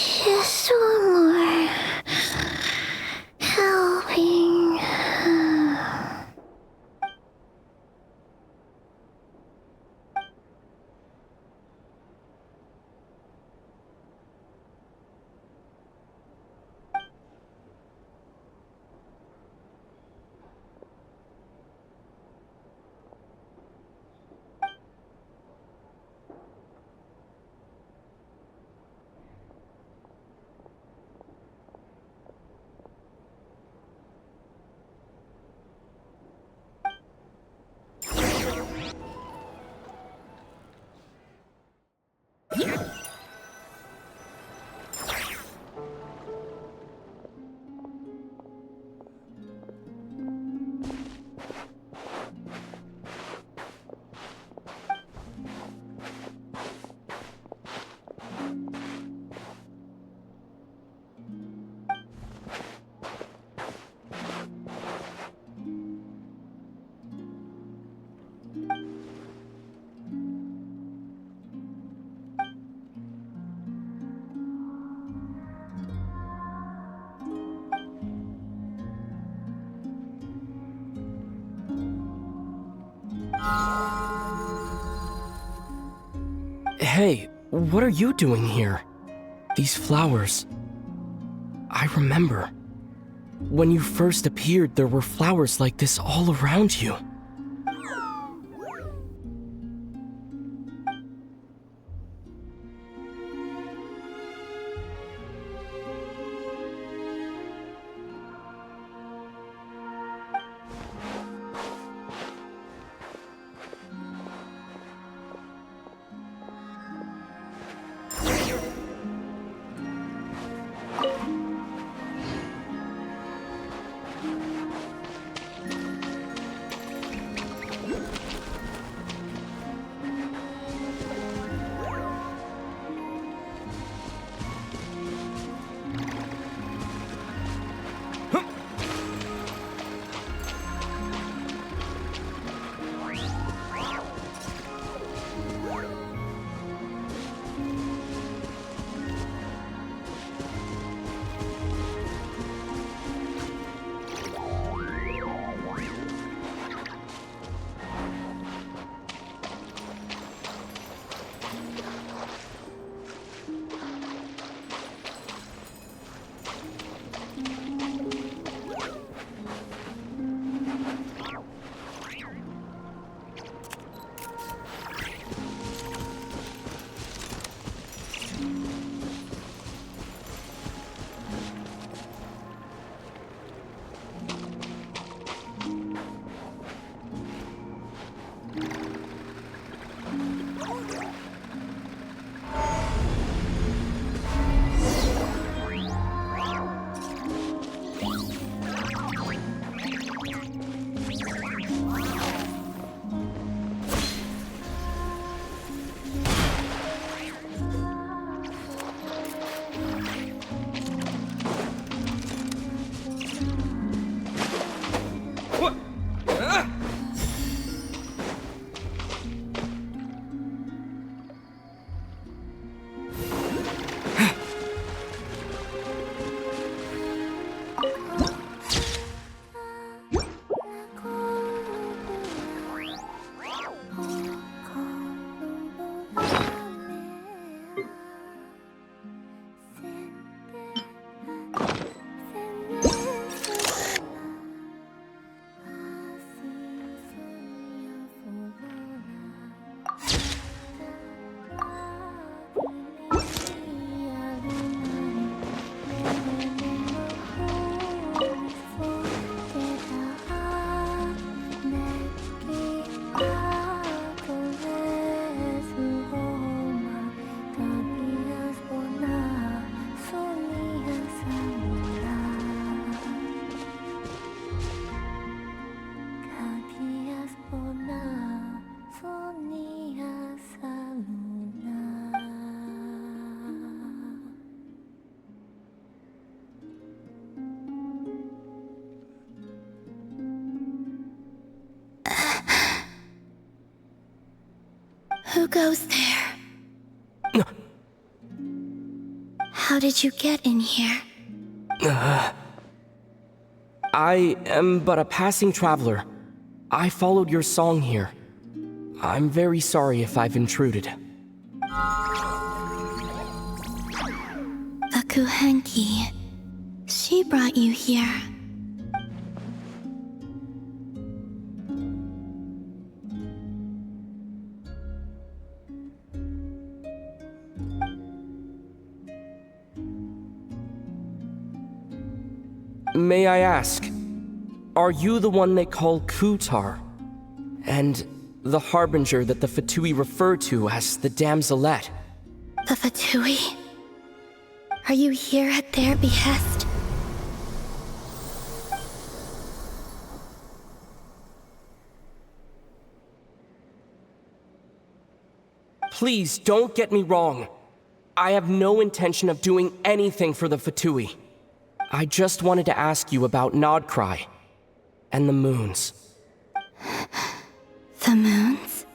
Just one more helping. Hey, what are you doing here? These flowers. I remember. When you first appeared, there were flowers like this all around you. goes there? How did you get in here? I am but a passing traveler. I followed your song here. I'm very sorry if I've intruded. The Kuhenki. She brought you here. May I ask, are you the one they call Kutar? And the harbinger that the Fatui refer to as the Damselette? The Fatui? Are you here at their behest? Please don't get me wrong. I have no intention of doing anything for the Fatui. I just wanted to ask you about Nod-Krai and the moons. The moons?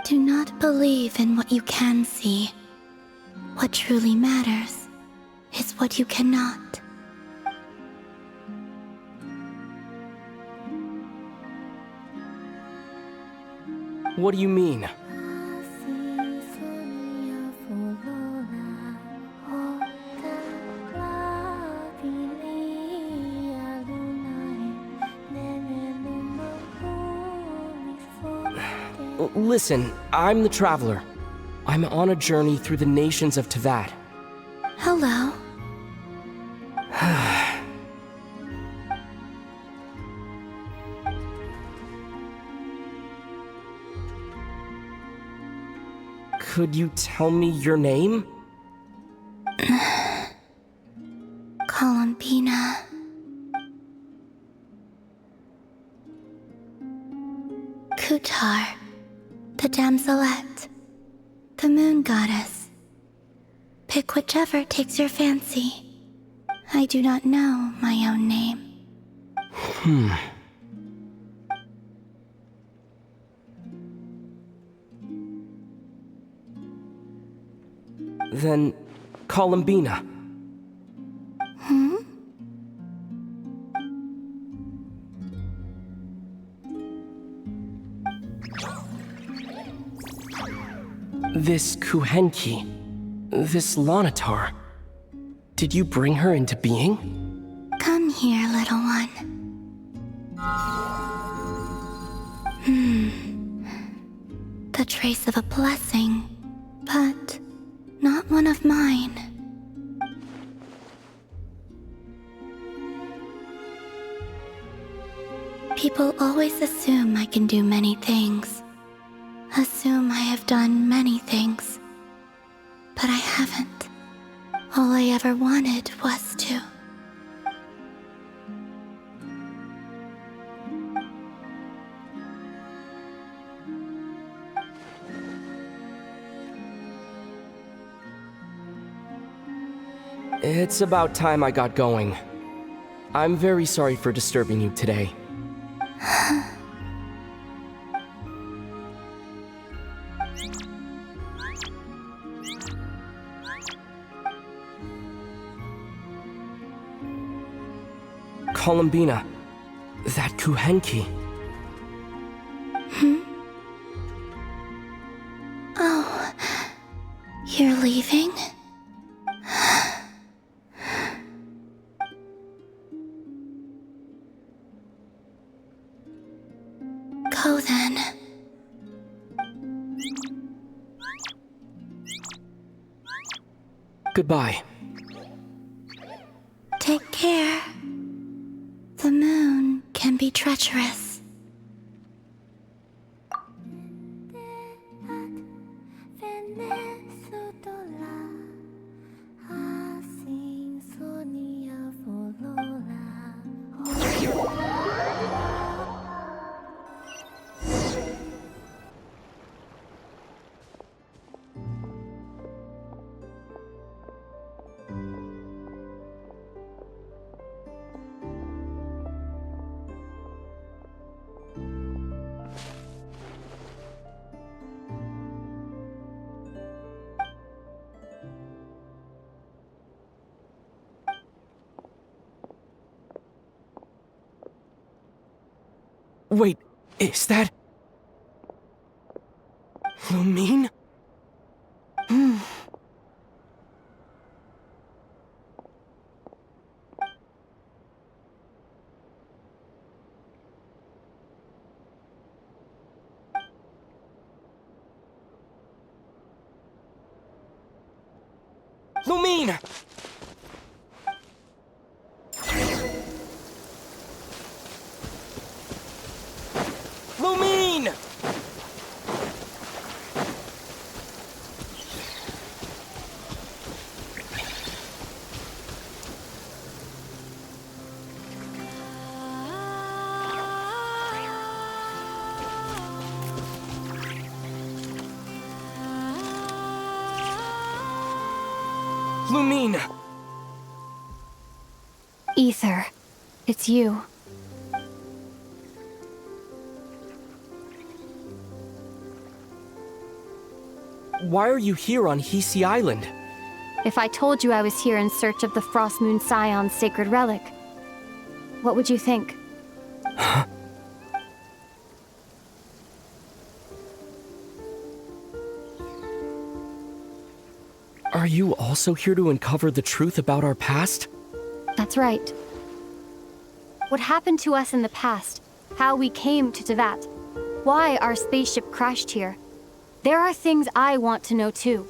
Do not believe in what you can see. What truly matters is what you cannot. What do you mean? Listen, I'm the traveler. I'm on a journey through the nations of Teyvat. Hello. Could you tell me your name? Columbina. Kutar, the Damselette, the moon goddess. Pick whichever takes your fancy. I do not know my own name. Then, Columbina. This Kuhenki, this Lanatar, did you bring her into being? Come here, little one. The trace of a blessing, but not one of mine. People always assume I can do many things. Assume I have done many things. But I haven't. All I ever wanted was to. It's about time I got going. I'm very sorry for disturbing you today. Columbina, that Kuhenki. Oh, you're leaving? Go then. Goodbye. Take care. The moon can be treacherous. Wait, is that... Lumine? Lumine! Lumine! Lumine! Ether, it's you. Why are you here on Hisi Island? If I told you I was here in search of the Frost Moon Scion's sacred relic, what would you think? Are you also here to uncover the truth about our past? That's right. What happened to us in the past, how we came to Teyvat, why our spaceship crashed here. There are things I want to know too.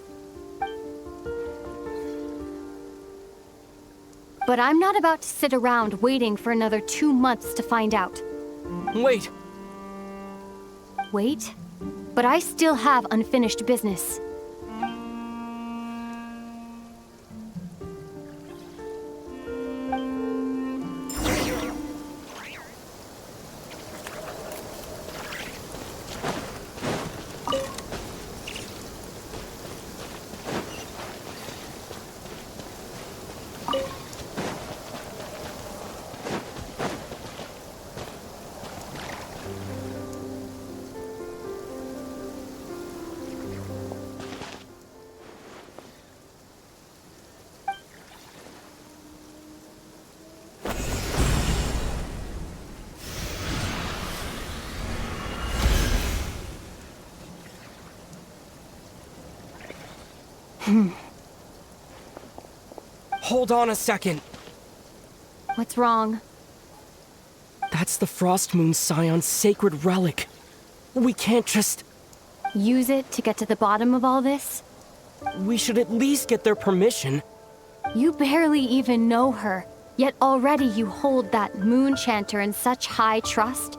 But I'm not about to sit around waiting for another 2 months to find out. Wait! Wait? But I still have unfinished business. Hold on a second. What's wrong? That's the Frost Moon Scion's sacred relic. We can't just... Use it to get to the bottom of all this? We should at least get their permission. You barely even know her, yet already you hold that moon chanter in such high trust?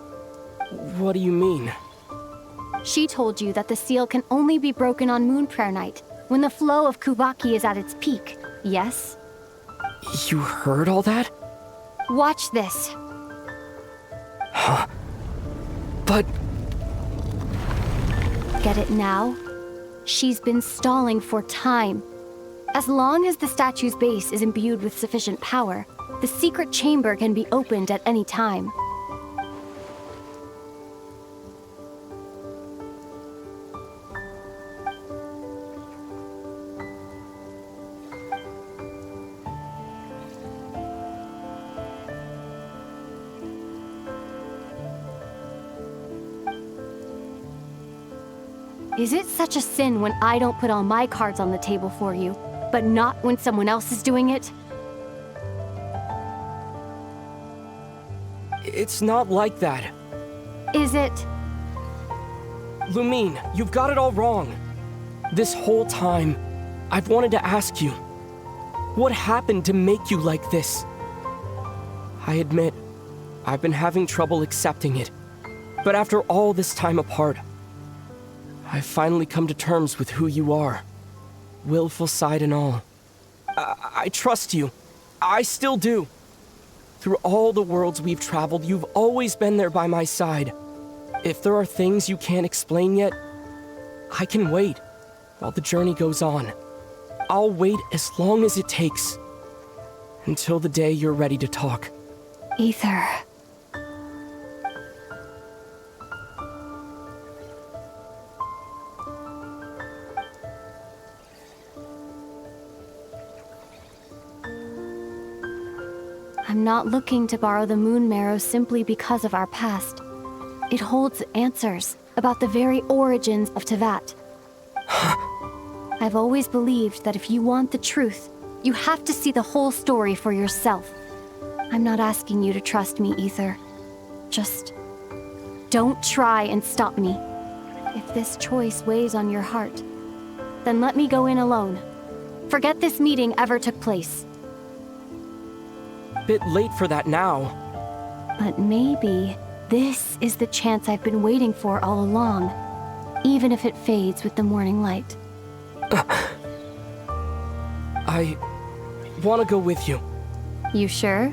What do you mean? She told you that the seal can only be broken on Moon Prayer Night, when the flow of Kubaki is at its peak, yes? You heard all that? Watch this. But... Get it now? She's been stalling for time. As long as the statue's base is imbued with sufficient power, the secret chamber can be opened at any time. Is it such a sin when I don't put all my cards on the table for you, but not when someone else is doing it? It's not like that. Is it? Lumine, you've got it all wrong. This whole time, I've wanted to ask you, what happened to make you like this? I admit, I've been having trouble accepting it. But after all this time apart, I've finally come to terms with who you are. Willful side and all. I trust you. I still do. Through all the worlds we've traveled, you've always been there by my side. If there are things you can't explain yet, I can wait while the journey goes on. I'll wait as long as it takes. Until the day you're ready to talk. Ether. I'm not looking to borrow the moon marrow simply because of our past. It holds answers about the very origins of Teyvat. I've always believed that if you want the truth, you have to see the whole story for yourself. I'm not asking you to trust me, Ether. Just don't try and stop me. If this choice weighs on your heart, then let me go in alone. Forget this meeting ever took place. Bit late for that now. But maybe this is the chance I've been waiting for all along, even if it fades with the morning light. I want to go with you. You sure?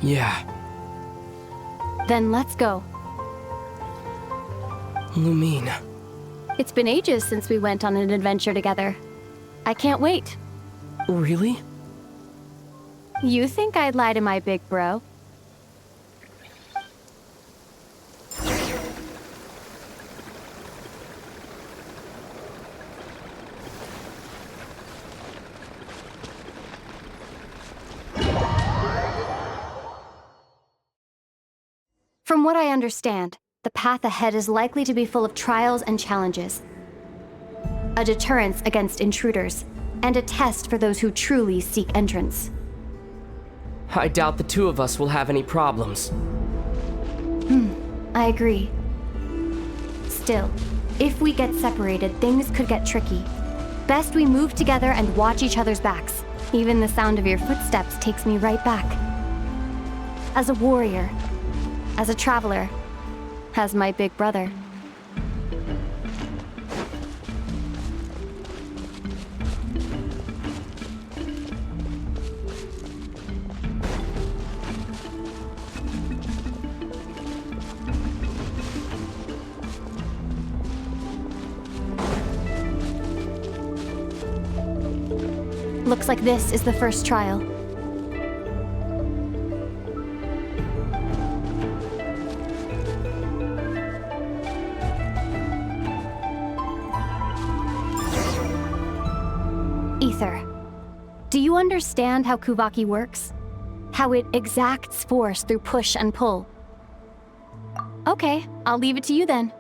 Yeah. Then let's go. Lumine. It's been ages since we went on an adventure together. I can't wait. Really? You think I'd lie to my big bro? From what I understand, the path ahead is likely to be full of trials and challenges. A deterrence against intruders, and a test for those who truly seek entrance. I doubt the two of us will have any problems. I agree. Still, if we get separated, things could get tricky. Best we move together and watch each other's backs. Even the sound of your footsteps takes me right back. As a warrior, as a traveler, as my big brother. Looks like this is the first trial. Ether, do you understand how Kuvaki works? How it exacts force through push and pull? Okay, I'll leave it to you then.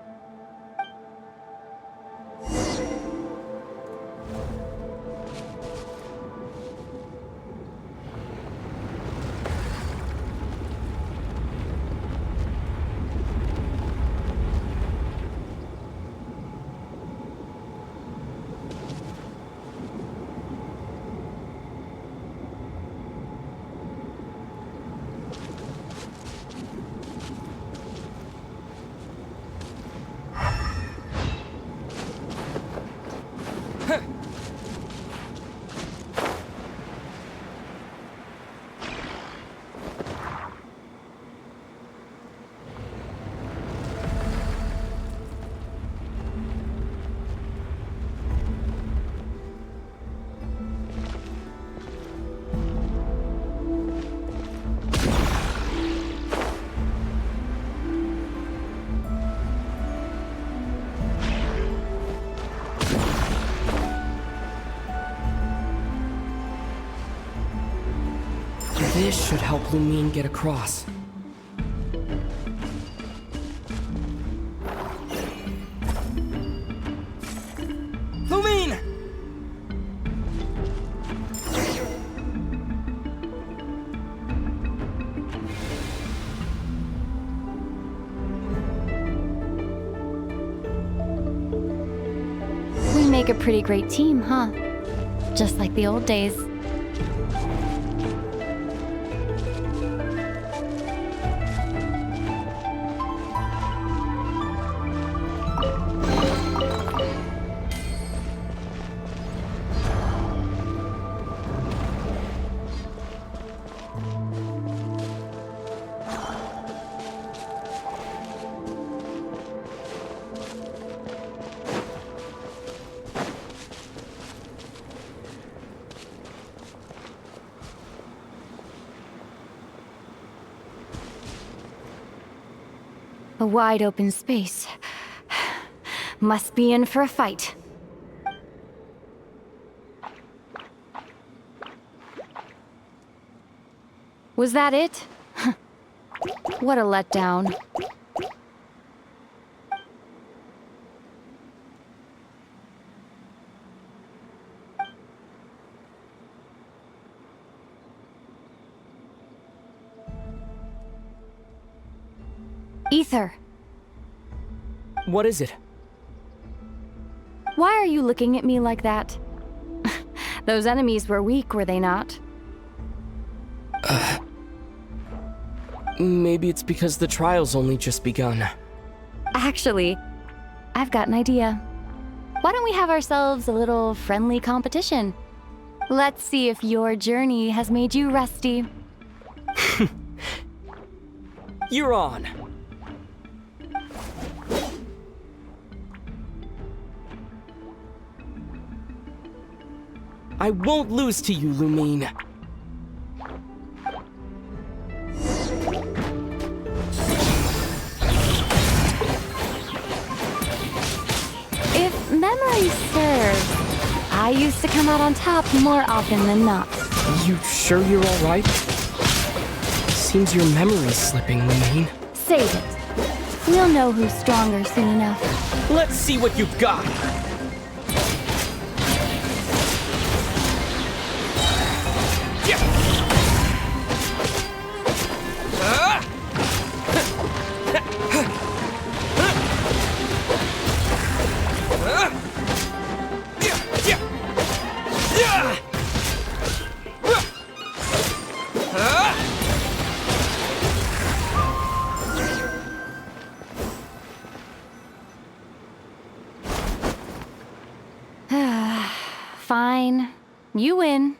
This should help Lumine get across. Lumine! We make a pretty great team, huh? Just like the old days. A wide open space. Must be in for a fight. Was that it? What a letdown. Ether, What is it? why are you looking at me like that? Those enemies were weak, were they not? Maybe it's because the trial's only just begun. Actually, I've got an idea. Why don't we have ourselves a little friendly competition? Let's see if your journey has made you rusty. You're on. I won't lose to you, Lumine. If memory serves, I used to come out on top more often than not. You sure you're alright? Seems your memory's slipping, Lumine. Save it. We'll know who's stronger soon enough. Let's see what you've got. Fine. You win.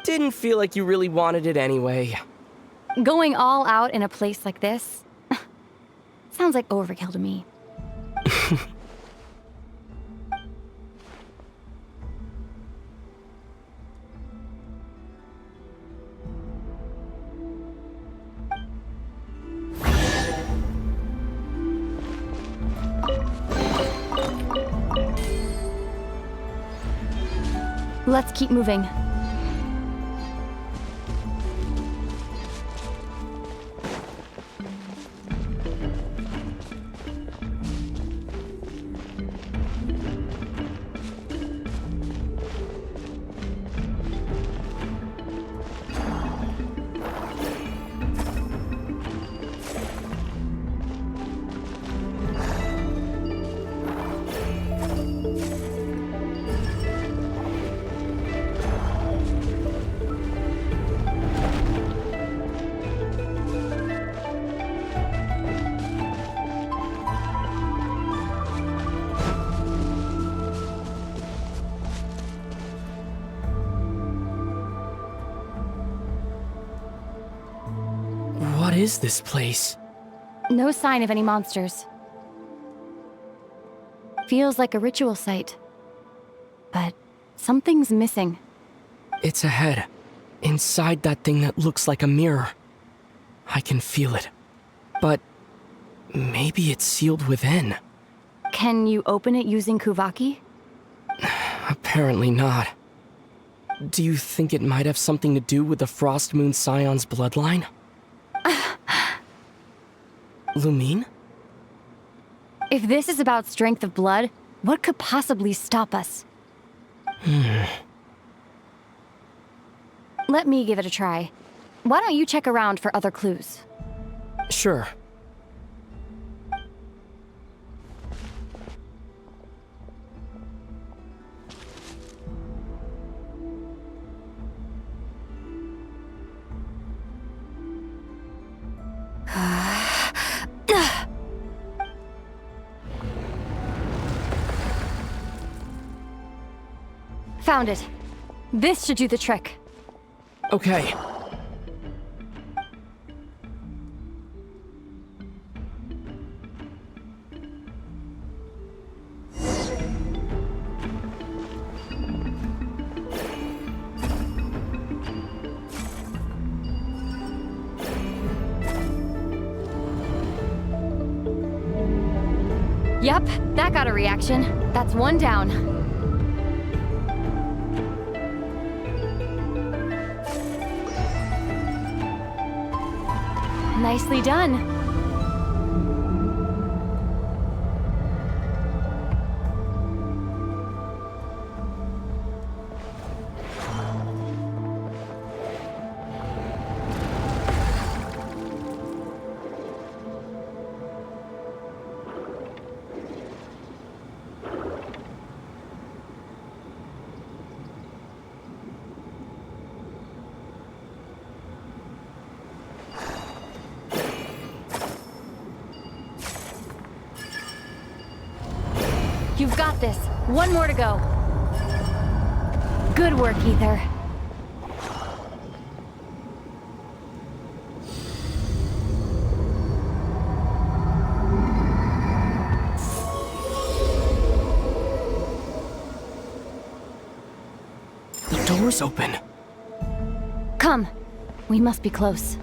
Didn't feel like you really wanted it anyway. Going all out in a place like this sounds like overkill to me. Let's keep moving. What is this place? No sign of any monsters. Feels like a ritual site. But something's missing. It's ahead. Inside that thing that looks like a mirror. I can feel it. But maybe it's sealed within. Can you open it using Kuvaki? Apparently not. Do you think it might have something to do with the Frost Moon Scion's bloodline? Lumine? If this is about strength of blood, what could possibly stop us? Let me give it a try. Why don't you check around for other clues? Sure. Found it. This should do the trick. Okay. Yep, that got a reaction. That's one down. Nicely done. You've got this. One more to go. Good work, Ether. The door's open. Come. We must be close.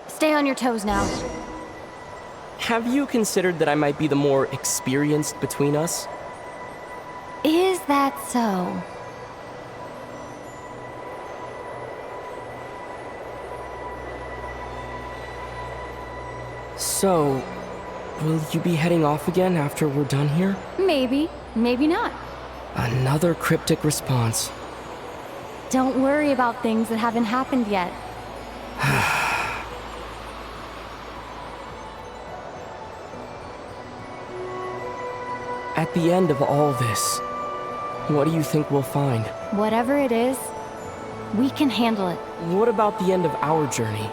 Stay on your toes now. Have you considered that I might be the more experienced between us? Is that so? So, will you be heading off again after we're done here? Maybe, maybe not. Another cryptic response. Don't worry about things that haven't happened yet. At the end of all this, what do you think we'll find? Whatever it is, we can handle it. What about the end of our journey?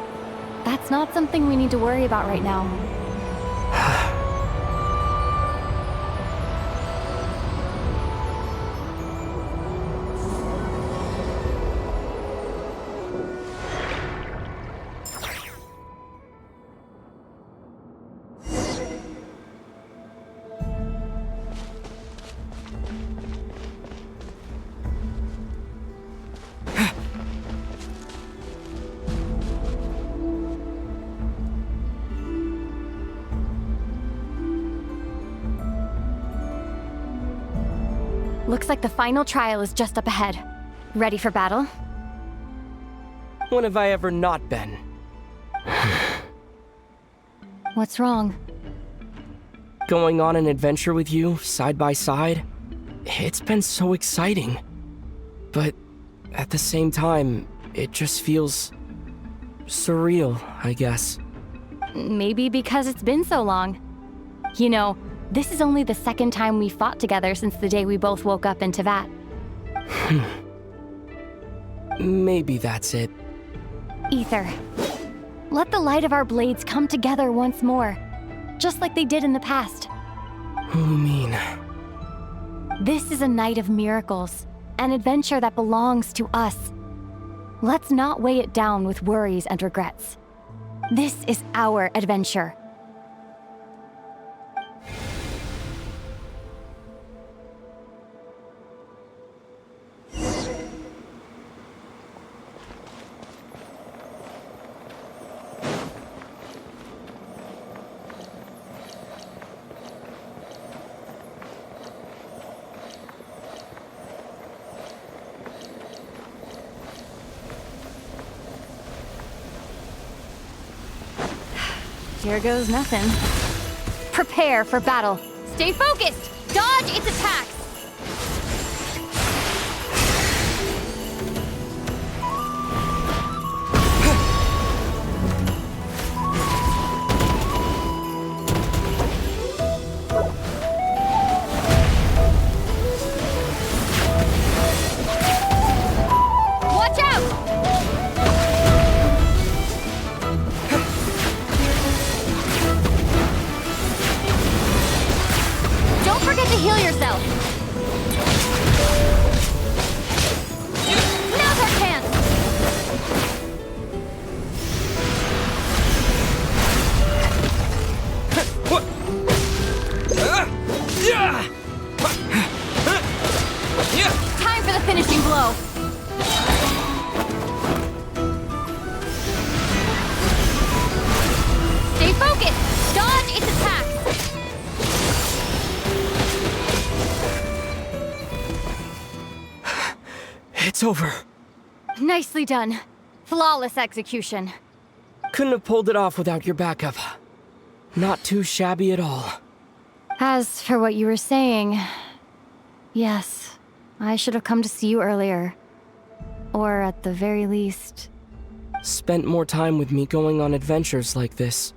That's not something we need to worry about right now. Looks like the final trial is just up ahead. Ready for battle? When have I ever not been? What's wrong? Going on an adventure with you, side by side? It's been so exciting. But at the same time, it just feels surreal, I guess. Maybe because it's been so long. You know, this is only the second time we fought together since the day we both woke up in Teyvat. Maybe that's it. Ether, let the light of our blades come together once more, just like they did in the past. What do you mean? This is a night of miracles, an adventure that belongs to us. Let's not weigh it down with worries and regrets. This is our adventure. Here goes nothing. Prepare for battle. Stay focused! Dodge its attacks! Watch out! Don't forget to heal yourself! Now's our chance! Time for the finishing blow! It's over. Nicely done. Flawless execution. Couldn't have pulled it off without your backup. Not too shabby at all. As for what you were saying, yes, I should have come to see you earlier. Or at the very least... Spent more time with me going on adventures like this.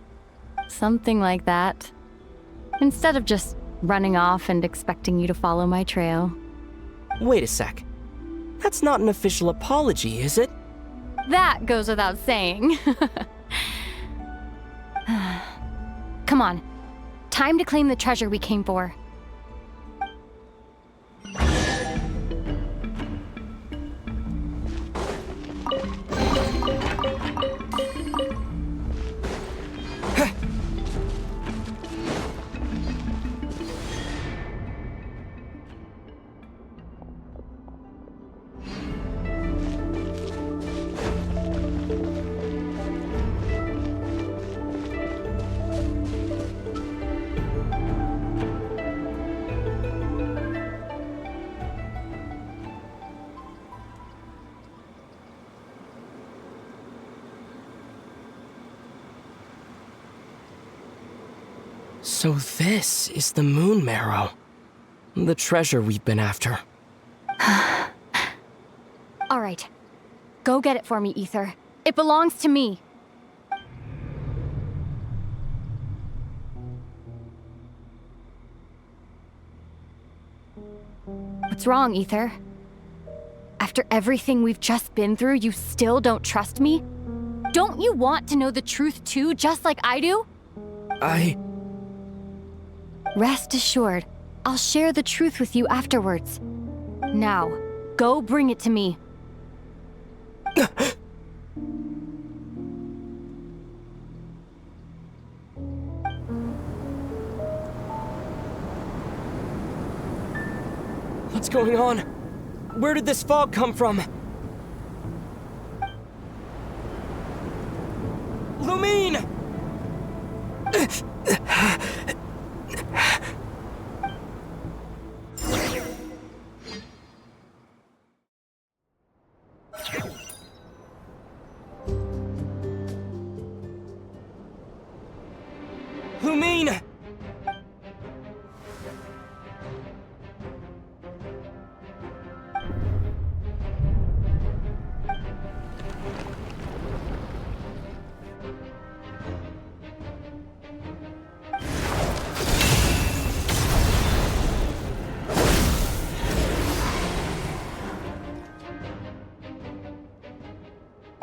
something like that. Instead of just running off and expecting you to follow my trail. Wait a sec. That's not an official apology, is it? That goes without saying. Come on. Time to claim the treasure we came for. So this is the moon marrow. The treasure we've been after. All right. Go get it for me, Ether. It belongs to me. What's wrong, Ether? After everything we've just been through, you still don't trust me? Don't you want to know the truth too, just like I do? Rest assured, I'll share the truth with you afterwards. Now, go bring it to me. What's going on? Where did this fog come from? Lumine! Lumine!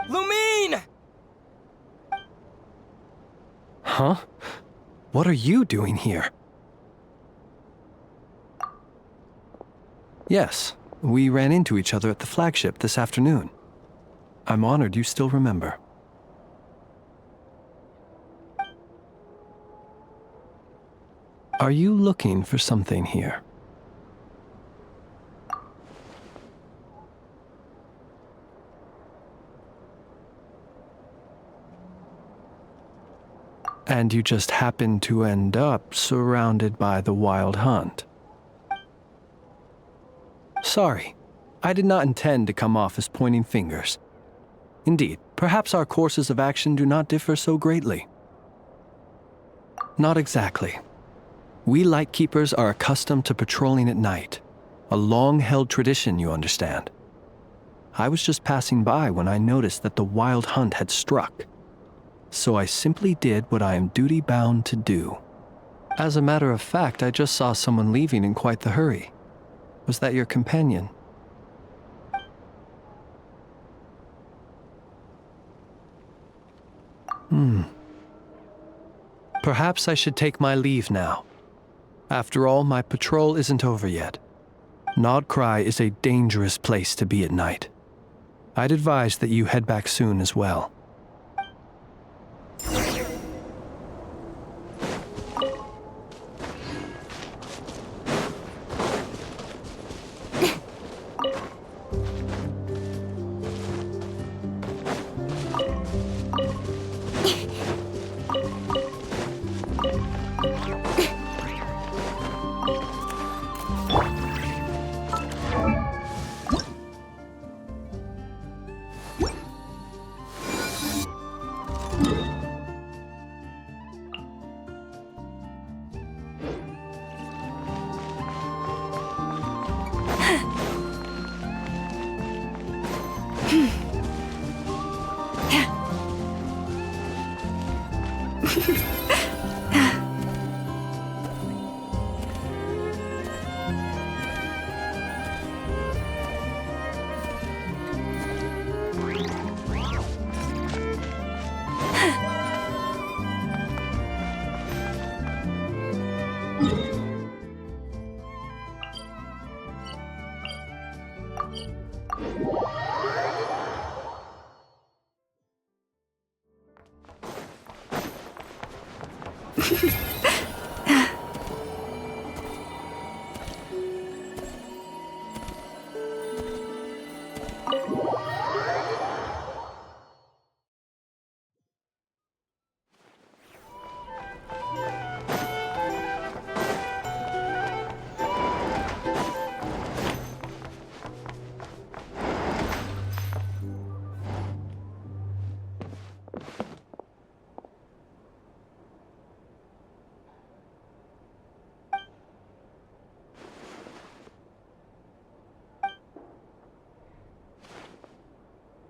Lumine! Huh? What are you doing here? Yes, we ran into each other at the flagship this afternoon. I'm honored you still remember. Are you looking for something here? And you just happened to end up surrounded by the Wild Hunt. Sorry, I did not intend to come off as pointing fingers. Indeed, perhaps our courses of action do not differ so greatly. Not exactly. We Lightkeepers are accustomed to patrolling at night. A long-held tradition, you understand. I was just passing by when I noticed that the Wild Hunt had struck. So I simply did what I am duty-bound to do. As a matter of fact, I just saw someone leaving in quite the hurry. Was that your companion? Perhaps I should take my leave now. After all, my patrol isn't over yet. Nod-Krai is a dangerous place to be at night. I'd advise that you head back soon as well.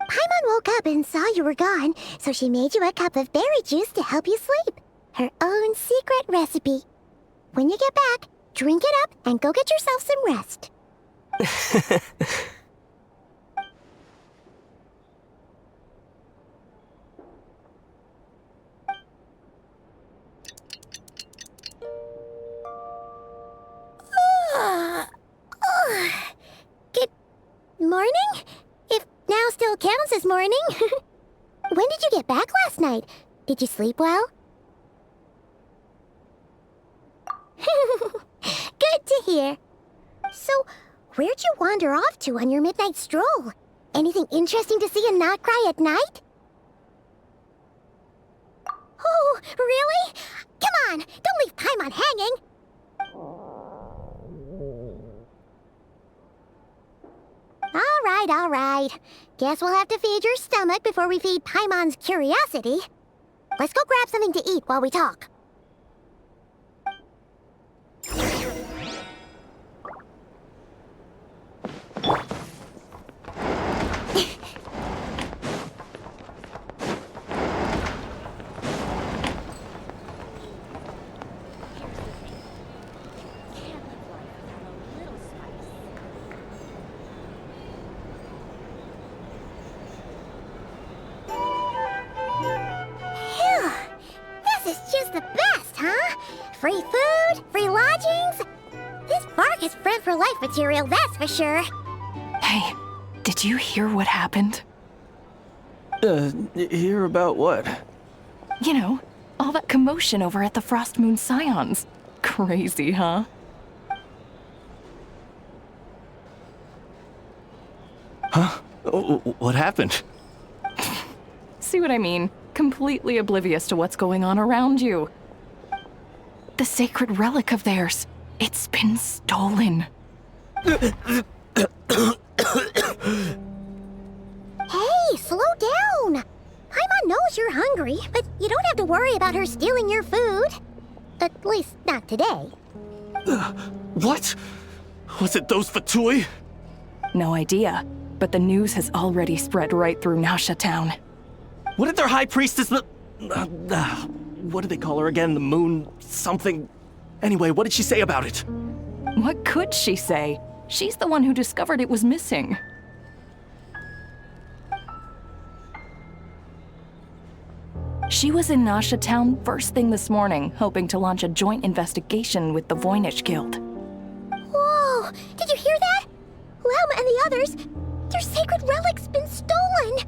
Paimon woke up and saw you were gone, so she made you a cup of berry juice to help you sleep. Her own secret recipe. When you get back, drink it up and go get yourself some rest. Good morning? If now still counts as morning. When did you get back last night? Did you sleep well? Good to hear. So, where'd you wander off to on your midnight stroll? Anything interesting to see in Nod-Krai at night? Oh, really? Come on, don't leave Paimon hanging. All right. Guess we'll have to feed your stomach before we feed Paimon's curiosity. Let's go grab something to eat while we talk. This is just the best, huh? Free food, free lodgings. This park is friend for life material, that's for sure. Hey, did you hear what happened? Hear about what? You know, all that commotion over at the Frost Moon Scions. Crazy, huh? Huh? What happened? See what I mean? Completely oblivious to what's going on around you. The sacred relic of theirs. It's been stolen. Hey, slow down. Paimon knows you're hungry, but you don't have to worry about her stealing your food. At least, not today. What? Was it those Fatui? No idea, but the news has already spread right through Nasha Town. What did their high priestess, what did they call her again? The moon something? Anyway, what did she say about it? What could she say? She's the one who discovered it was missing. She was in Nasha Town first thing this morning, hoping to launch a joint investigation with the Voynich Guild. Whoa, did you hear that? Lem and the others, their sacred relic's been stolen.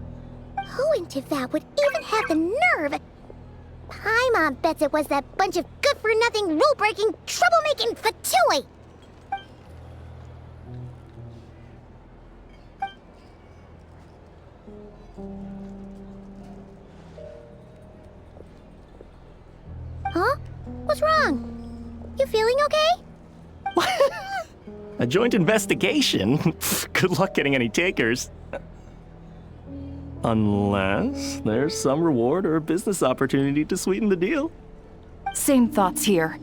Who in Teyvat would even have the nerve? Paimon bets it was that bunch of good-for-nothing, rule-breaking, troublemaking Fatui. Huh? What's wrong? You feeling okay? A joint investigation? Good luck getting any takers. Unless there's some reward or business opportunity to sweeten the deal. Same thoughts here.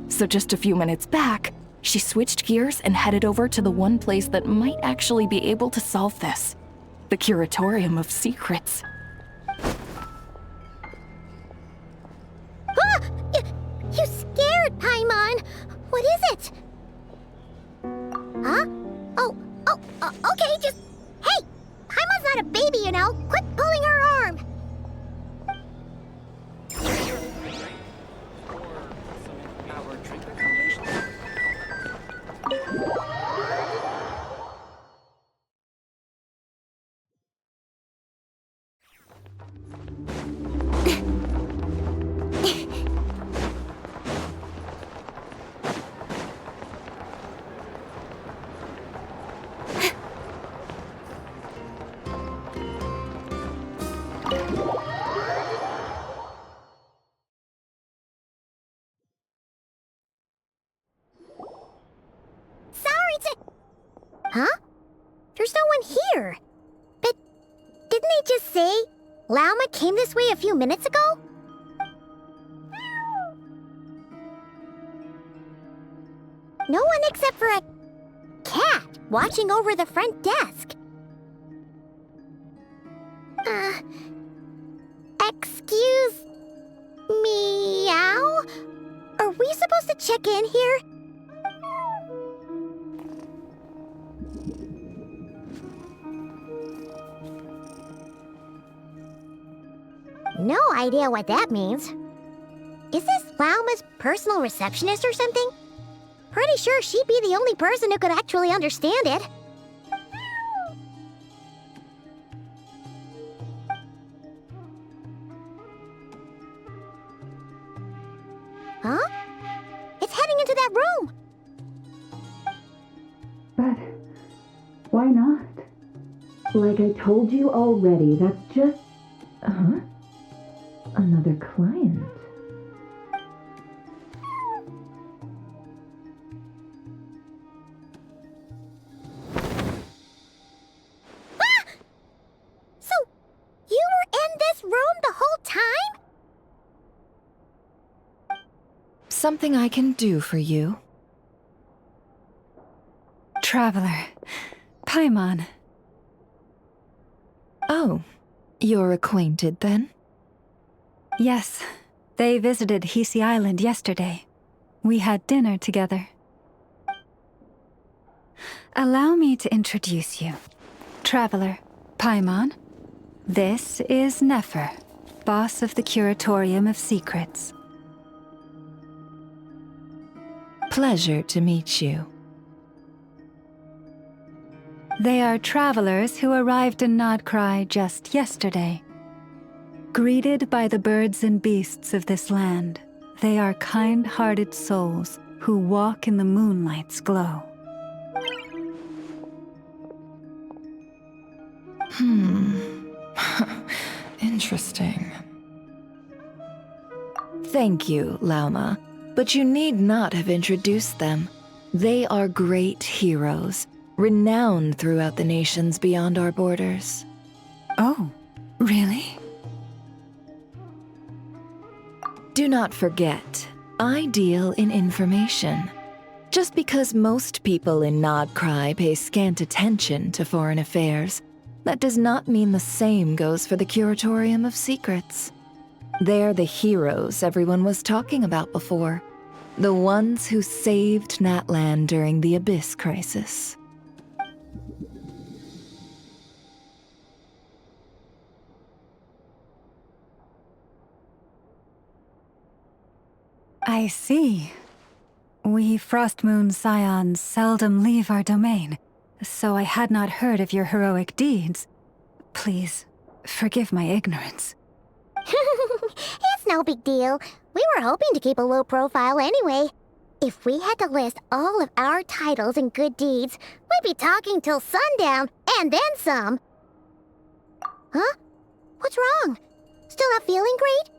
So just a few minutes back, she switched gears and headed over to the one place that might actually be able to solve this. The Curatorium of Secrets. Ah! You scared, Paimon! What is it? Huh? Okay, just... Hey! Paimon's not a baby, you know. Quit pulling her arm. There's no one here. But didn't they just say Lauma came this way a few minutes ago? No one except for a cat watching over the front desk. Excuse meow? Are we supposed to check in here? No idea what that means. Is this Lauma's personal receptionist or something? Pretty sure she'd be the only person who could actually understand it. Huh? It's heading into that room! But why not? Like I told you already, that's just... Another client. So, you were in this room the whole time? Something I can do for you? Traveler. Paimon. Oh, you're acquainted then? Yes, they visited Hisi Island yesterday. We had dinner together. Allow me to introduce you. Traveler, Paimon. This is Nefer, boss of the Curatorium of Secrets. Pleasure to meet you. They are travelers who arrived in Nod-Krai just yesterday. Greeted by the birds and beasts of this land, they are kind-hearted souls who walk in the moonlight's glow. Interesting. Thank you, Lauma, but you need not have introduced them. They are great heroes, renowned throughout the nations beyond our borders. Oh, really? Do not forget, I deal in information. Just because most people in Nod-Krai pay scant attention to foreign affairs, that does not mean the same goes for the Curatorium of Secrets. They're the heroes everyone was talking about before. The ones who saved Natlan during the Abyss Crisis. I see. We Frostmoon Scions seldom leave our domain, so I had not heard of your heroic deeds. Please, forgive my ignorance. It's no big deal. We were hoping to keep a low profile anyway. If we had to list all of our titles and good deeds, we'd be talking till sundown, and then some. Huh? What's wrong? Still not feeling great?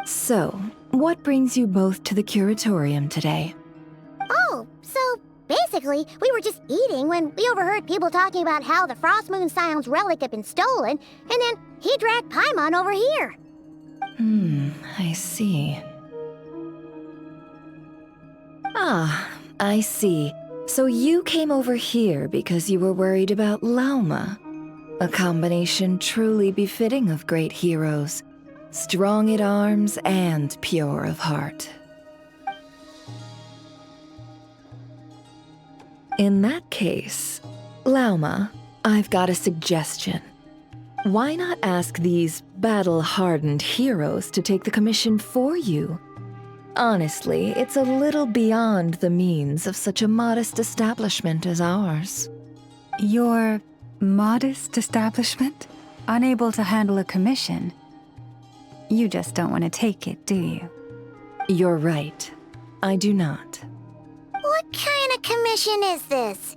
So, what brings you both to the Curatorium today? Oh, so basically, we were just eating when we overheard people talking about how the Frostmoon Scion's relic had been stolen, and then he dragged Paimon over here. I see. Ah, I see. So you came over here because you were worried about Lauma. A combination truly befitting of great heroes. Strong at arms and pure of heart. In that case, Lauma, I've got a suggestion. Why not ask these battle-hardened heroes to take the commission for you? Honestly, it's a little beyond the means of such a modest establishment as ours. Your modest establishment? Unable to handle a commission? You just don't want to take it, do you? You're right. I do not. What kind of commission is this?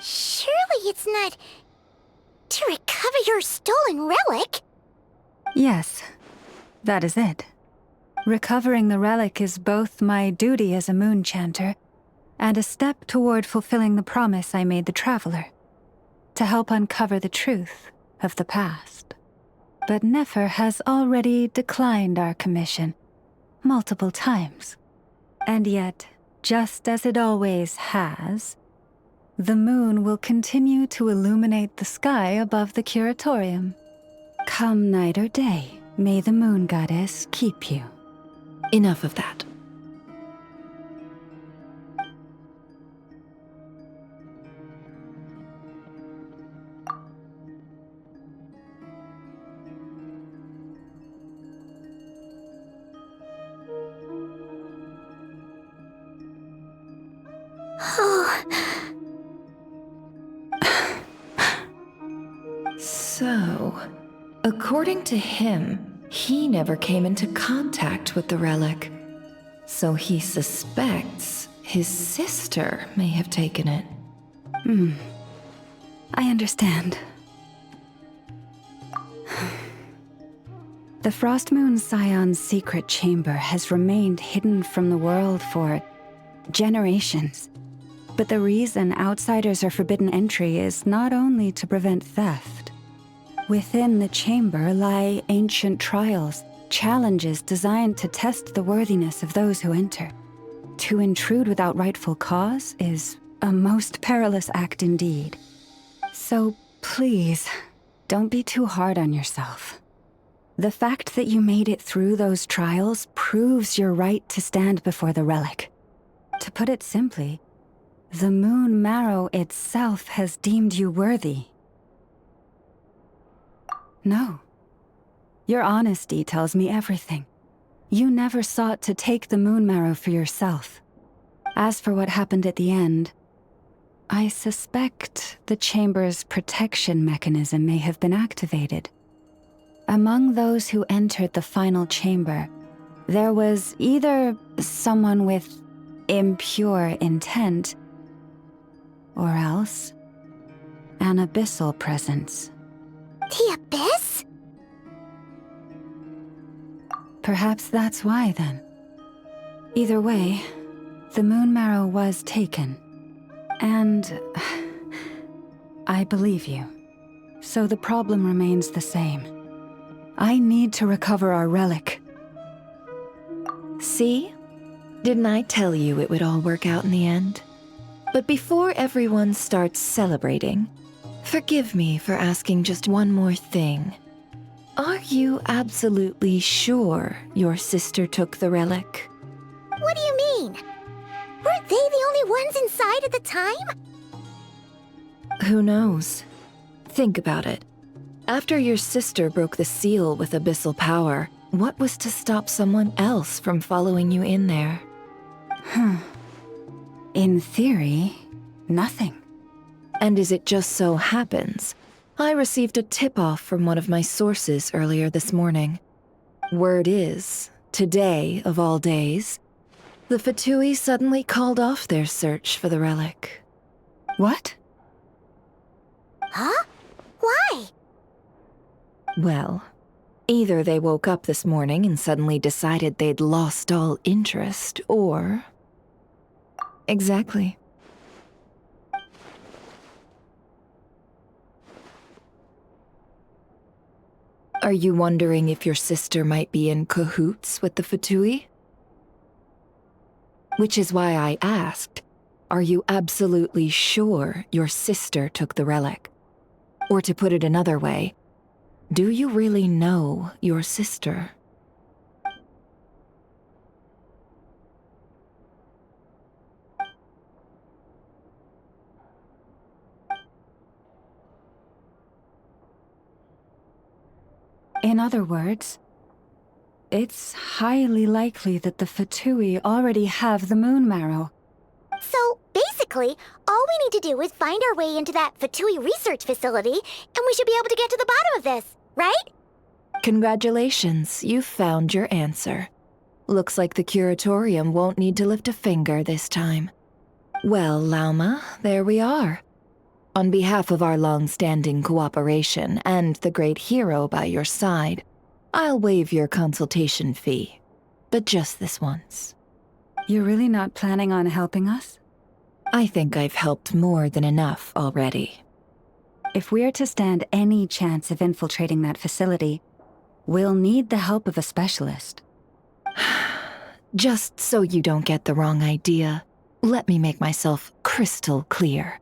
Surely it's not to recover your stolen relic? Yes, that is it. Recovering the relic is both my duty as a moon chanter and a step toward fulfilling the promise I made the traveler, to help uncover the truth of the past. But Nefer has already declined our commission multiple times. And yet, just as it always has, the moon will continue to illuminate the sky above the curatorium. Come night or day, may the moon goddess keep you. Enough of that. So, according to him, he never came into contact with the relic. So he suspects his sister may have taken it. I understand. The Frost Moon Scion's secret chamber has remained hidden from the world for generations. But the reason outsiders are forbidden entry is not only to prevent theft. Within the chamber lie ancient trials, challenges designed to test the worthiness of those who enter. To intrude without rightful cause is a most perilous act indeed. So please, don't be too hard on yourself. The fact that you made it through those trials proves your right to stand before the relic. To put it simply, the moon marrow itself has deemed you worthy. No. Your honesty tells me everything. You never sought to take the moon marrow for yourself. As for what happened at the end, I suspect the chamber's protection mechanism may have been activated. Among those who entered the final chamber, there was either someone with impure intent, or else an abyssal presence. The Abyss? Perhaps that's why, then. Either way, the moon marrow was taken. And I believe you. So the problem remains the same. I need to recover our relic. See? Didn't I tell you it would all work out in the end? But before everyone starts celebrating, forgive me for asking just one more thing. Are you absolutely sure your sister took the relic? What do you mean? Weren't they the only ones inside at the time? Who knows? Think about it. After your sister broke the seal with abyssal power, what was to stop someone else from following you in there? In theory, nothing. And as it just so happens, I received a tip-off from one of my sources earlier this morning. Word is, today of all days, the Fatui suddenly called off their search for the relic. What? Huh? Why? Well, either they woke up this morning and suddenly decided they'd lost all interest, or... Exactly. Are you wondering if your sister might be in cahoots with the Fatui? Which is why I asked, are you absolutely sure your sister took the relic? Or to put it another way, do you really know your sister? In other words, it's highly likely that the Fatui already have the moon marrow. So, basically, all we need to do is find our way into that Fatui research facility, and we should be able to get to the bottom of this, right? Congratulations, you've found your answer. Looks like the curatorium won't need to lift a finger this time. Well, Lauma, there we are. On behalf of our long-standing cooperation and the great hero by your side, I'll waive your consultation fee, but just this once. You're really not planning on helping us? I think I've helped more than enough already. If we're to stand any chance of infiltrating that facility, we'll need the help of a specialist. Just so you don't get the wrong idea, let me make myself crystal clear.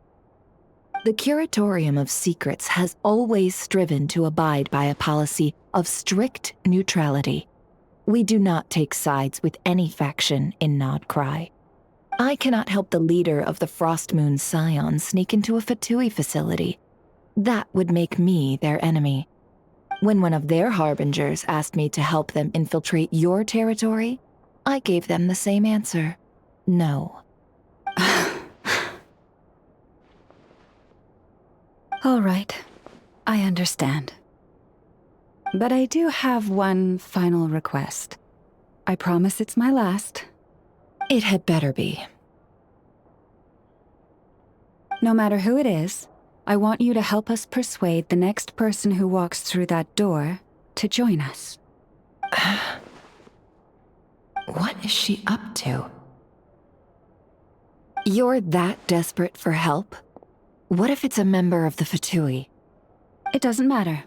The Curatorium of Secrets has always striven to abide by a policy of strict neutrality. We do not take sides with any faction in Nod-Krai. I cannot help the leader of the Frostmoon Scions sneak into a Fatui facility. That would make me their enemy. When one of their harbingers asked me to help them infiltrate your territory, I gave them the same answer. No. All right, I understand. But I do have one final request. I promise it's my last. It had better be. No matter who it is, I want you to help us persuade the next person who walks through that door to join us. What is she up to? You're that desperate for help? What if it's a member of the Fatui? It doesn't matter.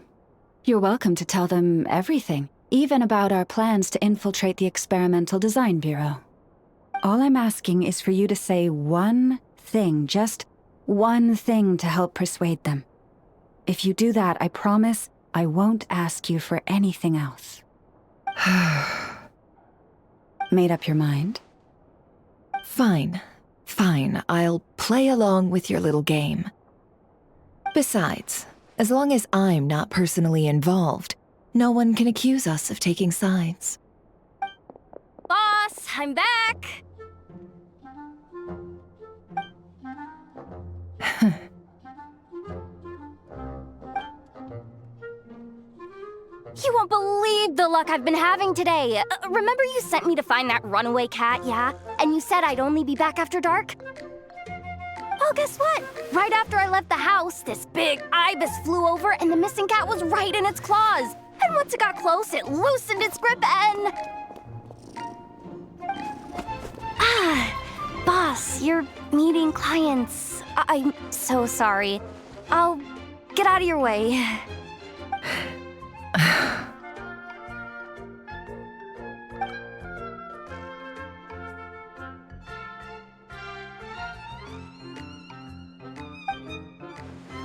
You're welcome to tell them everything, even about our plans to infiltrate the Experimental Design Bureau. All I'm asking is for you to say one thing, just one thing to help persuade them. If you do that, I promise I won't ask you for anything else. Made up your mind? Fine. I'll play along with your little game. Besides, as long as I'm not personally involved, no one can accuse us of taking sides. Boss, I'm back! You won't believe the luck I've been having today. Remember you sent me to find that runaway cat, yeah? And you said I'd only be back after dark? Well, guess what? Right after I left the house, this big ibis flew over and the missing cat was right in its claws. And once it got close, it loosened its grip and... Boss, you're meeting clients. I'm so sorry. I'll get out of your way.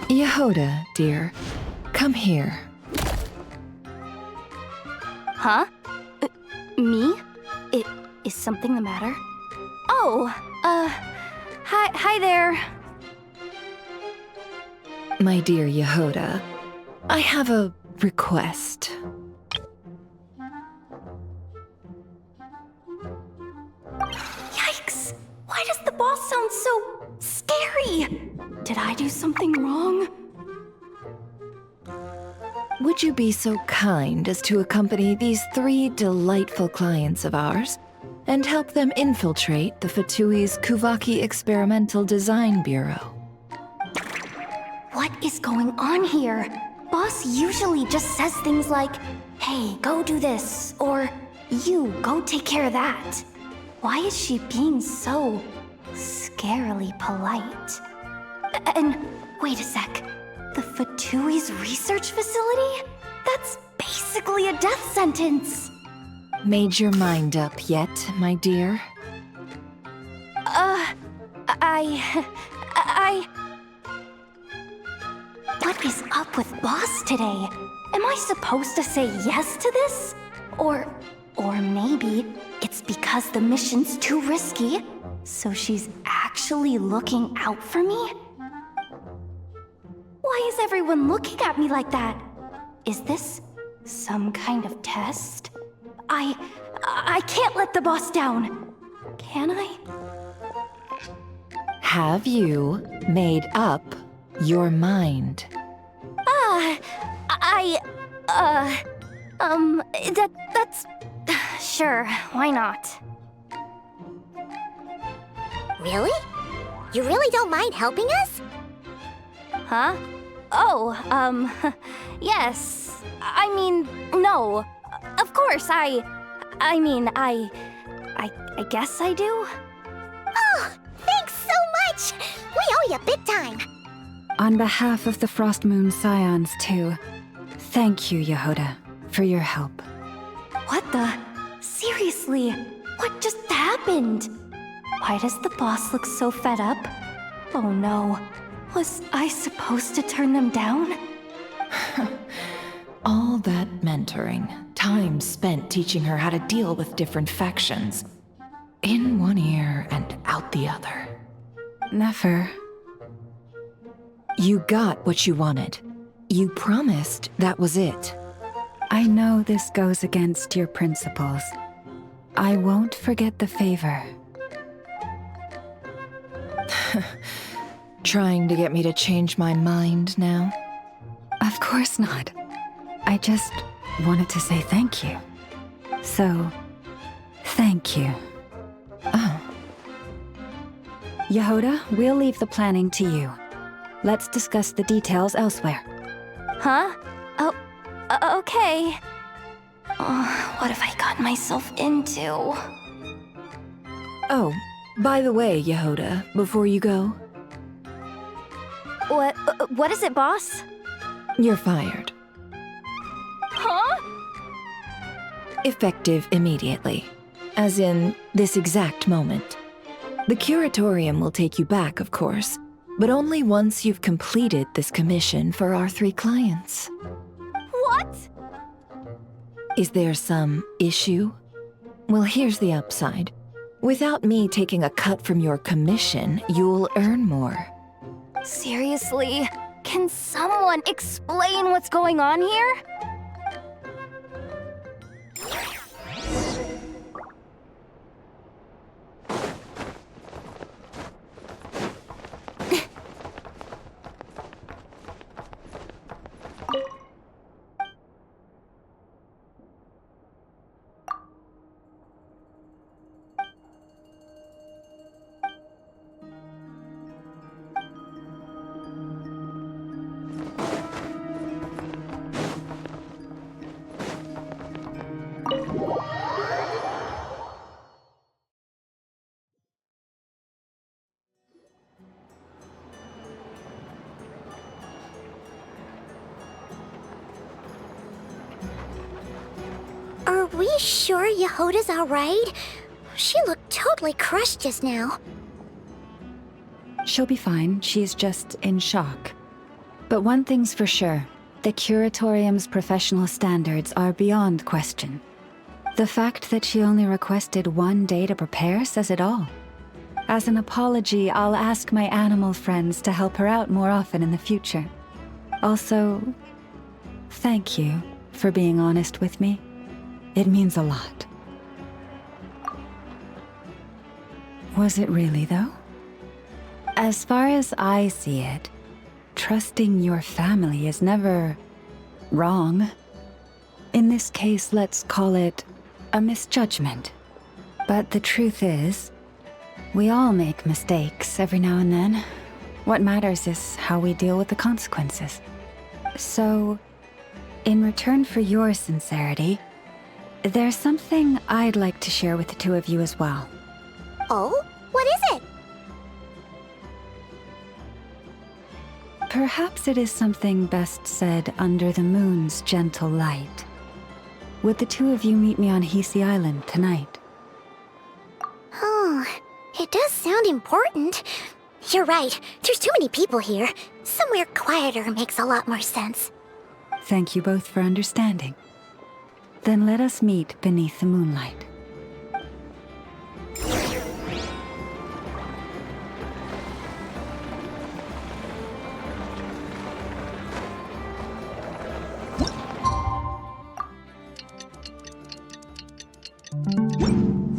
Yehoda, dear, come here. Huh? Me? Is something the matter? Oh, hi there. My dear Yehoda, I have a request. Yikes! Why does the boss sound so scary? Did I do something wrong? Would you be so kind as to accompany these 3 delightful clients of ours and help them infiltrate the Fatui's Kuvaki Experimental Design Bureau? What is going on here? Boss usually just says things like, hey, go do this, or you, go take care of that. Why is she being so scarily polite? And wait a sec, the Fatui's research facility? That's basically a death sentence. Made your mind up yet, my dear? What is up with Boss today? Am I supposed to say yes to this? Or maybe it's because the mission's too risky, so she's actually looking out for me? Why is everyone looking at me like that? Is this some kind of test? I can't let the boss down. Can I? Have you made up your mind? That's... Sure, why not? Really? You really don't mind helping us? Huh? Oh, yes. I mean, no. Of course, I guess I do. Oh, thanks so much! We owe you big time! On behalf of the Frost Moon Scions, too, thank you, Yehoda, for your help. What the? Seriously, what just happened? Why does the boss look so fed up? Oh no, was I supposed to turn them down? All that mentoring, time spent teaching her how to deal with different factions. In one ear and out the other. Never. You got what you wanted. You promised that was it. I know this goes against your principles. I won't forget the favor. Trying to get me to change my mind now? Of course not. I just wanted to say thank you. So, thank you. Oh. Yehoda, we'll leave the planning to you. Let's discuss the details elsewhere. Huh? Oh, okay. What have I gotten myself into? Oh, by the way, Yehoda, before you go, What is it, boss? you're fired. Huh? Effective immediately. As in, this exact moment. The curatorium will take you back, of course, but only once you've completed this commission for our 3 clients. What? Is there some issue? Well, here's the upside. Without me taking a cut from your commission, you'll earn more. Seriously? Can someone explain what's going on here? Are we sure Yehoda's alright? She looked totally crushed just now. She'll be fine. She's just in shock. But one thing's for sure. The curatorium's professional standards are beyond question. The fact that she only requested 1 day to prepare says it all. As an apology, I'll ask my animal friends to help her out more often in the future. Also, thank you for being honest with me. It means a lot. Was it really, though? As far as I see it, trusting your family is never wrong. In this case, let's call it a misjudgment. But the truth is, we all make mistakes every now and then. What matters is how we deal with the consequences. So, in return for your sincerity, there's something I'd like to share with the 2 of you as well. Oh? What is it? Perhaps it is something best said under the moon's gentle light. Would the 2 of you meet me on Hisi Island tonight? Oh, it does sound important. You're right, there's too many people here. Somewhere quieter makes a lot more sense. Thank you both for understanding. Then let us meet beneath the moonlight.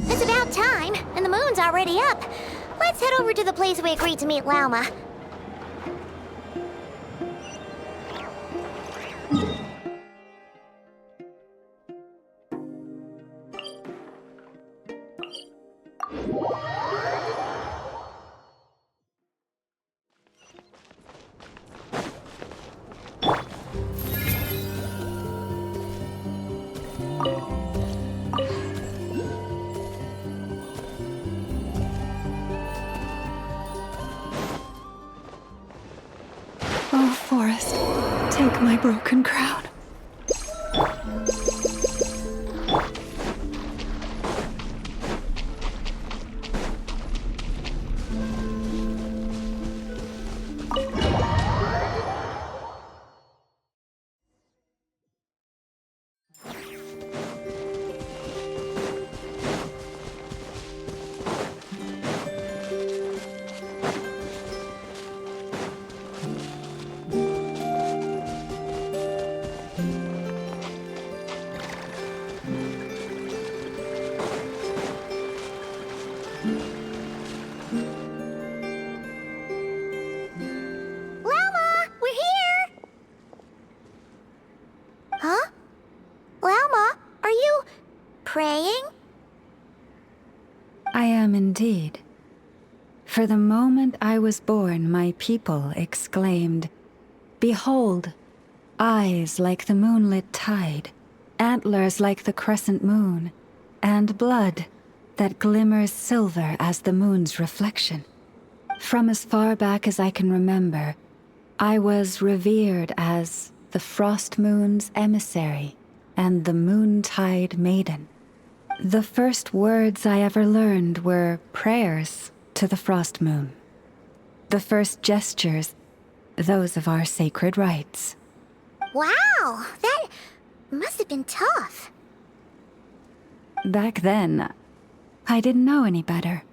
It's about time, and the moon's already up. Let's head over to the place we agreed to meet Lauma. forest, take my broken crown. Llama, we're here! Huh? Llama, are you praying? I am indeed. For the moment I was born, my people exclaimed, "Behold, eyes like the moonlit tide, antlers like the crescent moon, and blood that glimmers silver as the moon's reflection." From as far back as I can remember, I was revered as the Frost Moon's emissary and the Moontide Maiden. The first words I ever learned were prayers to the Frost Moon. The first gestures, those of our sacred rites. Wow, that must have been tough. Back then, I didn't know any better.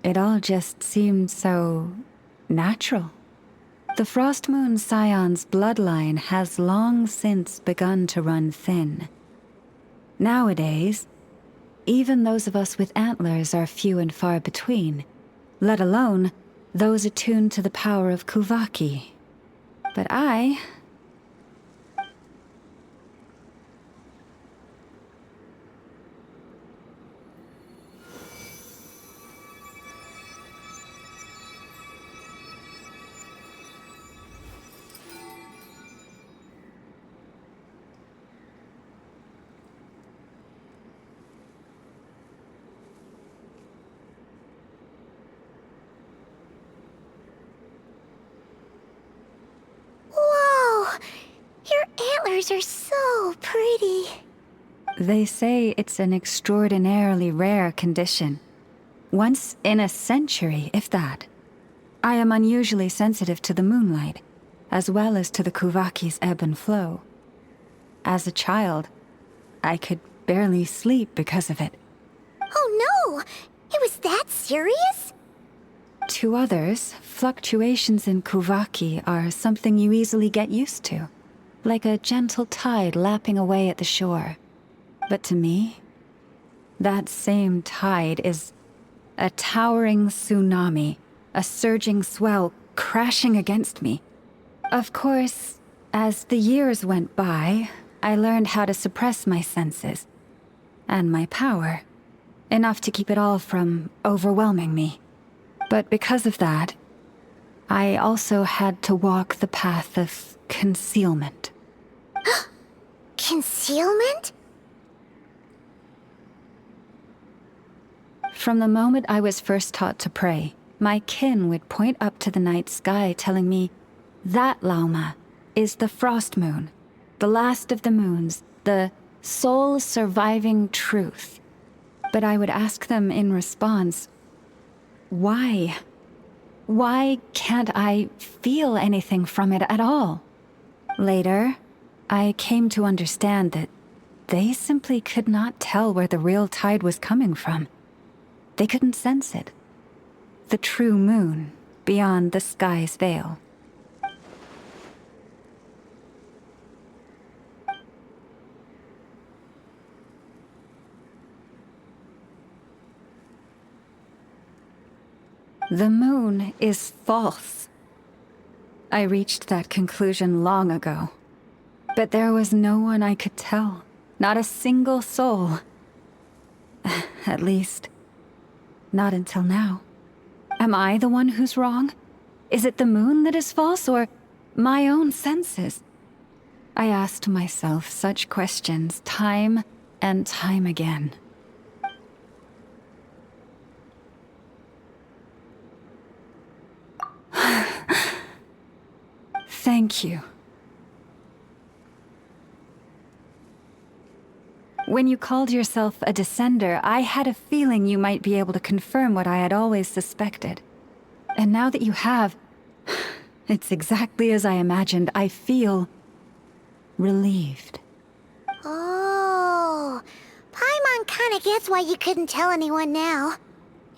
It all just seemed so natural. The Frost Moon Scion's bloodline has long since begun to run thin. Nowadays, even those of us with antlers are few and far between, let alone those attuned to the power of Kuvaki. But I... Whoa! Your antlers are so pretty. They say it's an extraordinarily rare condition. Once in a century, if that. I am unusually sensitive to the moonlight, as well as to the Kuvaki's ebb and flow. As a child, I could barely sleep because of it. Oh no! It was that serious? To others, fluctuations in Kuvaki are something you easily get used to, like a gentle tide lapping away at the shore. But to me, that same tide is a towering tsunami, a surging swell crashing against me. Of course, as the years went by, I learned how to suppress my senses and my power, enough to keep it all from overwhelming me. But because of that, I also had to walk the path of concealment. Concealment? From the moment I was first taught to pray, my kin would point up to the night sky telling me, "That, Lauma, is the Frost Moon, the last of the moons, the sole surviving truth." But I would ask them in response, why? Why can't I feel anything from it at all? Later, I came to understand that they simply could not tell where the real tide was coming from. They couldn't sense it. The true moon beyond the sky's veil. The moon is false. I reached that conclusion long ago. But there was no one I could tell. Not a single soul. At least, not until now. Am I the one who's wrong? Is it the moon that is false, or my own senses? I asked myself such questions time and time again. Thank you. When you called yourself a descender, I had a feeling you might be able to confirm what I had always suspected. And now that you have, it's exactly as I imagined. I feel relieved. Oh, Paimon kinda gets why you couldn't tell anyone now.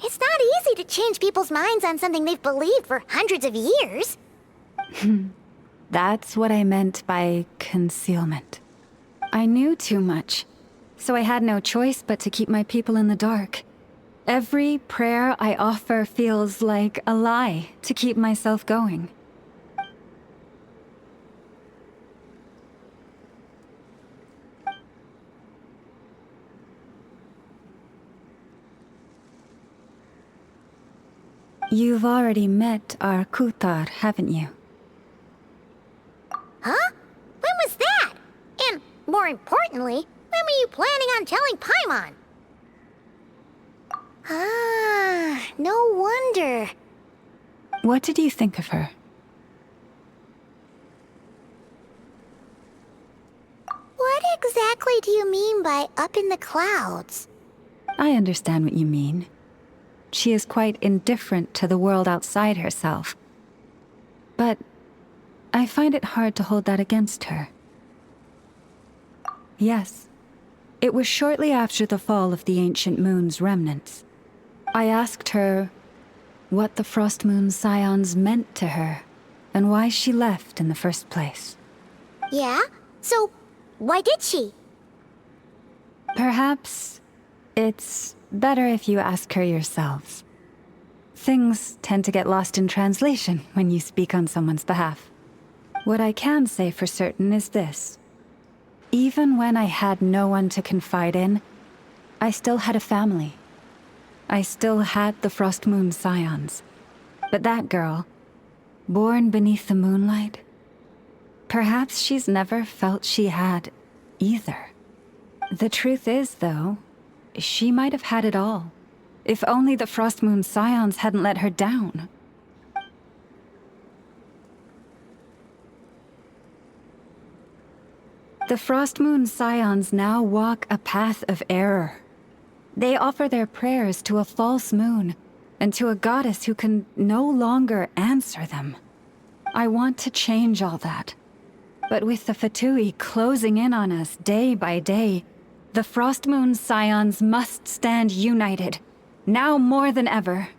It's not easy to change people's minds on something they've believed for hundreds of years. That's what I meant by concealment. I knew too much, so I had no choice but to keep my people in the dark. Every prayer I offer feels like a lie to keep myself going. You've already met our Kutar, haven't you? Huh? When was that? And, more importantly, when were you planning on telling Paimon? Ah, no wonder. What did you think of her? What exactly do you mean by up in the clouds? I understand what you mean. She is quite indifferent to the world outside herself. But I find it hard to hold that against her. Yes, it was shortly after the fall of the ancient moon's remnants. I asked her what the Frost Moon Scions meant to her, and why she left in the first place. Yeah? So, why did she? Perhaps it's better if you ask her yourselves. Things tend to get lost in translation when you speak on someone's behalf. What I can say for certain is this. Even when I had no one to confide in, I still had a family. I still had the Frost Moon Scions. But that girl, born beneath the moonlight, perhaps she's never felt she had either. The truth is, though, she might have had it all, if only the Frost Moon Scions hadn't let her down. The Frost Moon Scions now walk a path of error. They offer their prayers to a false moon, and to a goddess who can no longer answer them. I want to change all that. But with the Fatui closing in on us day by day, the Frost Moon Scions must stand united, now more than ever.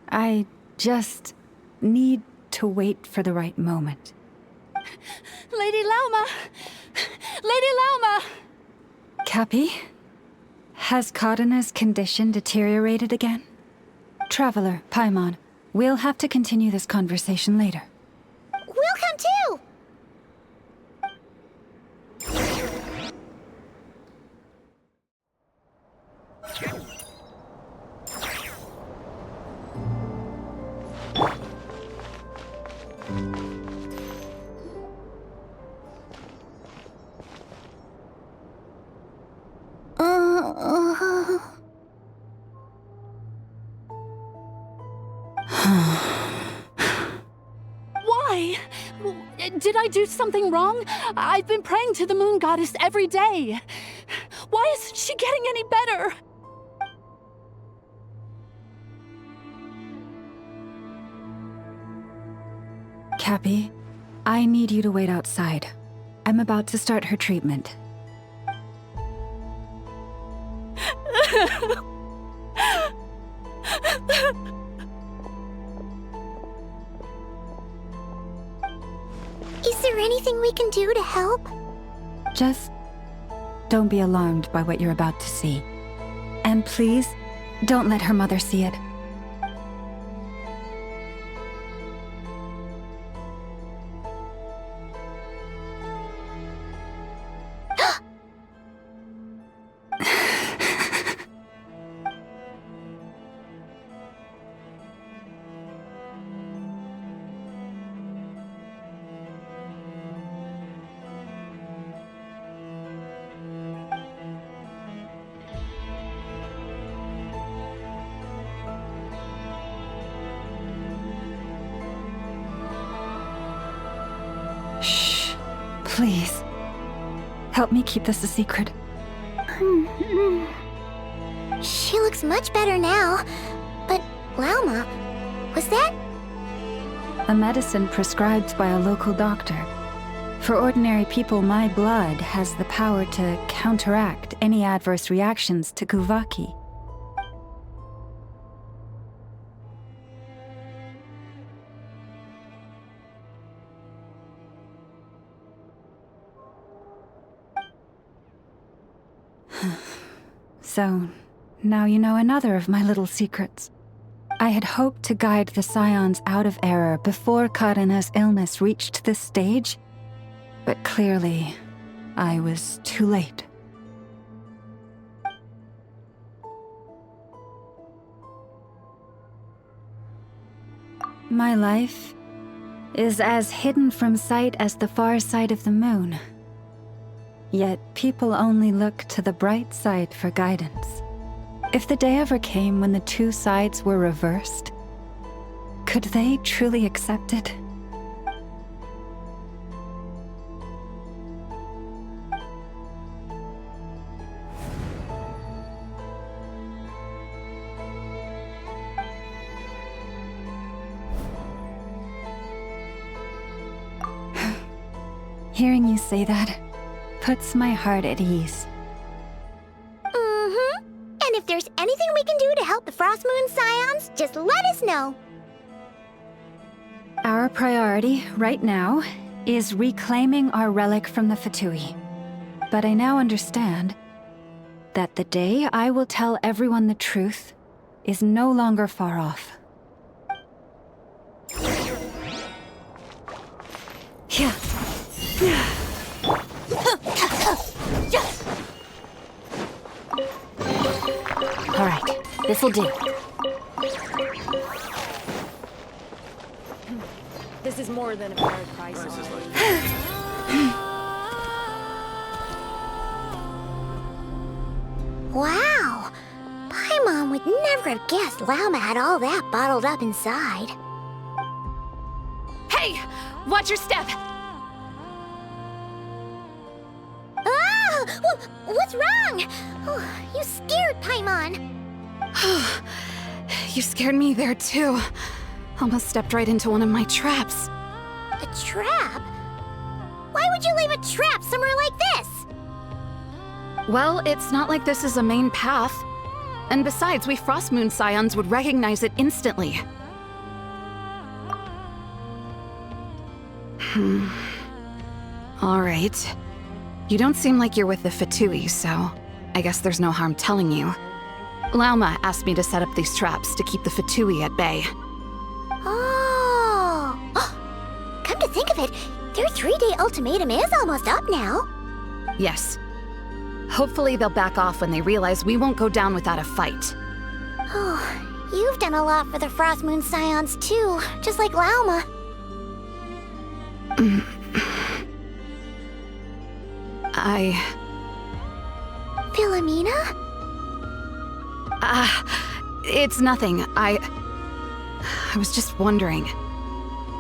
I just need to wait for the right moment. Lady Lauma! Lady Lauma! Cappy? Has Karina's condition deteriorated again? Traveler, Paimon, we'll have to continue this conversation later. We'll come too! Why? Did I do something wrong? I've been praying to the moon goddess every day. Why isn't she getting any better? Cappy, I need you to wait outside. I'm about to start her treatment. Is there anything we can do to help? Just don't be alarmed by what you're about to see. And please, don't let her mother see it. Shh. Please. Help me keep this a secret. She looks much better now. But, Lauma, was that? A medicine prescribed by a local doctor. For ordinary people, my blood has the power to counteract any adverse reactions to Kuvaki. So, now you know another of my little secrets. I had hoped to guide the Scions out of error before Karina's illness reached this stage, but clearly, I was too late. My life is as hidden from sight as the far side of the moon. Yet people only look to the bright side for guidance. If the day ever came when the two sides were reversed, could they truly accept it? Hearing you say that puts my heart at ease. And if there's anything we can do to help the Frost Moon Scions, just let us know. Our priority, right now, is reclaiming our relic from the Fatui. But I now understand that the day I will tell everyone the truth is no longer far off. Yeah. All right, this'll do. This is more than a fair price. Wow! Paimon would never have guessed Lauma had all that bottled up inside. Hey! Watch your step! Ah! What's wrong? Oh, you scared Paimon. You scared me there too. Almost stepped right into one of my traps. A trap? Why would you leave a trap somewhere like this? Well, it's not like this is a main path. And besides, we Frost Moon Scions would recognize it instantly. All right. You don't seem like you're with the Fatui, so I guess there's no harm telling you. Lauma asked me to set up these traps to keep the Fatui at bay. Oh! Come to think of it, their 3-day ultimatum is almost up now. Yes. Hopefully they'll back off when they realize we won't go down without a fight. Oh, you've done a lot for the Frost Moon Scions too, just like Lauma. Philomena? It's nothing. I was just wondering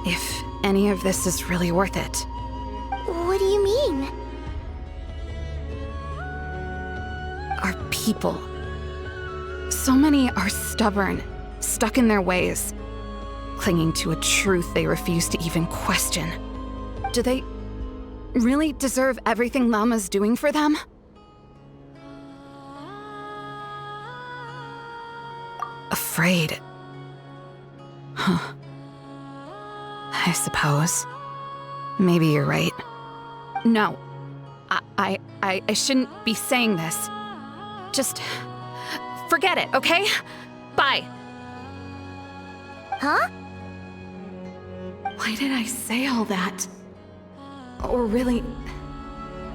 if any of this is really worth it. What do you mean? Our people. So many are stubborn, stuck in their ways, clinging to a truth they refuse to even question. Do they really deserve everything Lauma's doing for them? Afraid. Huh. I suppose. Maybe you're right. No. I shouldn't be saying this. Just forget it, okay? Bye. Huh? Why did I say all that? Or really,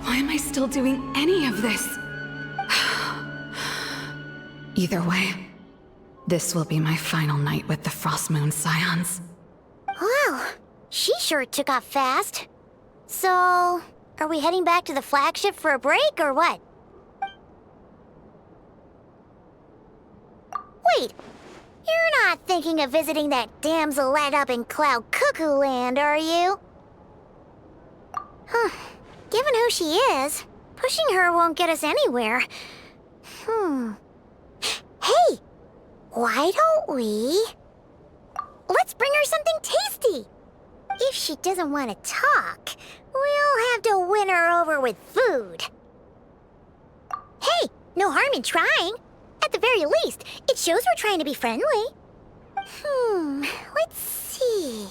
why am I still doing any of this? Either way, this will be my final night with the Frost Moon Scions. Wow, she sure took off fast. So, are we heading back to the flagship for a break or what? Wait, you're not thinking of visiting that damselette up in Cloud Cuckoo Land, are you? Given who she is, pushing her won't get us anywhere. Hey! Why don't we... Let's bring her something tasty! If she doesn't want to talk, we'll have to win her over with food. Hey, no harm in trying. At the very least, it shows we're trying to be friendly. Let's see.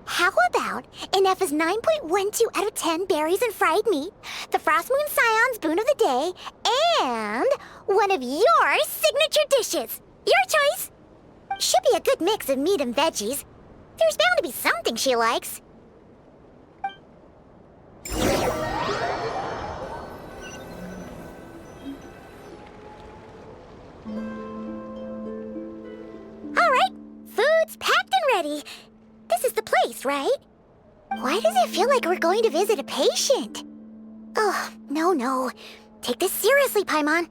How about an F is 9.12 out of 10 berries and fried meat, the Frost Moon Scion's boon of the day, and one of your signature dishes. Your choice. Should be a good mix of meat and veggies. There's bound to be something she likes. All right, food's packed and ready. This is the place, right? Why does it feel like we're going to visit a patient? Oh, no. Take this seriously, Paimon.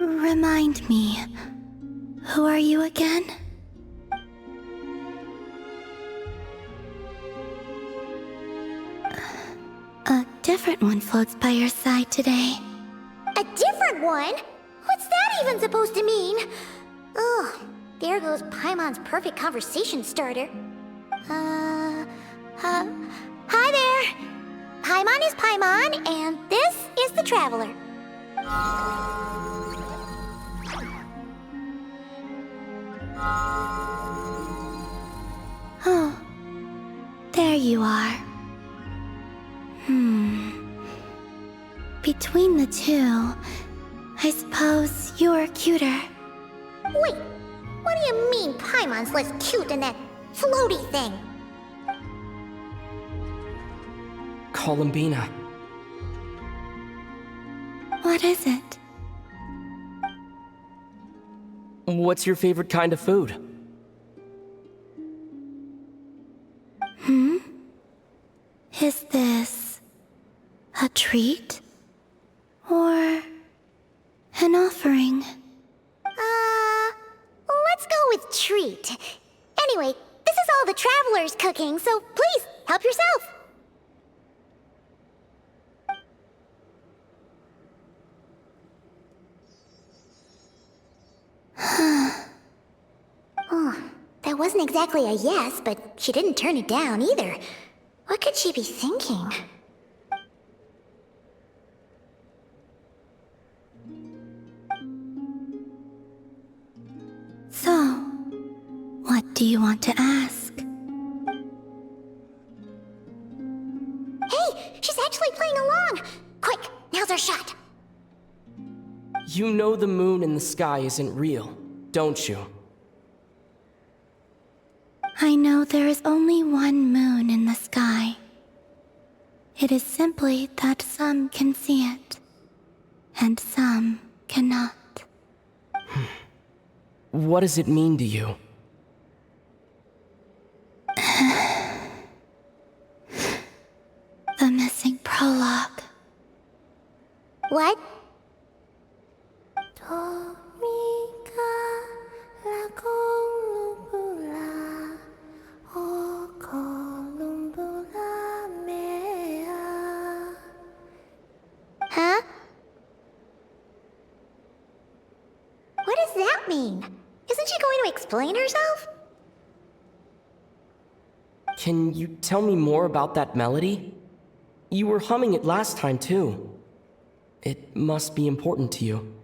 Remind me, who are you again? A different one floats by your side today. A different one? What's that even supposed to mean? Ugh, there goes Paimon's perfect conversation starter. Hi there! Paimon is Paimon, and this is the Traveler. Oh, there you are. Between the two, I suppose you're cuter. Wait, what do you mean Paimon's less cute than that floaty thing? Columbina. What is it? What's your favorite kind of food? Is this a treat? Or an offering? Let's go with treat. Anyway, this is all the Traveler's cooking, so please, help yourself. Oh, that wasn't exactly a yes, but she didn't turn it down either. What could she be thinking? So, what do you want to ask? Hey, she's actually playing along! Quick, now's our shot. You know the moon in the sky isn't real, don't you? I know there is only one moon in the sky. It is simply that some can see it, and some cannot. What does it mean to you? What? Huh? What does that mean? Isn't she going to explain herself? Can you tell me more about that melody? You were humming it last time, too. It must be important to you.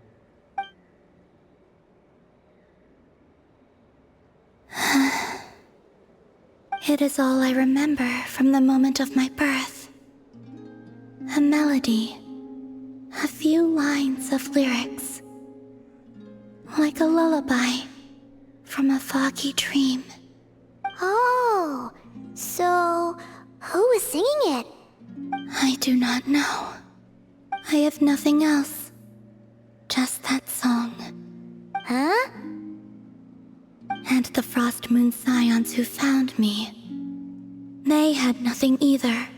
It is all I remember from the moment of my birth. A melody. A few lines of lyrics. Like a lullaby from a foggy dream. Oh, so who was singing it? I do not know. I have nothing else. Just that song. Huh? And the Frost Moon Scions who found me. They had nothing either,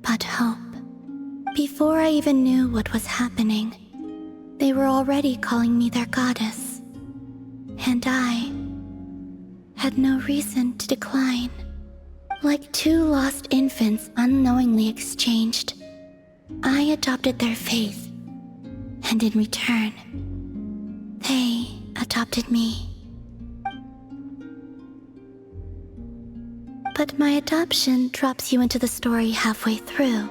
but hope. Before I even knew what was happening, they were already calling me their goddess. And I had no reason to decline. Like two lost infants unknowingly exchanged, I adopted their faith. And in return, they adopted me. But my adoption drops you into the story halfway through.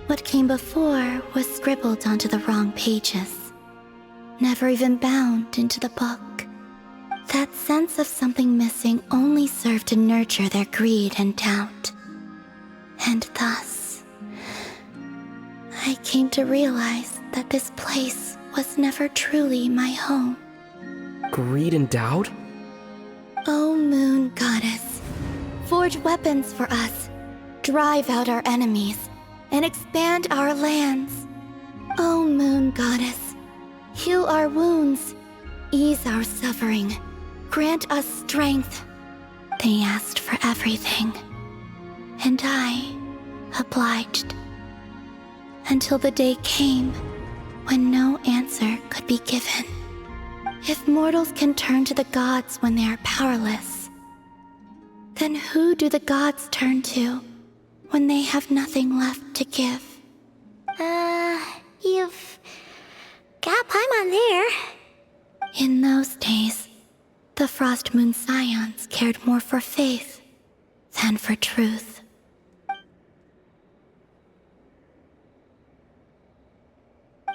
What came before was scribbled onto the wrong pages, never even bound into the book. That sense of something missing only served to nurture their greed and doubt. And thus, I came to realize that this place was never truly my home. Greed and doubt? O Moon Goddess, forge weapons for us, drive out our enemies, and expand our lands. O Moon Goddess, heal our wounds, ease our suffering, grant us strength. They asked for everything, and I obliged. Until the day came when no answer could be given. If mortals can turn to the gods when they are powerless, then who do the gods turn to when they have nothing left to give? You've got Paimon there. In those days, the Frost Moon Scions cared more for faith than for truth.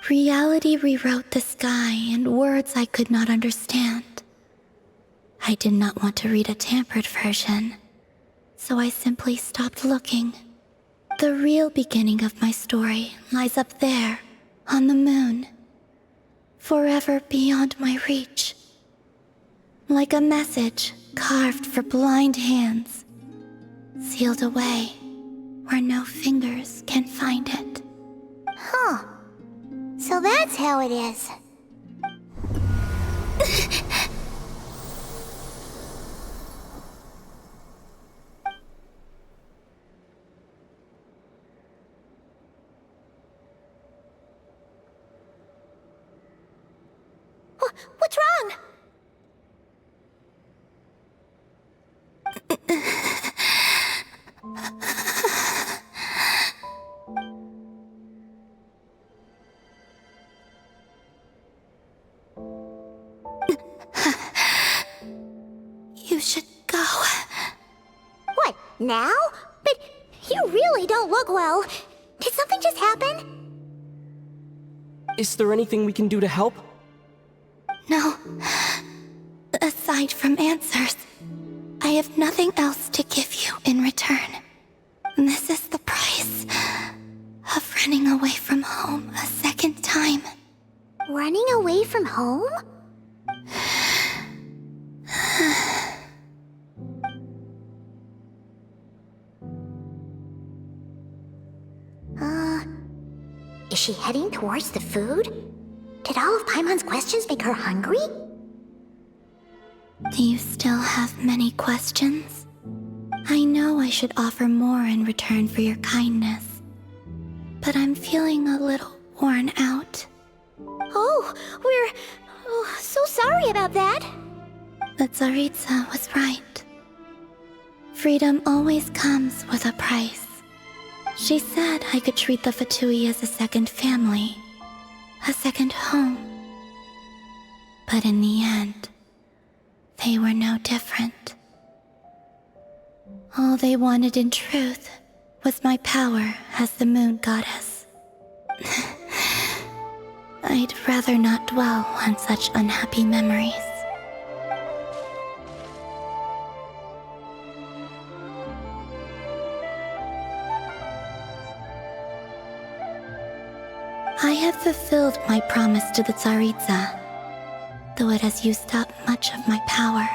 Reality rewrote the sky in words I could not understand. I did not want to read a tampered version, so I simply stopped looking. The real beginning of my story lies up there, on the moon, forever beyond my reach. Like a message carved for blind hands, sealed away where no fingers can find it. Huh. So that's how it is. What's wrong? You should go. What, now? But you really don't look well. Did something just happen? Is there anything we can do to help? No. Aside from answers, I have nothing else to give you in return. This is the price of running away from home a second time. Running away from home? Is she heading towards the food? Did all of Paimon's questions make her hungry? Do you still have many questions? I know I should offer more in return for your kindness, but I'm feeling a little worn out. Oh, we're so sorry about that. The Tsaritsa was right. Freedom always comes with a price. She said I could treat the Fatui as a second family, a second home. But in the end, they were no different. All they wanted in truth was my power as the moon goddess. I'd rather not dwell on such unhappy memories. I have fulfilled my promise to the Tsaritsa, though it has used up much of my power.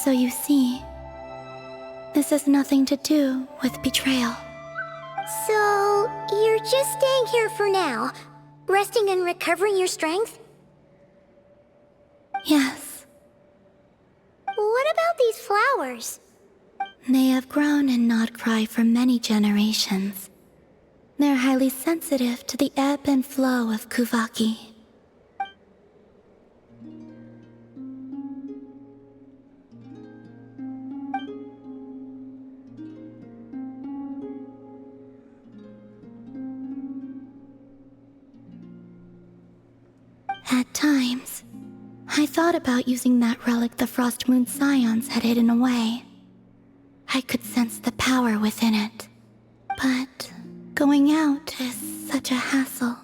So you see, this has nothing to do with betrayal. So, you're just staying here for now, resting and recovering your strength? Yes. What about these flowers? They have grown in Nod-Krai for many generations. They're highly sensitive to the ebb and flow of Kuvaki. At times, I thought about using that relic the Frost Moon Scions had hidden away. I could sense the power within it. But going out is such a hassle.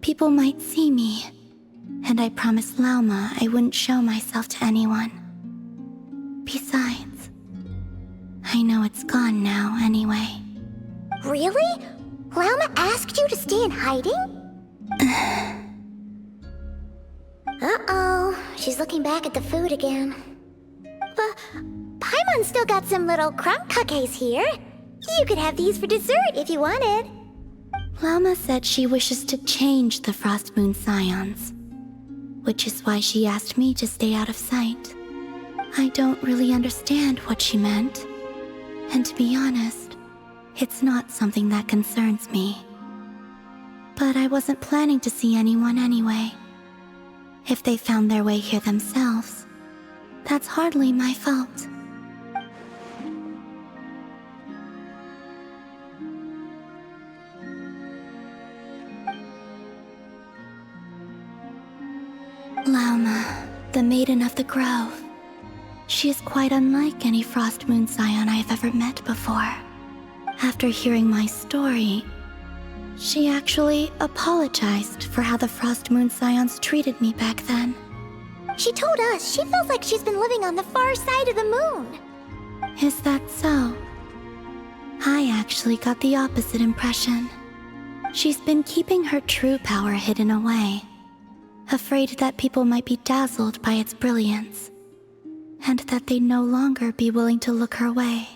People might see me, and I promised Lauma I wouldn't show myself to anyone. Besides, I know it's gone now anyway. Really? Lauma asked you to stay in hiding? Uh-oh, she's looking back at the food again. But Paimon's still got some little crumb cookies here. You could have these for dessert if you wanted. Lauma said she wishes to change the Frost Moon Scions, which is why she asked me to stay out of sight. I don't really understand what she meant, and to be honest, it's not something that concerns me. But I wasn't planning to see anyone anyway. If they found their way here themselves, that's hardly my fault. Lauma, the Maiden of the Grove. She is quite unlike any Frost Moon Scion I have ever met before. After hearing my story, she actually apologized for how the Frost Moon Scions treated me back then. She told us she feels like she's been living on the far side of the moon. Is that so? I actually got the opposite impression. She's been keeping her true power hidden away, afraid that people might be dazzled by its brilliance, and that they'd no longer be willing to look her way.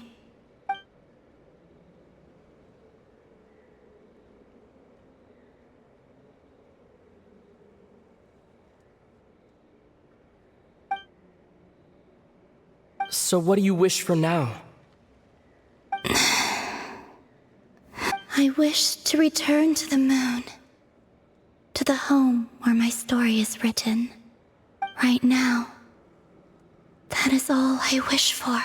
So what do you wish for now? I wish to return to the moon, to the home where my story is written. Right now, that is all I wish for.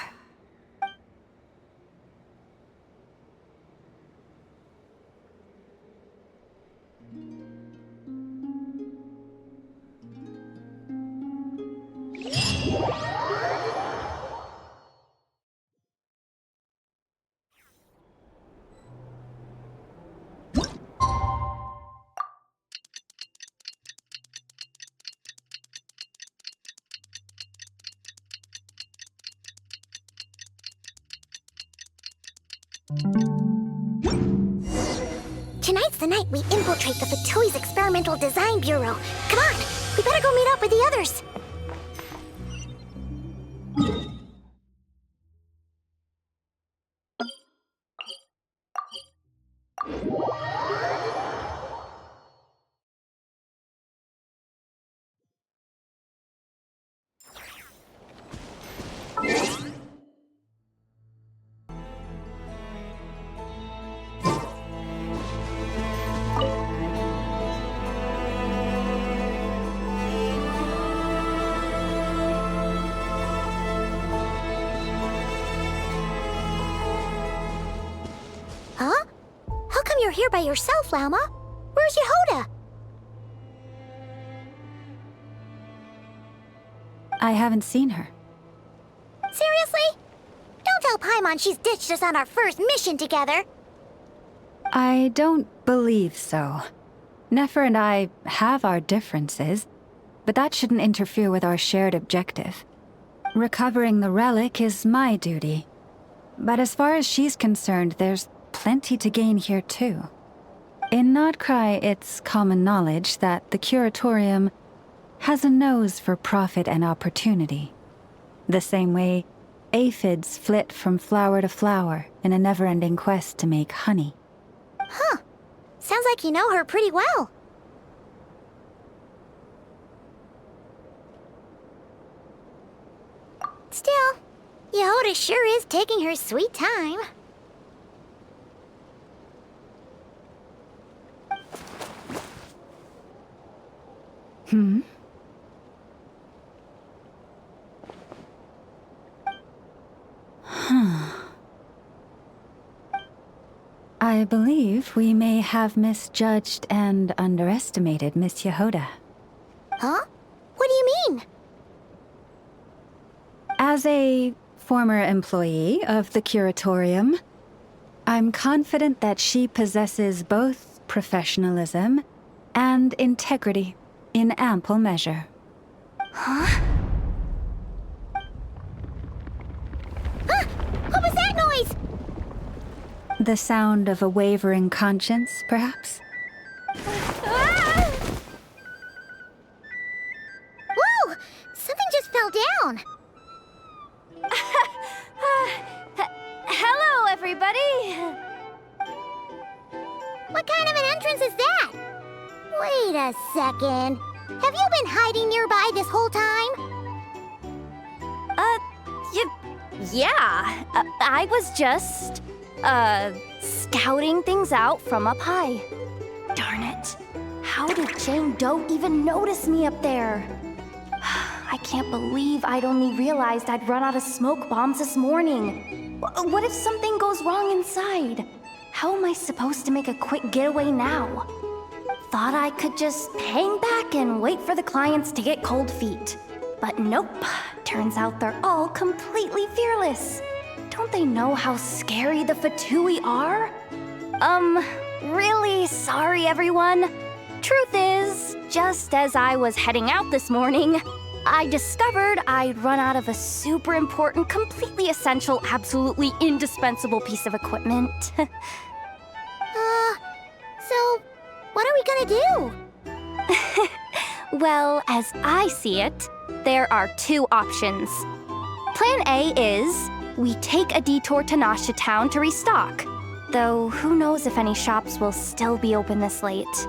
Tonight's the night we infiltrate the Fatui's Experimental Design Bureau. Come on, we better go meet up with the others. here by yourself, Lauma. Where's Yehoda? I haven't seen her. Seriously? Don't tell Paimon she's ditched us on our first mission together. I don't believe so. Nefer and I have our differences, but that shouldn't interfere with our shared objective. Recovering the relic is my duty. But as far as she's concerned, there's plenty to gain here too. In Nod-Krai, it's common knowledge that the Curatorium has a nose for profit and opportunity. The same way aphids flit from flower to flower in a never-ending quest to make honey. Huh. Sounds like you know her pretty well. Still, Yehoda sure is taking her sweet time. I believe we may have misjudged and underestimated Miss Yehoda. Huh? What do you mean? As a former employee of the Curatorium, I'm confident that she possesses both professionalism and integrity in ample measure. Huh? Huh? What was that noise? The sound of a wavering conscience, perhaps? Ah! Whoa! Something just fell down. Hello, everybody! What kind of an entrance is that? Wait a second. Have you been hiding nearby this whole time? Yeah. I was just, scouting things out from up high. Darn it. How did Jane Doe even notice me up there? I can't believe I'd only realized I'd run out of smoke bombs this morning. What if something goes wrong inside? How am I supposed to make a quick getaway now? Thought I could just hang back and wait for the clients to get cold feet. But nope. Turns out they're all completely fearless. Don't they know how scary the Fatui are? Really sorry, everyone. Truth is, just as I was heading out this morning, I discovered I'd run out of a super important, completely essential, absolutely indispensable piece of equipment. So, what are we gonna do? Well, as I see it, there are two options. Plan A is we take a detour to Nasha Town to restock, though who knows if any shops will still be open this late.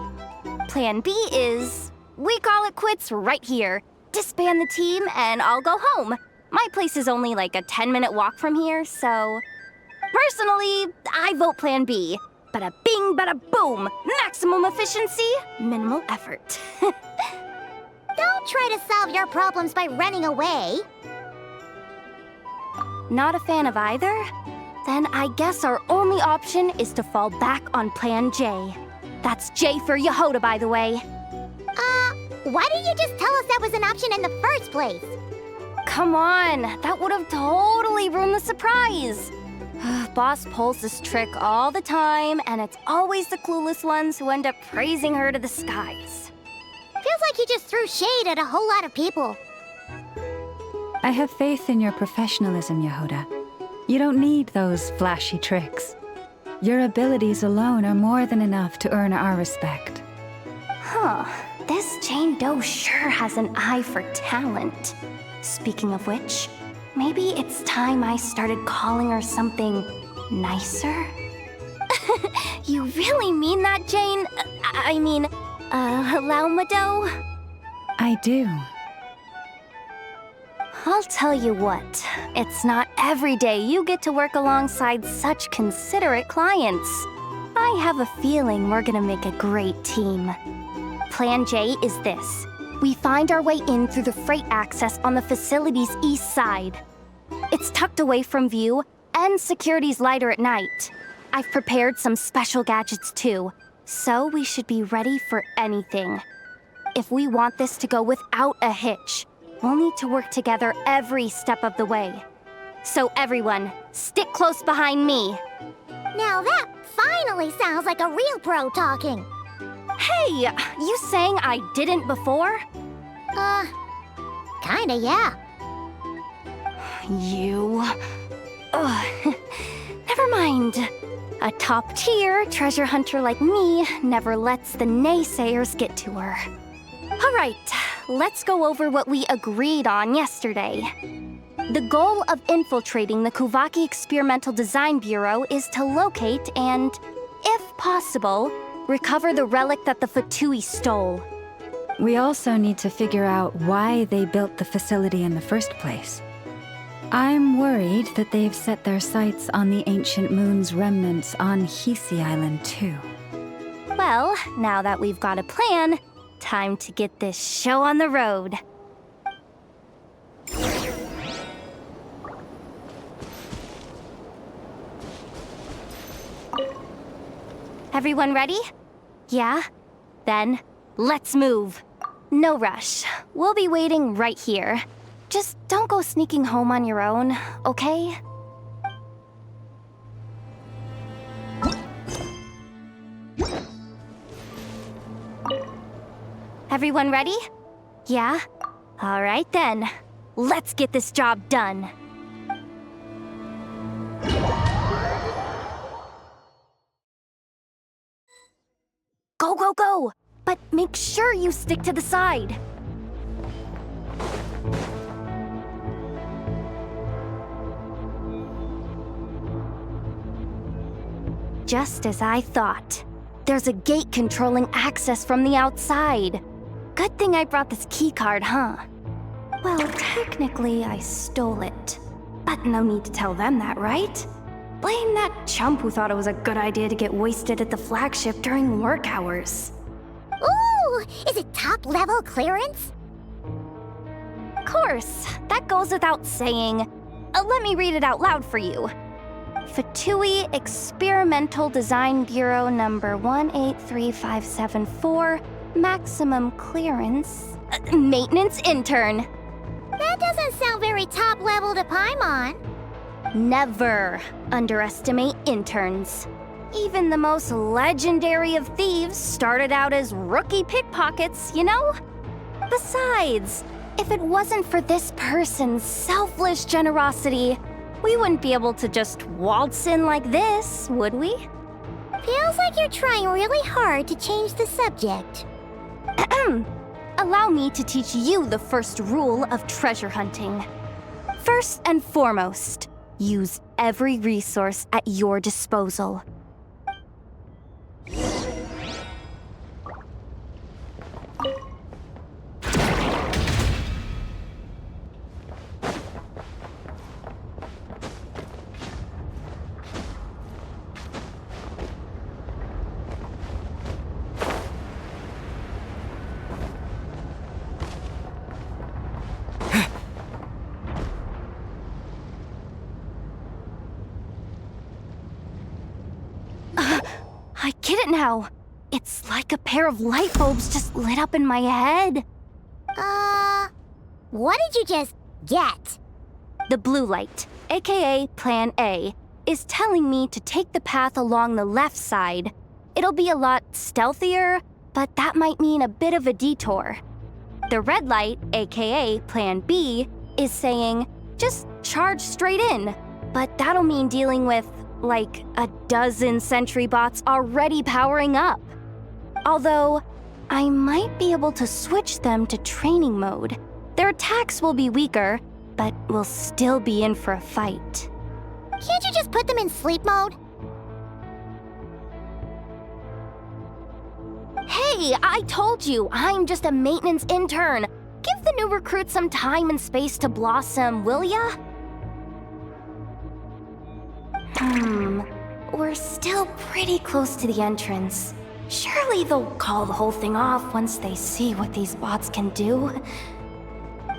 Plan B is we call it quits right here, disband the team, and I'll go home. My place is only like a 10-minute walk from here, so... Personally, I vote Plan B. Bada bing, bada boom! Maximum efficiency, minimal effort. Don't try to solve your problems by running away. Not a fan of either? Then I guess our only option is to fall back on Plan J. That's J for Yehoda, by the way. Why didn't you just tell us that was an option in the first place? Come on, that would have totally ruined the surprise. Boss pulls this trick all the time, and it's always the clueless ones who end up praising her to the skies. Feels like you just threw shade at a whole lot of people. I have faith in your professionalism, Yehoda. You don't need those flashy tricks. Your abilities alone are more than enough to earn our respect. Huh. This Jane Doe sure has an eye for talent. Speaking of which, maybe it's time I started calling her something nicer? You really mean that, Jane? Lauma Doe? I do. I'll tell you what, it's not every day you get to work alongside such considerate clients. I have a feeling we're gonna make a great team. Plan J is this. We find our way in through the freight access on the facility's east side. It's tucked away from view, and security's lighter at night. I've prepared some special gadgets too, so we should be ready for anything. If we want this to go without a hitch, we'll need to work together every step of the way. So everyone, stick close behind me. Now that finally sounds like a real pro talking. Hey, you saying I didn't before? Kinda, yeah. You... Ugh. Never mind. A top-tier treasure hunter like me never lets the naysayers get to her. All right, let's go over what we agreed on yesterday. The goal of infiltrating the Kuvaki Experimental Design Bureau is to locate and, if possible, recover the relic that the Fatui stole. We also need to figure out why they built the facility in the first place. I'm worried that they've set their sights on the ancient moon's remnants on Hisi Island too. Well, now that we've got a plan, time to get this show on the road. Everyone ready? Yeah? Then, let's move. No rush. We'll be waiting right here. Just don't go sneaking home on your own, okay? Everyone ready? Yeah? All right then. Let's get this job done. Go, go, go! But make sure you stick to the side. Just as I thought. There's a gate controlling access from the outside. Good thing I brought this keycard, huh? Well, technically, I stole it. But no need to tell them that, right? Blame that chump who thought it was a good idea to get wasted at the flagship during work hours. Ooh! Is it top-level clearance? Of course, that goes without saying. Let me read it out loud for you. Fatui Experimental Design Bureau number 183574, maximum clearance, maintenance intern. That doesn't sound very top-level to Paimon. Never underestimate interns. Even the most legendary of thieves started out as rookie pickpockets, you know? Besides, if it wasn't for this person's selfless generosity, we wouldn't be able to just waltz in like this, would we? Feels like you're trying really hard to change the subject. Allow me to teach you the first rule of treasure hunting. First and foremost, use every resource at your disposal. I get it now. It's like a pair of light bulbs just lit up in my head. What did you just get? The blue light, aka Plan A, is telling me to take the path along the left side. It'll be a lot stealthier, but that might mean a bit of a detour. The red light, aka Plan B, is saying, just charge straight in. But that'll mean dealing with, like, a dozen sentry bots already powering up. Although, I might be able to switch them to training mode. Their attacks will be weaker, but we'll still be in for a fight. Can't you just put them in sleep mode? Hey, I told you, I'm just a maintenance intern. Give the new recruits some time and space to blossom, will ya? We're still pretty close to the entrance. Surely they'll call the whole thing off once they see what these bots can do.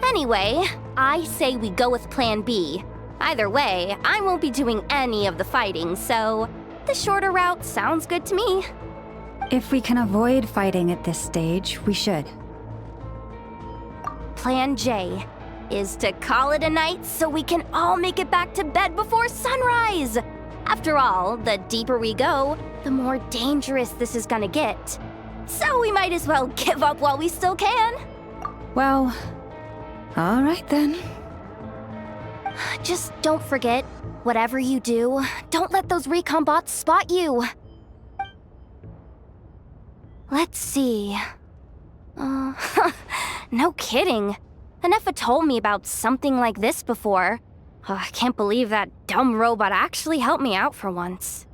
Anyway, I say we go with Plan B. Either way, I won't be doing any of the fighting, so The shorter route sounds good to me. If we can avoid fighting at this stage, we should. Plan J is to call it a night so we can all make it back to bed before sunrise. After all, the deeper we go, the more dangerous this is gonna get. So we might as well give up while we still can. Well, all right then. Just don't forget, whatever you do, don't let those recon bots spot you. Let's see. No kidding. Anefa told me about something like this before. I can't believe that dumb robot actually helped me out for once.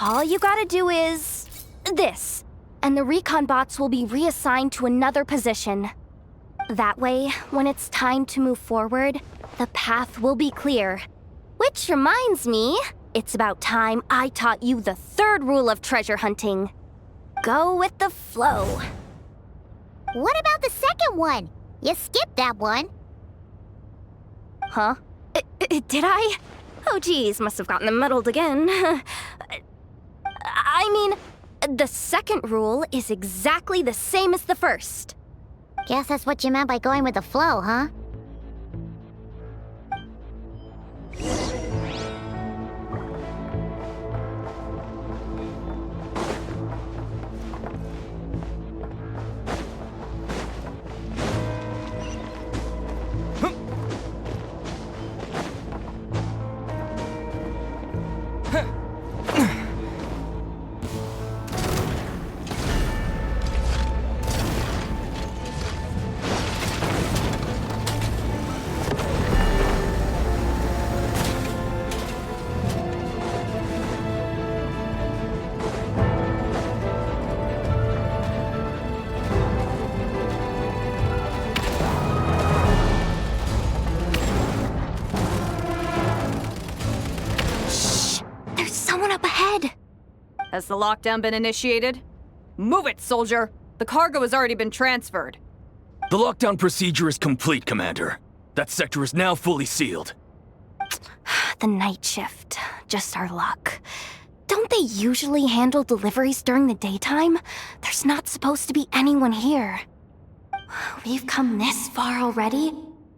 All you gotta do is this, and the recon bots will be reassigned to another position. That way, when it's time to move forward, the path will be clear. Which reminds me, it's about time I taught you the third rule of treasure hunting. Go with the flow. What about the second one? You skipped that one. Huh? Did I? Oh geez, must have gotten muddled again. I mean, the second rule is exactly the same as the first. Guess that's what you meant by going with the flow, huh? Has the lockdown been initiated? Move it, soldier! The cargo has already been transferred. The lockdown procedure is complete, Commander. That sector is now fully sealed. The night shift. Just our luck. Don't they usually handle deliveries during the daytime? There's not supposed to be anyone here. We've come this far already,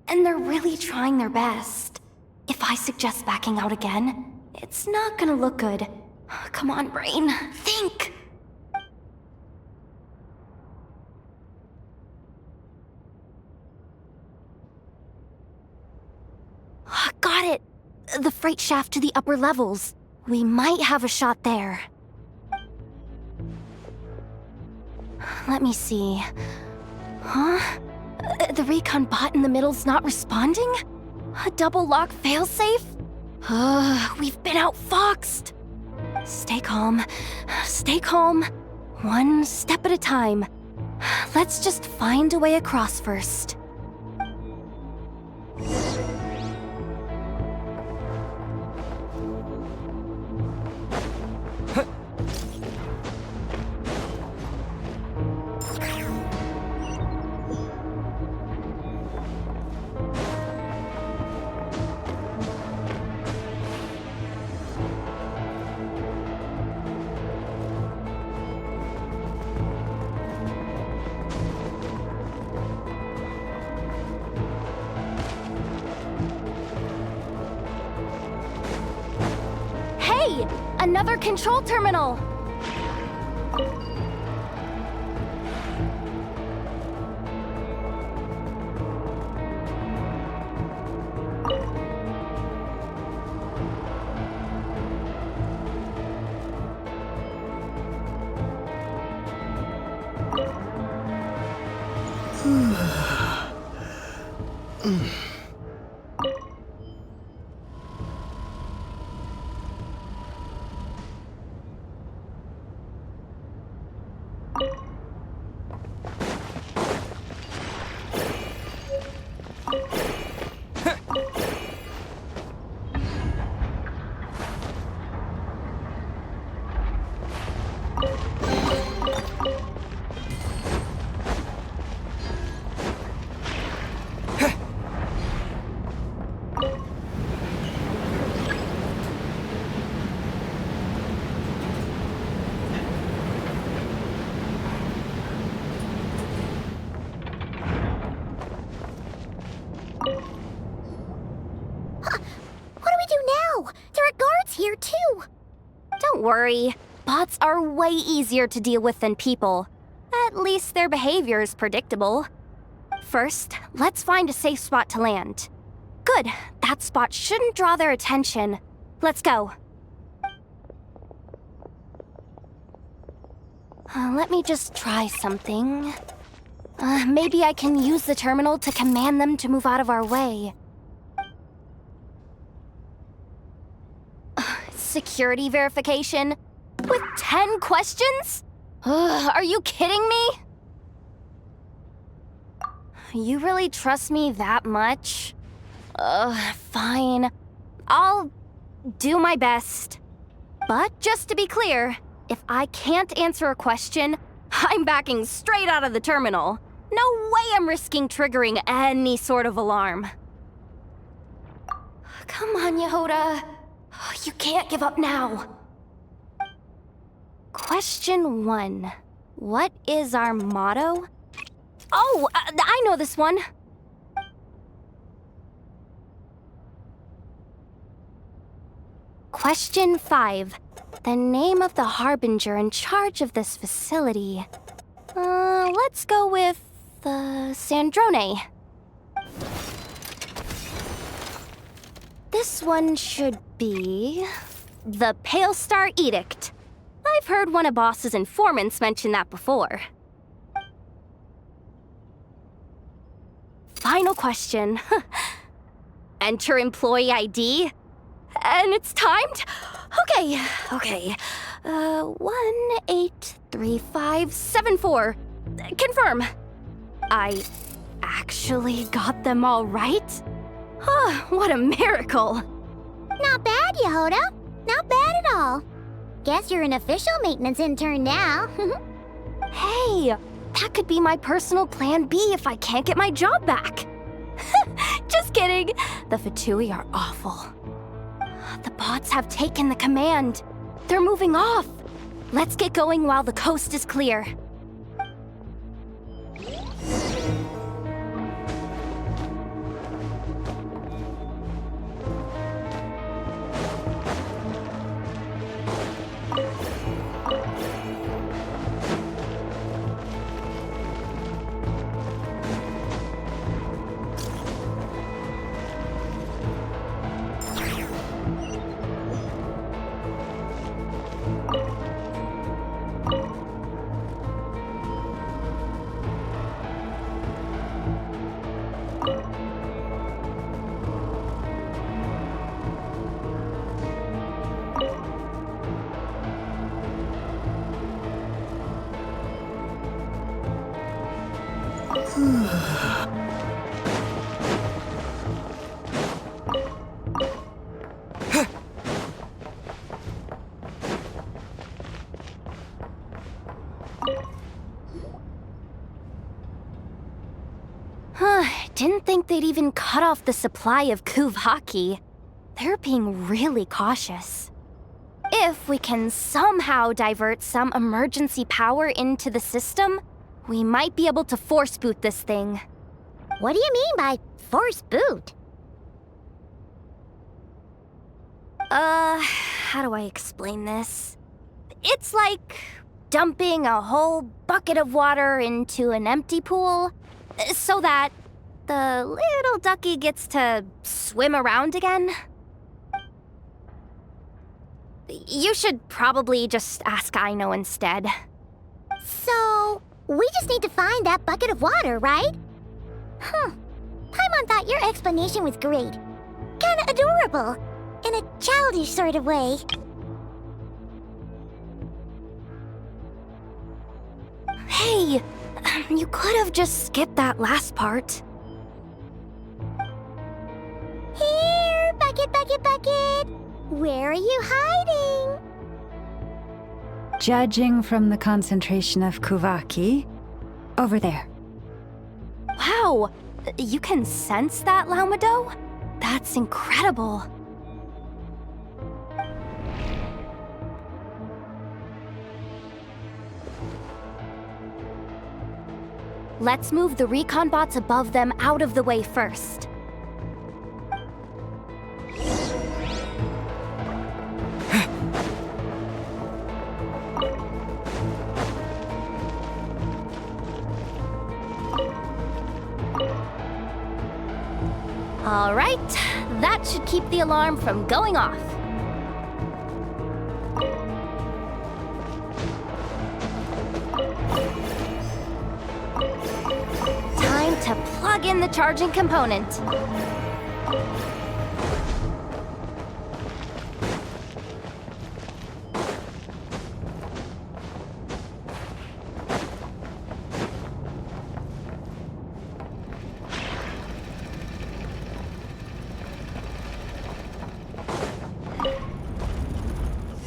and they're really trying their best. If I suggest backing out again, it's not gonna look good. Come on, brain. Think! Got it! The freight shaft to the upper levels. We might have a shot there. Let me see. Huh? The recon bot in the middle's not responding? A double lock failsafe? We've been outfoxed! Stay calm. Stay calm. One step at a time. Let's just find a way across first. Another control terminal! Don't worry. Bots are way easier to deal with than people. At least their behavior is predictable. First, let's find a safe spot to land. Good. That spot shouldn't draw their attention. Let's go. Let me just try something. Maybe I can use the terminal to command them to move out of our way. Security verification? With 10 questions? Are you kidding me? You really trust me that much? Fine. I'll do my best. But just to be clear, if I can't answer a question, I'm backing straight out of the terminal. No way I'm risking triggering any sort of alarm. Come on, Yehoda. You can't give up now. Question 1. What is our motto? Oh, I know this one. Question 5. The name of the harbinger in charge of this facility. Let's go with Sandrone. This one should be the Pale Star Edict. I've heard one of Boss's informants mention that before. Final question. Enter employee ID. And it's timed? Okay. 183574. Confirm. I actually got them all right? What a miracle. Not bad, Yehoda. Not bad at all. Guess you're an official maintenance intern now. Hey, that could be my personal plan B if I can't get my job back. Just kidding. The Fatui are awful. The bots have taken the command. They're moving off. Let's get going while the coast is clear. Didn't think they'd even cut off the supply of Kuvaki. They're being really cautious. If we can somehow divert some emergency power into the system, we might be able to force boot this thing. What do you mean by force boot? How do I explain this? It's like dumping a whole bucket of water into an empty pool, so that the little ducky gets to swim around again. You should probably just ask Aino instead. So, we just need to find that bucket of water, right? Paimon thought your explanation was great. Kinda adorable. In a childish sort of way. Hey, you could have just skipped that last part. Here, bucket, bucket, bucket. Where are you hiding? Judging from the concentration of Kuvaki, over there. Wow, you can sense that, Laumado? That's incredible. Let's move the recon bots above them out of the way first. All right, that should keep the alarm from going off. Time to plug in the charging component.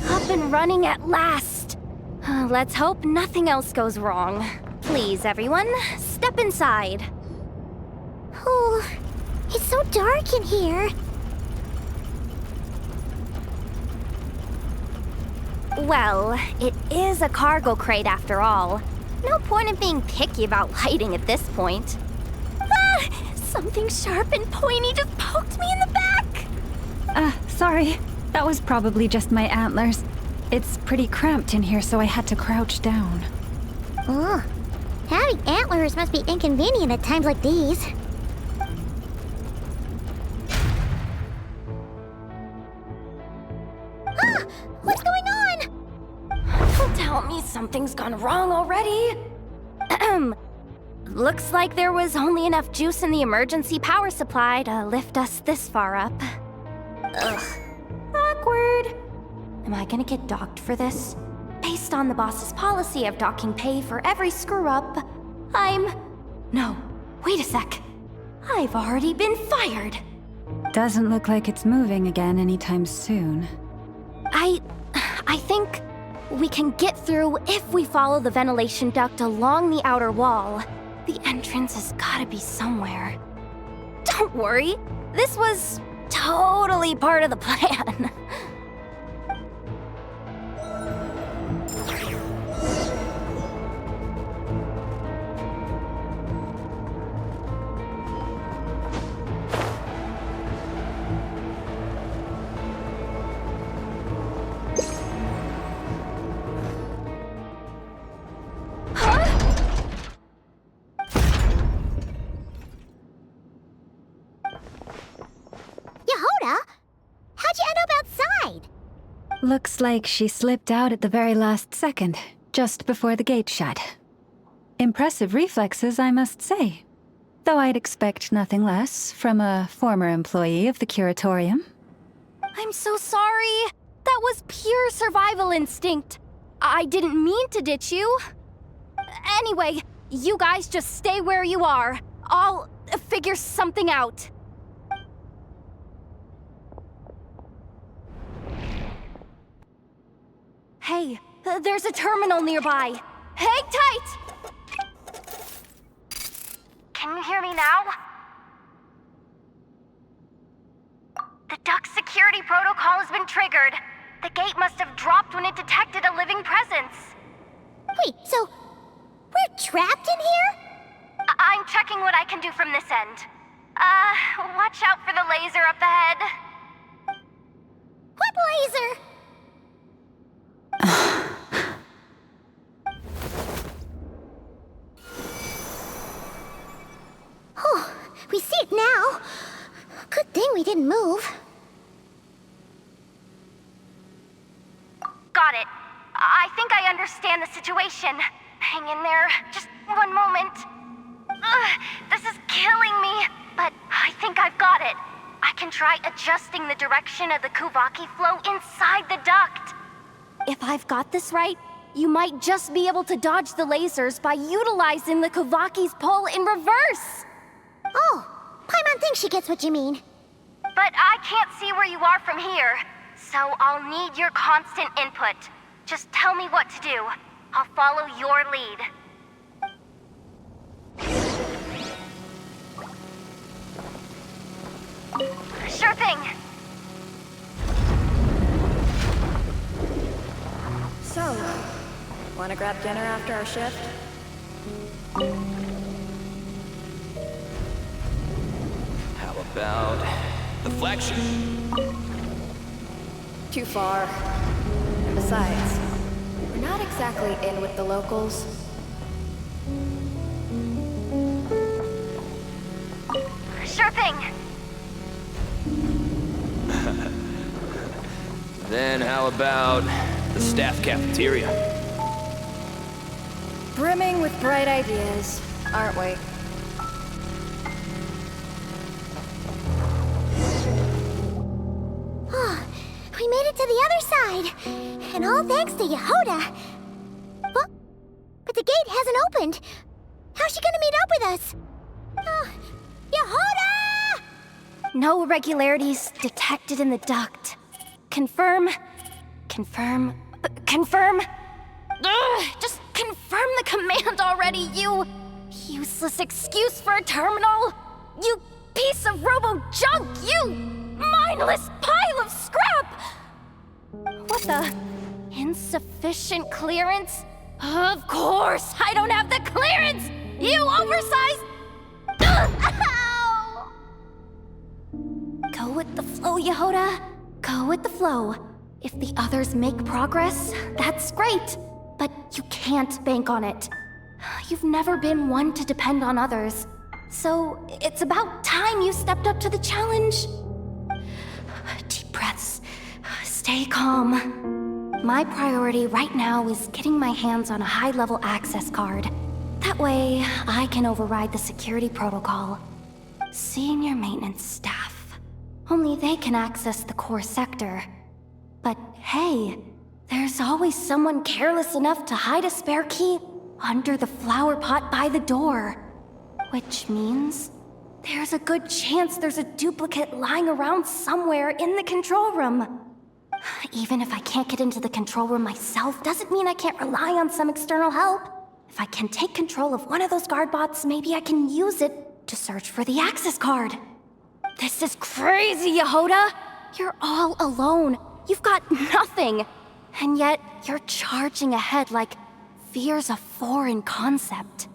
Up and running at last. Let's hope nothing else goes wrong. Please, everyone, step inside. Oh, it's so dark in here. Well, it is a cargo crate after all. No point in being picky about lighting at this point. Ah! Something sharp and pointy just poked me in the back! Sorry. That was probably just my antlers. It's pretty cramped in here, so I had to crouch down. Ugh. Having antlers must be inconvenient at times like these. Ah! What's going on? Don't tell me something's gone wrong already. Looks like there was only enough juice in the emergency power supply to lift us this far up. Ugh. Awkward. Am I gonna get docked for this? Based on the boss's policy of docking pay for every screw-up, No, wait a sec. I've already been fired. Doesn't look like it's moving again anytime soon. I think we can get through if we follow the ventilation duct along the outer wall. The entrance has gotta be somewhere. Don't worry, this was totally part of the plan. Yehoda? How'd you end up outside? Looks like she slipped out at the very last second, just before the gate shut. Impressive reflexes, I must say. Though I'd expect nothing less from a former employee of the Curatorium. I'm so sorry. That was pure survival instinct. I didn't mean to ditch you. Anyway, you guys just stay where you are. I'll figure something out. Hey, there's a terminal nearby. Hang tight! Can you hear me now? The duct security protocol has been triggered. The gate must have dropped when it detected a living presence. Wait, so we're trapped in here? I'm checking what I can do from this end. Watch out for the laser up ahead. What laser? Oh, we see it now. Good thing we didn't move. Got it. I think I understand the situation. Hang in there. Just one moment. This is killing me, but I think I've got it. I can try adjusting the direction of the Kuvaki flow inside the duct. If I've got this right, you might just be able to dodge the lasers by utilizing the Kuvaki's pull in reverse. Oh, Paimon thinks she gets what you mean. But I can't see where you are from here, so I'll need your constant input. Just tell me what to do. I'll follow your lead. Sure thing. So, wanna grab dinner after our shift? How about the flagship? Too far. And besides, we're not exactly in with the locals. Sure thing. Then how about the staff cafeteria? Brimming with bright ideas, aren't we? Oh, we made it to the other side. And all thanks to Yehoda. But the gate hasn't opened. How's she gonna meet up with us? Yehoda! No irregularities detected in the duct. Confirm. Confirm. Confirm. Ugh, just confirm the command already, you useless excuse for a terminal. You piece of robo-junk, you mindless pile of scrap! What the? Insufficient clearance? Of course, I don't have the clearance! You oversized... Ugh, ow! Go with the flow, Yehoda. Go with the flow. If the others make progress, that's great. But you can't bank on it. You've never been one to depend on others. So it's about time you stepped up to the challenge. Deep breaths. Stay calm. My priority right now is getting my hands on a high-level access card. That way, I can override the security protocol. Senior maintenance staff. Only they can access the core sector. But hey, there's always someone careless enough to hide a spare key under the flower pot by the door. Which means there's a good chance there's a duplicate lying around somewhere in the control room. Even if I can't get into the control room myself, doesn't mean I can't rely on some external help. If I can take control of one of those guard bots, maybe I can use it to search for the access card. This is crazy, Yehoda! You're all alone. You've got nothing. And yet, you're charging ahead like fear's a foreign concept.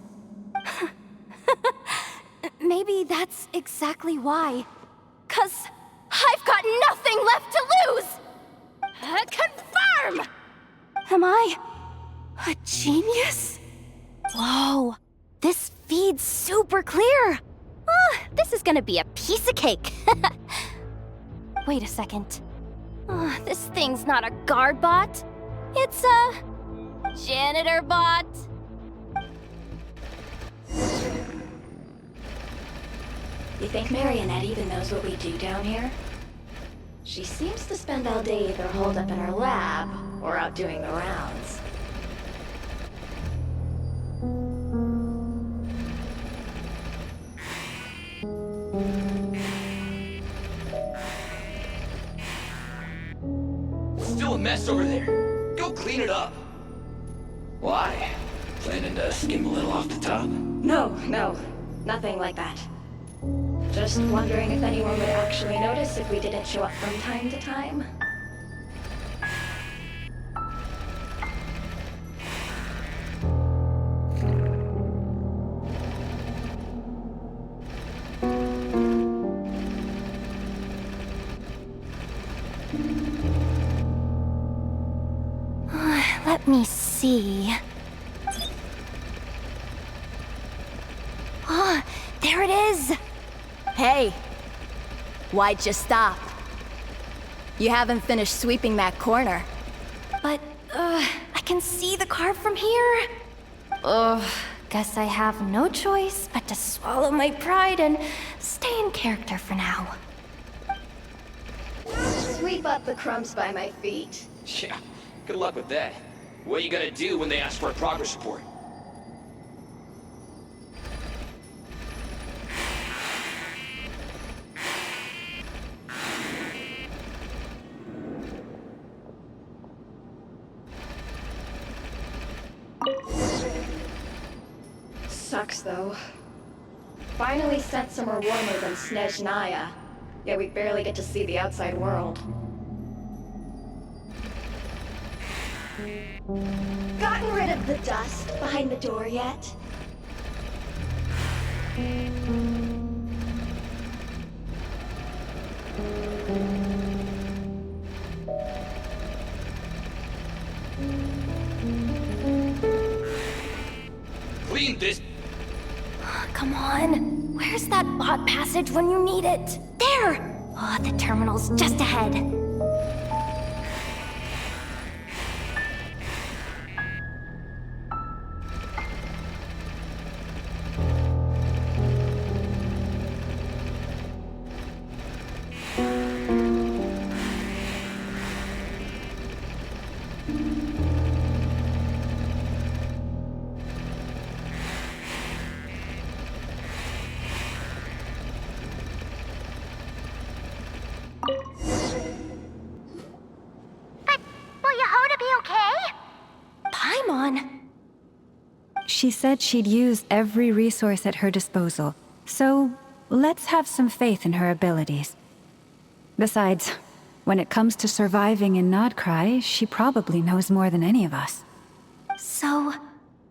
Maybe that's exactly why. 'Cause I've got nothing left to lose! Confirm! Am I a genius? Whoa, this feed's super clear. This is gonna be a piece of cake. Wait a second. This thing's not a guard bot. It's a janitor bot. You think Marionette even knows what we do down here? She seems to spend all day either holed up in her lab or out doing the rounds. Still a mess over there. Go clean it up. Why? Planning to skim a little off the top? No, nothing like that. Just wondering if anyone would actually notice if we didn't show up from time to time. Let me see. There it is! Hey! Why'd you stop? You haven't finished sweeping that corner. But, I can see the card from here. Guess I have no choice but to swallow my pride and stay in character for now. Sweep up the crumbs by my feet. Yeah, good luck with that. What are you gonna do when they ask for a progress report? Sucks, though. Finally sent somewhere warmer than Snezhnaya, yet we barely get to see the outside world. Gotten rid of the dust behind the door yet? Clean this. Come on. Where's that bot passage when you need it? There! The terminal's just ahead. She said she'd use every resource at her disposal, so let's have some faith in her abilities. Besides, when it comes to surviving in Nod-Krai, she probably knows more than any of us. So,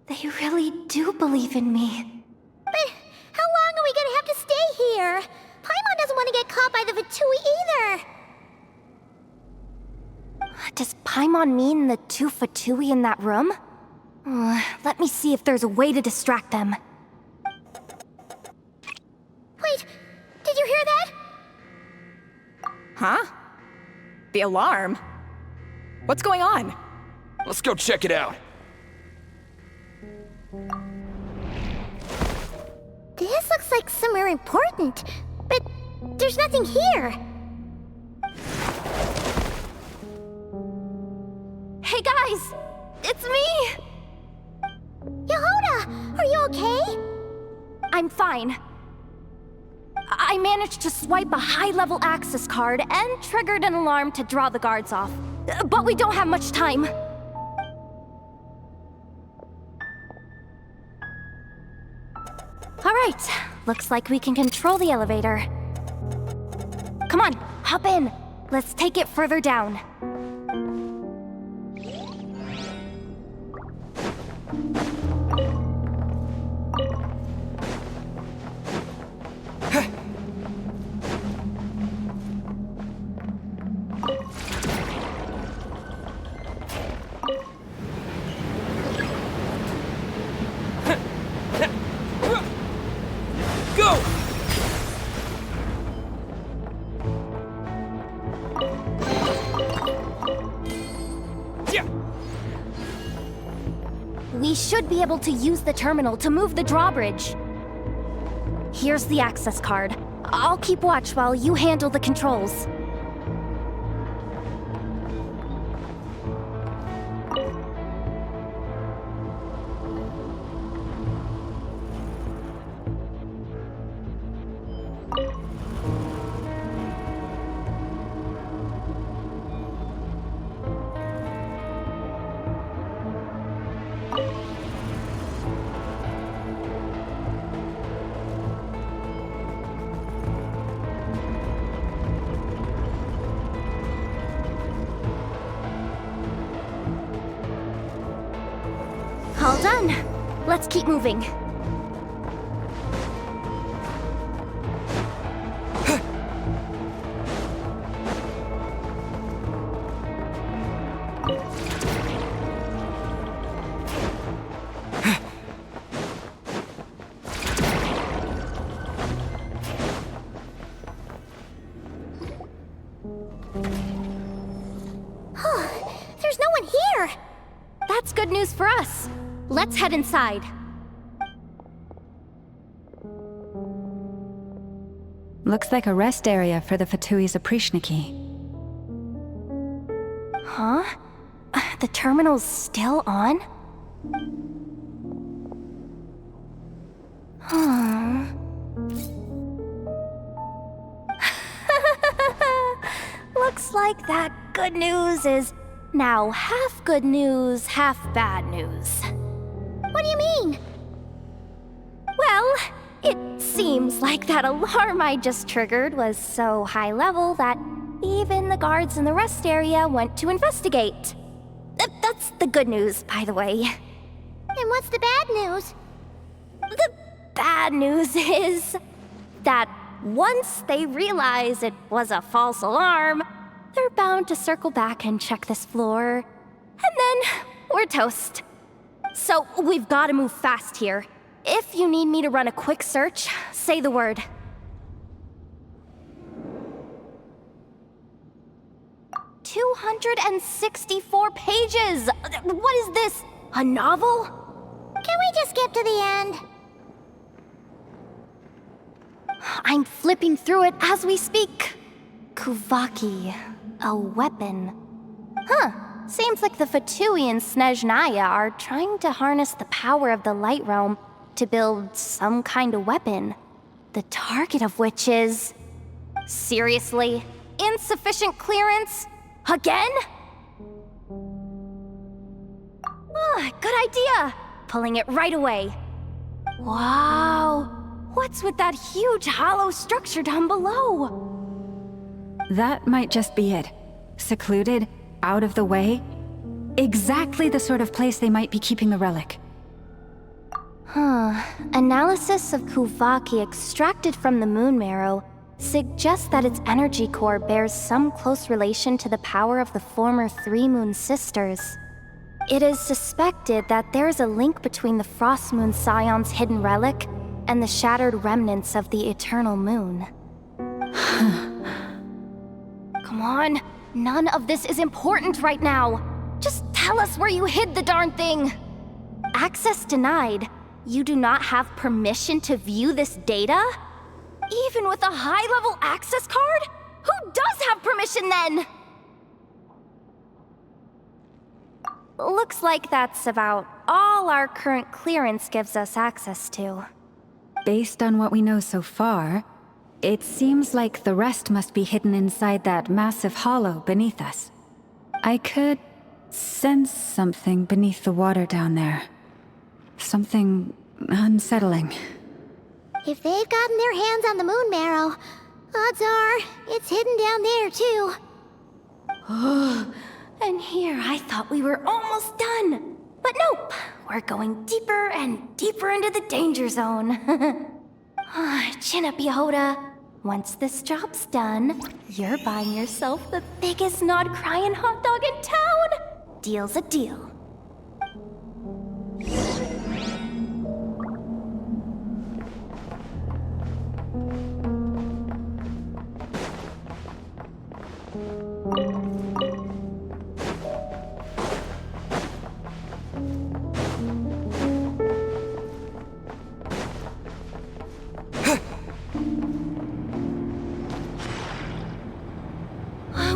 they really do believe in me. But how long are we gonna have to stay here? Paimon doesn't want to get caught by the Fatui either. Does Paimon mean the two Fatui in that room? Let me see if there's a way to distract them. Wait, did you hear that? Huh? The alarm? What's going on? Let's go check it out. This looks like somewhere important, but there's nothing here. Hey guys! It's me! Yehuda, are you okay? I'm fine. I managed to swipe a high-level access card and triggered an alarm to draw the guards off. But we don't have much time. Alright, looks like we can control the elevator. Come on, hop in. Let's take it further down. We should be able to use the terminal to move the drawbridge. Here's the access card. I'll keep watch while you handle the controls. All done. Let's keep moving. There's no one here! That's good news for us. Let's head inside. Looks like a rest area for the Fatui's Oprishniki. Huh? The terminal's still on? Huh. Looks like that good news is now half good news, half bad news. What do you mean? Well, it seems like that alarm I just triggered was so high level that even the guards in the rest area went to investigate. That's the good news, by the way. And what's the bad news? The bad news is that once they realize it was a false alarm, they're bound to circle back and check this floor. And then we're toast. So we've got to move fast here. If you need me to run a quick search, say the word. "264 pages! What is this? A novel? Can we just skip to the end? I'm flipping through it as we speak. Kuvaki, a weapon. Huh. Seems like the Fatui and Snezhnaya are trying to harness the power of the Light Realm to build some kind of weapon. The target of which is... Seriously? Insufficient clearance? Again? Good idea! pulling it right away. Wow! What's with that huge hollow structure down below? That might just be it. Secluded, out of the way. Exactly the sort of place they might be keeping the relic. Analysis of Kuvaki extracted from the moon marrow suggests that its energy core bears some close relation to the power of the former Three Moon Sisters. It is suspected that there is a link between the Frost Moon Scion's hidden relic and the shattered remnants of the Eternal Moon. Come on, none of this is important right now. Just tell us where you hid the darn thing. Access denied. You do not have permission to view this data? Even with a high-level access card? Who does have permission then? Looks like that's about all our current clearance gives us access to. Based on what we know so far, it seems like the rest must be hidden inside that massive hollow beneath us. I could sense something beneath the water down there. Something unsettling. If they've gotten their hands on the moon marrow, odds are it's hidden down there too. And here I thought we were almost done. But nope, we're going deeper and deeper into the danger zone. Chin up, Yehoda. Once this job's done, you're buying yourself the biggest Nod-Krai hot dog in town. Deal's a deal.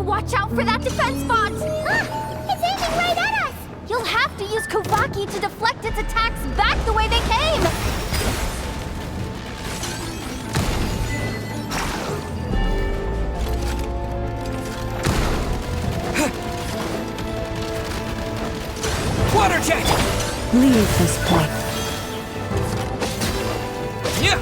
Watch out for that defense bot! It's aiming right at us! You'll have to use Kuvaki to deflect its attacks back the way they came! Water jet! Leave this place. Yeah!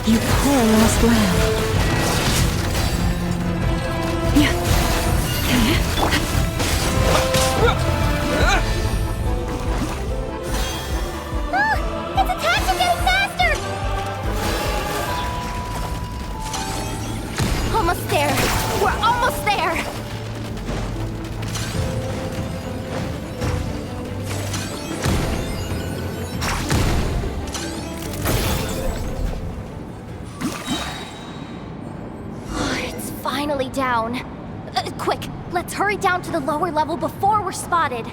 You poor lost lamb. Its attacks are getting faster! Almost there. We're almost there. Finally down. Quick, let's hurry down to the lower level before we're spotted.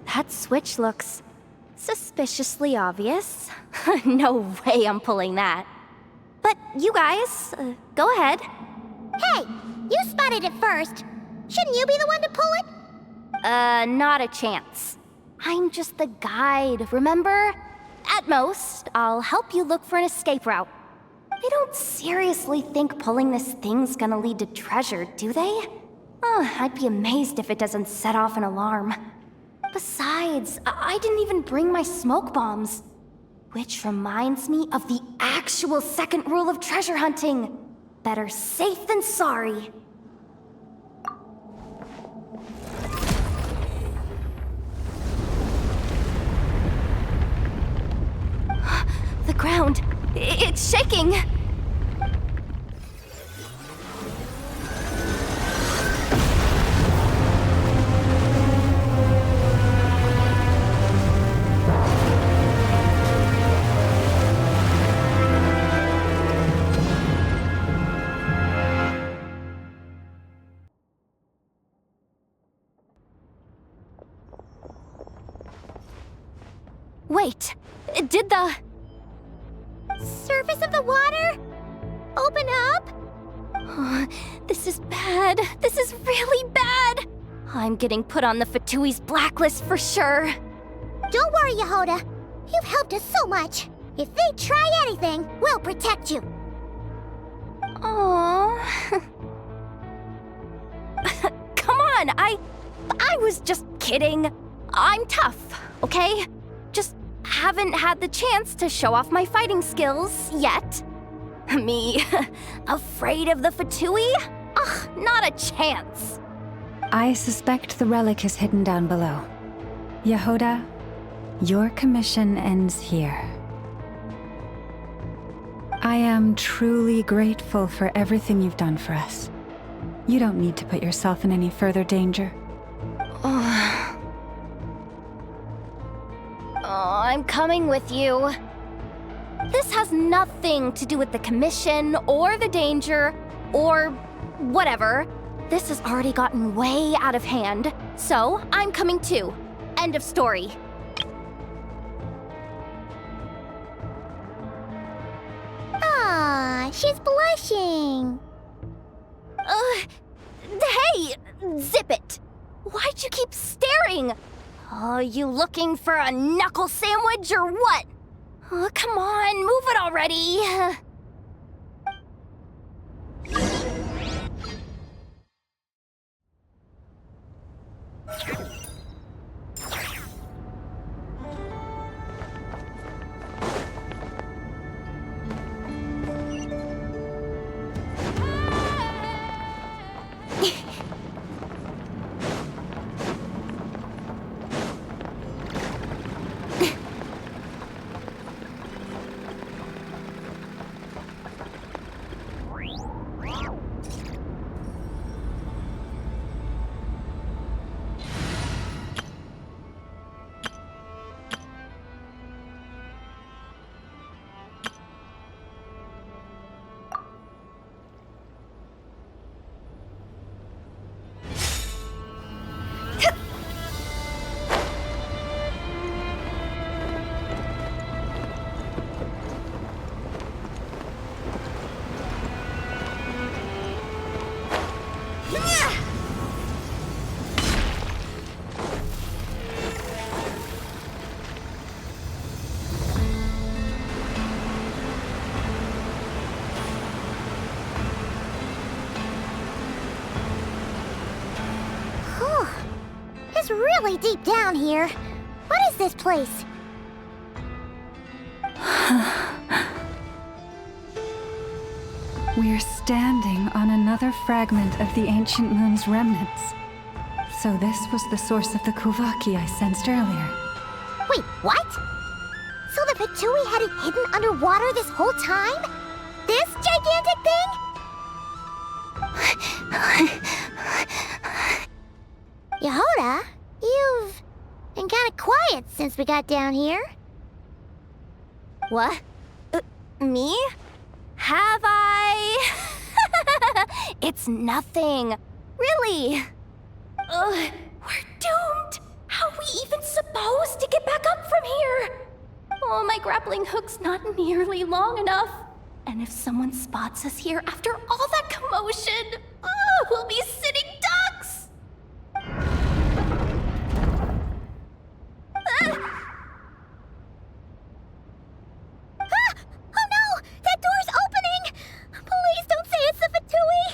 That switch looks suspiciously obvious. No way I'm pulling that. But you guys, go ahead. Hey, you spotted it first. Shouldn't you be the one to pull it? Not a chance. I'm just the guide, remember? At most, I'll help you look for an escape route. They don't seriously think pulling this thing's gonna lead to treasure, do they? I'd be amazed if it doesn't set off an alarm. Besides, I didn't even bring my smoke bombs. Which reminds me of the actual second rule of treasure hunting. Better safe than sorry. The ground, it's shaking. Wait, did the surface of the water open up? This is bad. This is really bad. I'm getting put on the Fatui's blacklist for sure. Don't worry, Yehoda. You've helped us so much. If they try anything, we'll protect you. Aww. Come on, I was just kidding. I'm tough, okay? Just haven't had the chance to show off my fighting skills yet. Me, afraid of the Fatui? Ugh, not a chance. I suspect the relic is hidden down below. Yehoda, your commission ends here. I am truly grateful for everything you've done for us. You don't need to put yourself in any further danger. Oh, I'm coming with you. This has nothing to do with the commission or the danger or whatever. This has already gotten way out of hand, so I'm coming too. End of story. Ah, she's blushing. Hey, zip it. Why'd you keep staring? Are you looking for a knuckle sandwich or what? Oh, come on, move it already. It's really deep down here. What is this place? We're standing on another fragment of the ancient moon's remnants. So this was the source of the Kuvaki I sensed earlier. Wait, what? So the Fatui had it hidden underwater this whole time? This gigantic thing? Yehoda, you've been kind of quiet since we got down here. What? Me? Have I? It's nothing. Really. We're doomed. How are we even supposed to get back up from here? Oh, my grappling hook's not nearly long enough. And if someone spots us here after all that commotion, we'll be sitting ducks. Oh no! That door's opening! Please don't say it's the Fatui!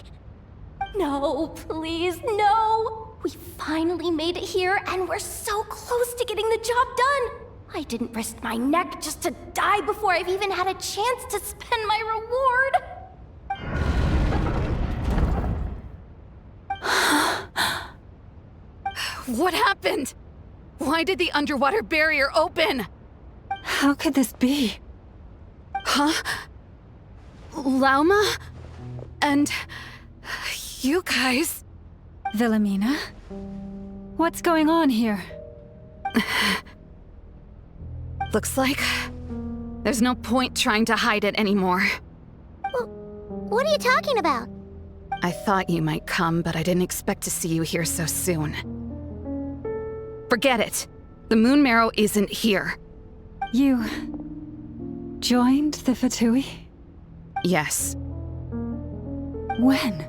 No, please, no! We finally made it here, and we're so close to getting the job done! I didn't risk my neck just to die before I've even had a chance to spend my reward! What happened? Why did the underwater barrier open? How could this be? Huh? Lauma? And... you guys... Wilhelmina? What's going on here? Looks like... there's no point trying to hide it anymore. Well, what are you talking about? I thought you might come, but I didn't expect to see you here so soon. Forget it. The Moon Marrow isn't here. You joined the Fatui? Yes. When?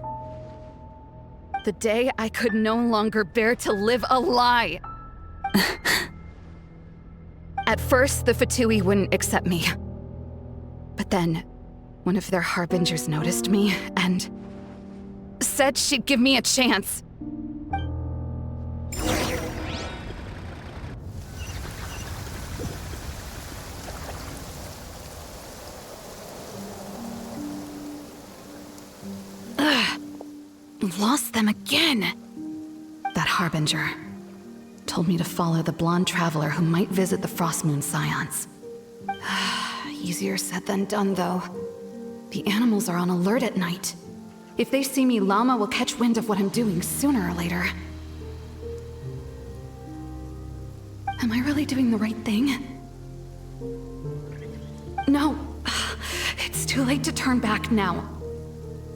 The day I could no longer bear to live a lie. At first, the Fatui wouldn't accept me. But then, one of their harbingers noticed me and said she'd give me a chance. Ugh. Lost them again. That harbinger told me to follow the blonde traveler who might visit the Frostmoon Scions. Easier said than done, though. The animals are on alert at night. If they see me, Llama will catch wind of what I'm doing sooner or later. Am I really doing the right thing? No. It's too late to turn back now.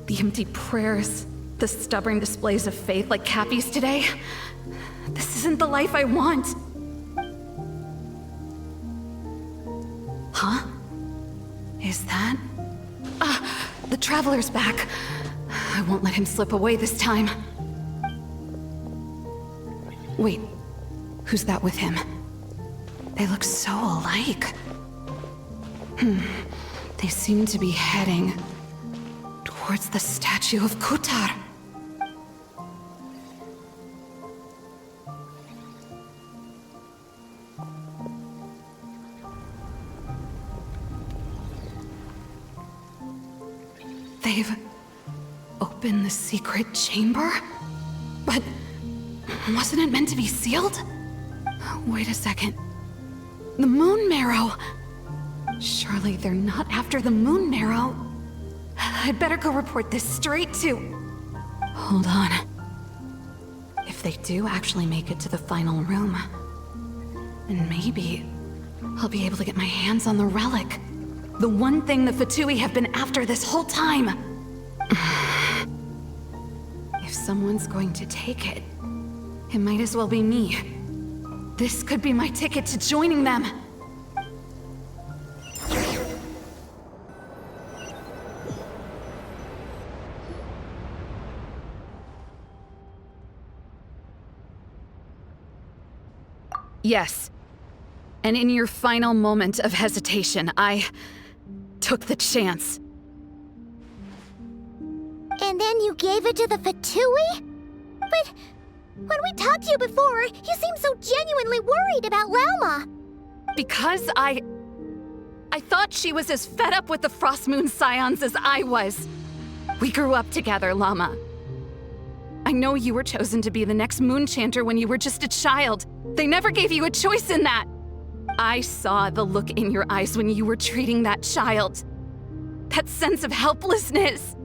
The empty prayers, the stubborn displays of faith like Cappy's today. This isn't the life I want. Huh? Is that? The Traveler's back. I won't let him slip away this time. Wait, who's that with him? They look so alike. They seem to be heading towards the statue of Kutar. They've opened the secret chamber? But wasn't it meant to be sealed? Wait a second. The Moon Marrow! Surely they're not after the Moon Marrow. I'd better go report this straight to... Hold on. If they do actually make it to the final room, then maybe I'll be able to get my hands on the relic. The one thing the Fatui have been after this whole time. If someone's going to take it, it might as well be me. This could be my ticket to joining them. Yes. And in your final moment of hesitation, I took the chance. And then you gave it to the Fatui? But when we talked to you before, you seemed so genuinely worried about Lauma. Because I thought she was as fed up with the Frostmoon Scions as I was. We grew up together, Llama. I know you were chosen to be the next Moon Chanter when you were just a child. They never gave you a choice in that. I saw the look in your eyes when you were treating that child. That sense of helplessness.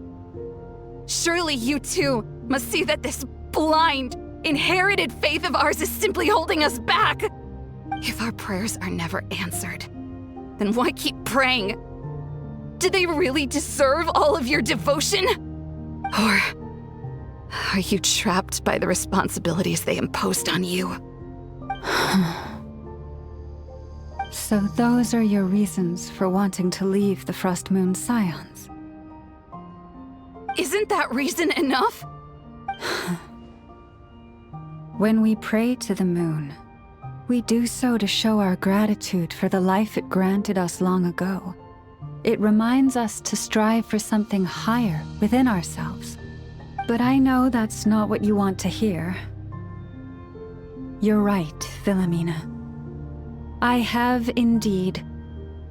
Surely you too must see that this blind, inherited faith of ours is simply holding us back. If our prayers are never answered, then why keep praying? Do they really deserve all of your devotion? Or are you trapped by the responsibilities they imposed on you? So those are your reasons for wanting to leave the Frostmoon Scions? Isn't that reason enough? When we pray to the moon, we do so to show our gratitude for the life it granted us long ago. It reminds us to strive for something higher within ourselves. But I know that's not what you want to hear. You're right, Philomena. I have indeed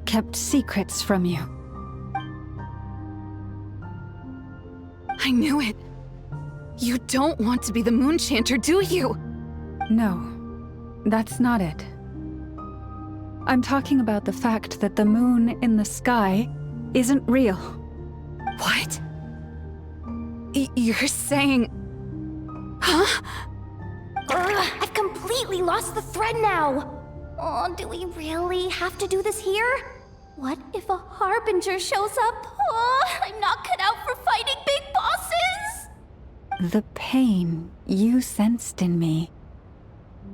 kept secrets from you. I knew it. You don't want to be the Moon Chanter, do you? No, that's not it. I'm talking about the fact that the moon in the sky isn't real. What? You're saying... Huh? I've completely lost the thread now. Oh, do we really have to do this here? What if a Harbinger shows up? Oh, I'm not cut out for fighting big bosses! The pain you sensed in me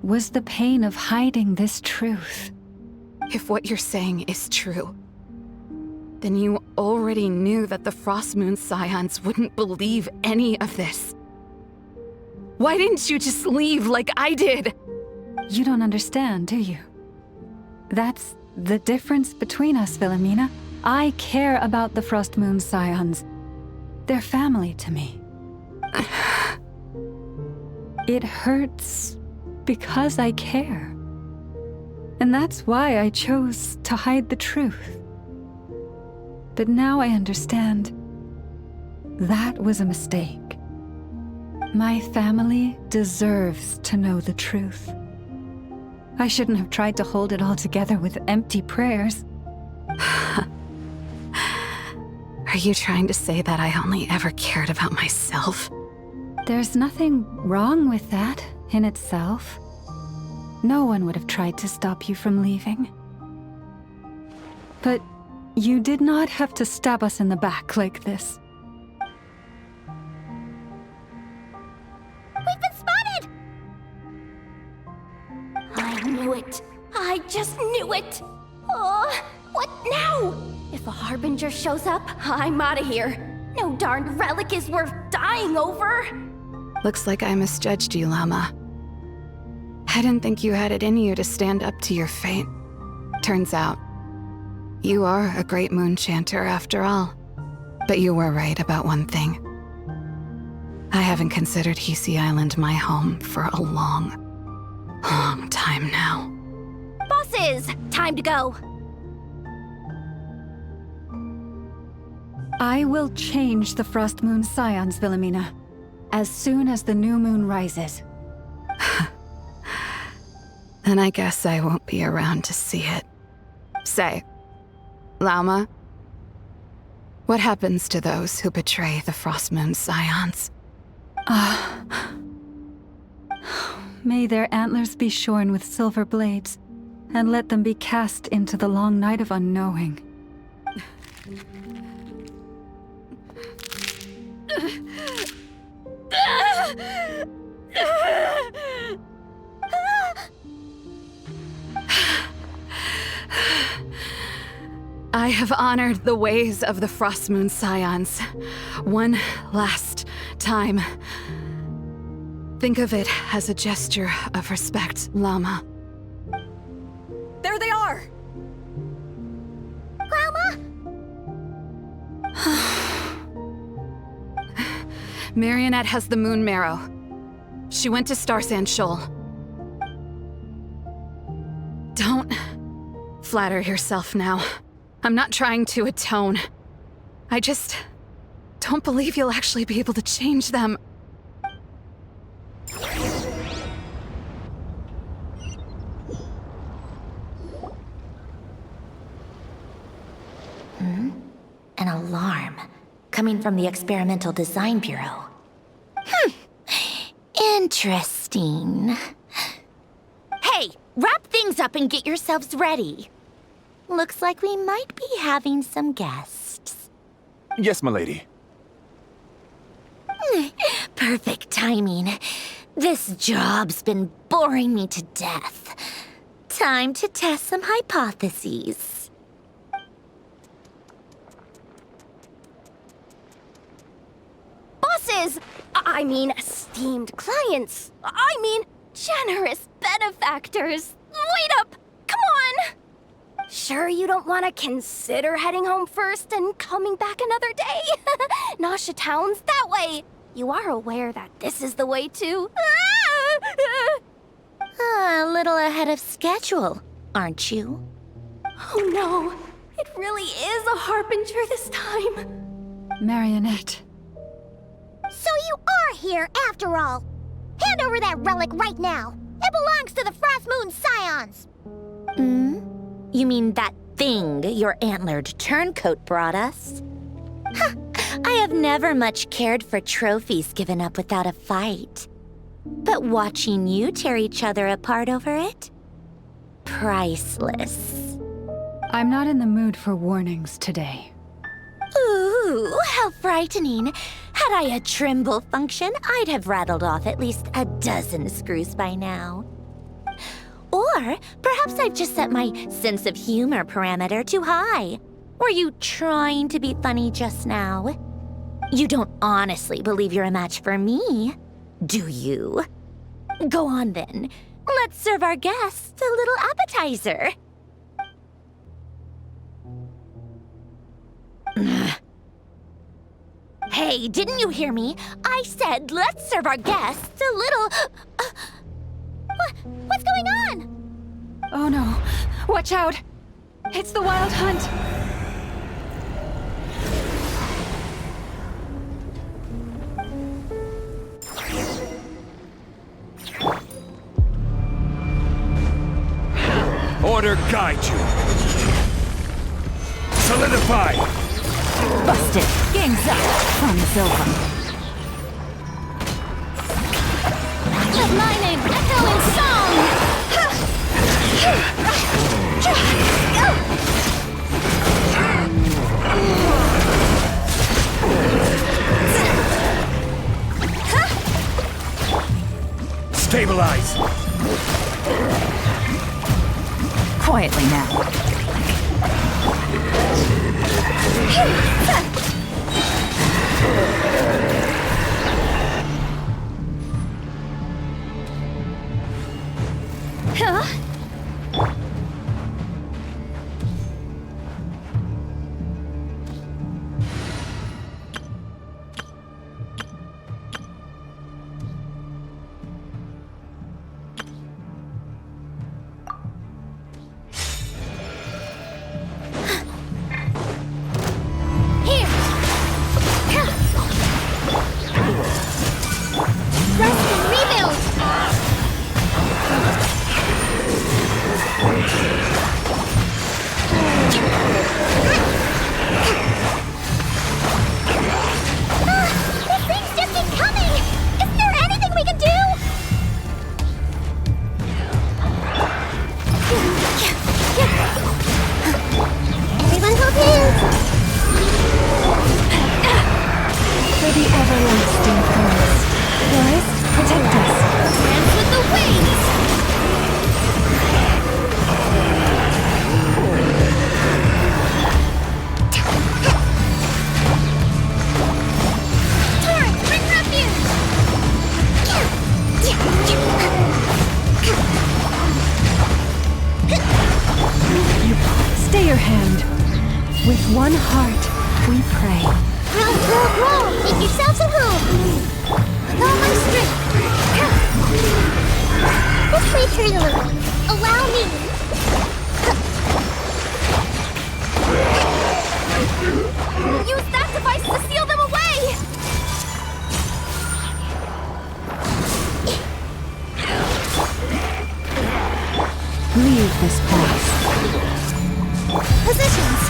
was the pain of hiding this truth. If what you're saying is true, then you already knew that the Frost Moon Scions wouldn't believe any of this. Why didn't you just leave like I did? You don't understand, do you? That's the difference between us, Wilhelmina. I care about the Frost Moon Scions. They're family to me. It hurts because I care. And that's why I chose to hide the truth. But now I understand that was a mistake. My family deserves to know the truth. I shouldn't have tried to hold it all together with empty prayers. Are you trying to say that I only ever cared about myself? There's nothing wrong with that in itself. No one would have tried to stop you from leaving. But you did not have to stab us in the back like this. We've been spotted! I knew it. I just knew it. Oh, what now? If a Harbinger shows up, I'm out of here. No darned relic is worth dying over. Looks like I misjudged you, Llama. I didn't think you had it in you to stand up to your fate. Turns out, you are a great moon chanter after all. But you were right about one thing. I haven't considered Hisi Island my home for a long time now. Bosses, time to go. I will change the Frost Moon Scions, Wilhelmina, as soon as the new moon rises. Then I guess I won't be around to see it. Say, Lauma, what happens to those who betray the Frost Moon Scions? May their antlers be shorn with silver blades, and let them be cast into the long night of unknowing. I have honored the ways of the Frost Moon Scions one last time. Think of it as a gesture of respect, Llama. There they are! Llama? Marionette has the moon marrow. She went to Star Sand Shoal. Don't flatter yourself now. I'm not trying to atone. I just don't believe you'll actually be able to change them. An alarm coming from the Experimental Design Bureau. Interesting. Hey, wrap things up and get yourselves ready. Looks like we might be having some guests. Yes, milady. Perfect timing. This job's been boring me to death. Time to test some hypotheses. Bosses! I mean, esteemed clients. I mean, generous benefactors. Wait up! Come on! Sure you don't want to consider heading home first and coming back another day? Nasha Town's that way. You are aware that this is the way too. A little ahead of schedule, aren't you? Oh no, it really is a Harbinger this time. Marionette. So you are here after all. Hand over that relic right now. It belongs to the Frost Moon Scions. You mean that thing your antlered turncoat brought us? I have never much cared for trophies given up without a fight. But watching you tear each other apart over it? Priceless. I'm not in the mood for warnings today. Ooh, how frightening. Had I a Trimble function, I'd have rattled off at least a dozen screws by now. Or Or perhaps I've just set my sense of humor parameter too high. Were you trying to be funny just now? You don't honestly believe you're a match for me, do you? Go on then. Let's serve our guests a little appetizer. Hey, didn't you hear me? I said let's serve our guests a little... What's going on? Oh no. Watch out! It's the Wild Hunt! Order guide you. Solidify! Busted. Game's up. Fun's over. Let my name echo in song! Stabilize! Quietly now. Huh? Stay your hand. With one heart, we pray. Roll, roll, roll! Make yourselves at home! With all my strength! Let's play turn a little. Allow me! Use that device to seal them away! Leave this place. Positions!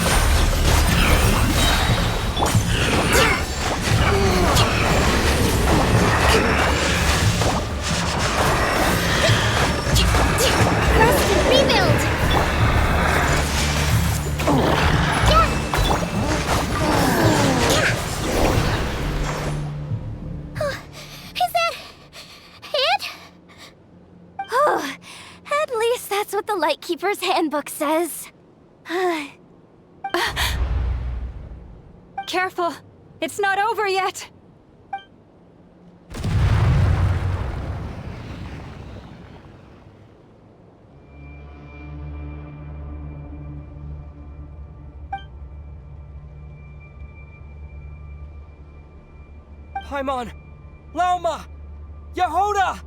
Rest and rebuild! Is that it? Oh, at least that's what the Lightkeeper's handbook says. Careful! It's not over yet! Paimon! Lauma! Yehoda!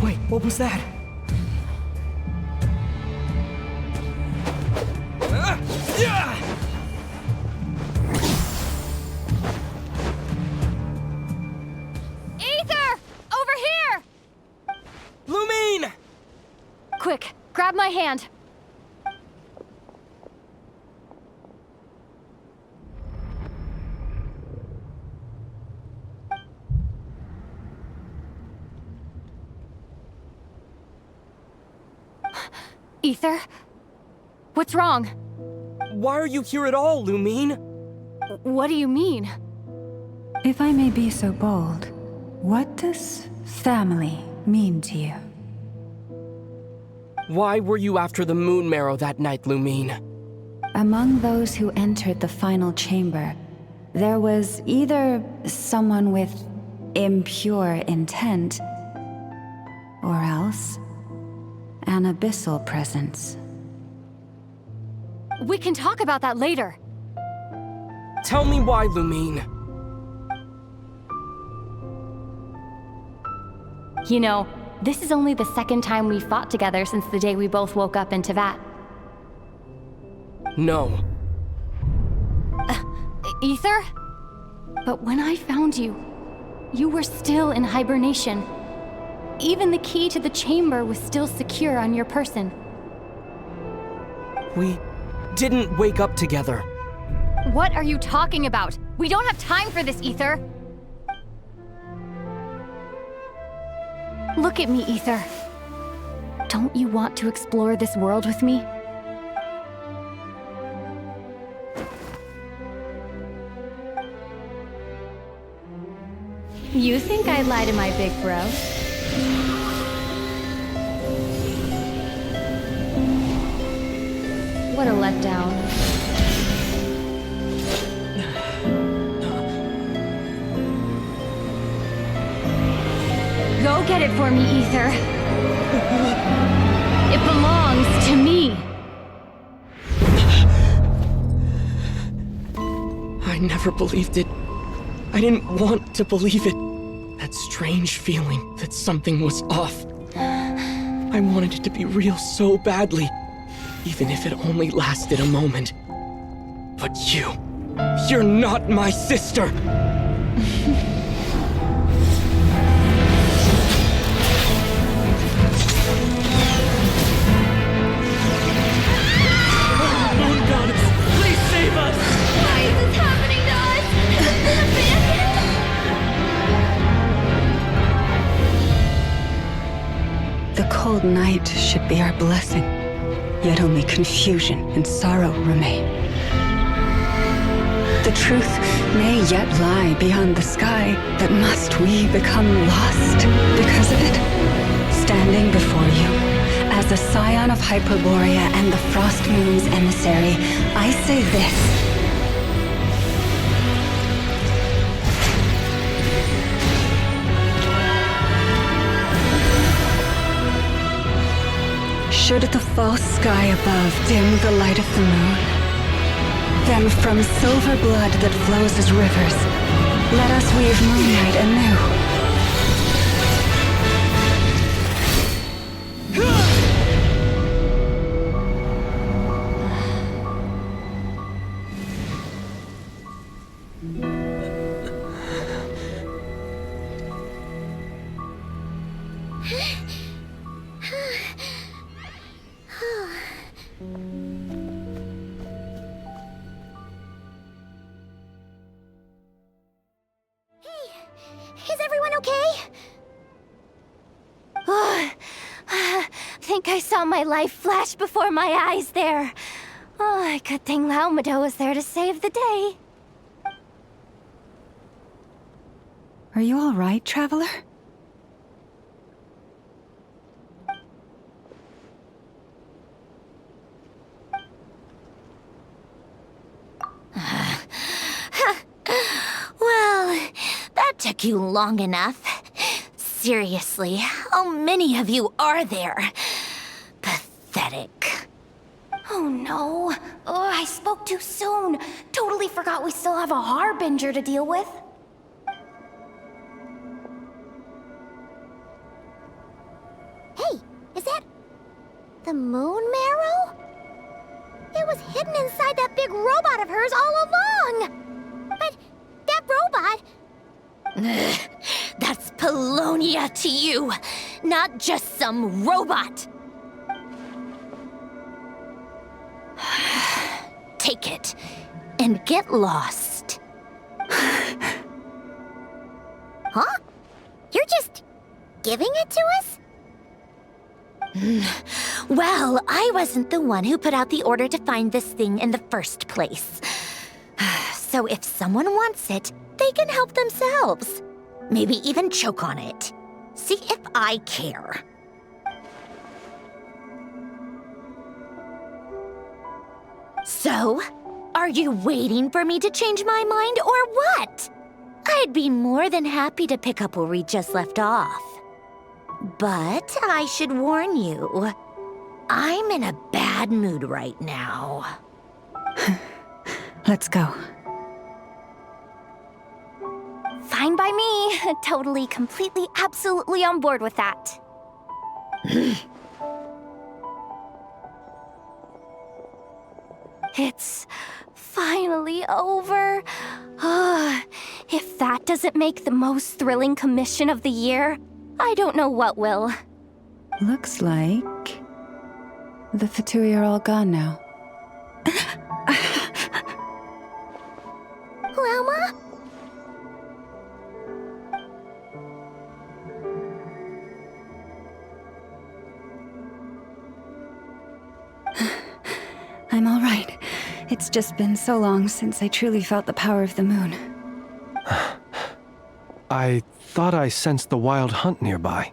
Wait, what was that? Ether! Over here! Lumine! Quick, grab my hand. Ether? What's wrong? Why are you here at all, Lumine? What do you mean? If I may be so bold, what does family mean to you? Why were you after the moon marrow that night, Lumine? Among those who entered the final chamber, there was either someone with impure intent, or else an abyssal presence. We can talk about that later. Tell me why, Lumine. You know, this is only the second time we fought together since the day we both woke up in Teyvat. No. Ether? But when I found you, you were still in hibernation. Even the key to the chamber was still secure on your person. We didn't wake up together. What are you talking about? We don't have time for this, Ether. Look at me, Ether. Don't you want to explore this world with me? You think I'd lie to my big bro? What a letdown. Go get it for me, Ether. It belongs to me. I never believed it. I didn't want to believe it. That strange feeling that something was off. I wanted it to be real so badly, even if it only lasted a moment. But you're not my sister! The cold night should be our blessing, yet only confusion and sorrow remain. The truth may yet lie beyond the sky, but must we become lost because of it? Standing before you, as a scion of Hyperborea and the Frost Moon's emissary, I say this. Should the false sky above dim the light of the moon, then from silver blood that flows as rivers, let us weave moonlight anew. Is everyone okay? Think I saw my life flash before my eyes there. Oh, good thing Laumado was there to save the day. Are you all right, traveler? Well, that took you long enough. Seriously, how many of you are there? Pathetic. Oh no. Oh, I spoke too soon. Totally forgot we still have a Harbinger to deal with. Is that the moon marrow? It was hidden inside that big robot of hers all along! But that robot... That's Polonia to you, not just some robot. Take it and get lost. Huh? You're just giving it to us? Well, I wasn't the one who put out the order to find this thing in the first place. So if someone wants it, they can help themselves. Maybe even choke on it. See if I care. So, are you waiting for me to change my mind or what? I'd be more than happy to pick up where we just left off. But I should warn you, I'm in a bad mood right now. Let's go. Fine by me. Totally, completely, absolutely on board with that. It's finally over. If that doesn't make the most thrilling commission of the year, I don't know what will. Looks like the Fatui are all gone now. Llama? I'm all right. It's just been so long since I truly felt the power of the moon. I thought I sensed the wild hunt nearby.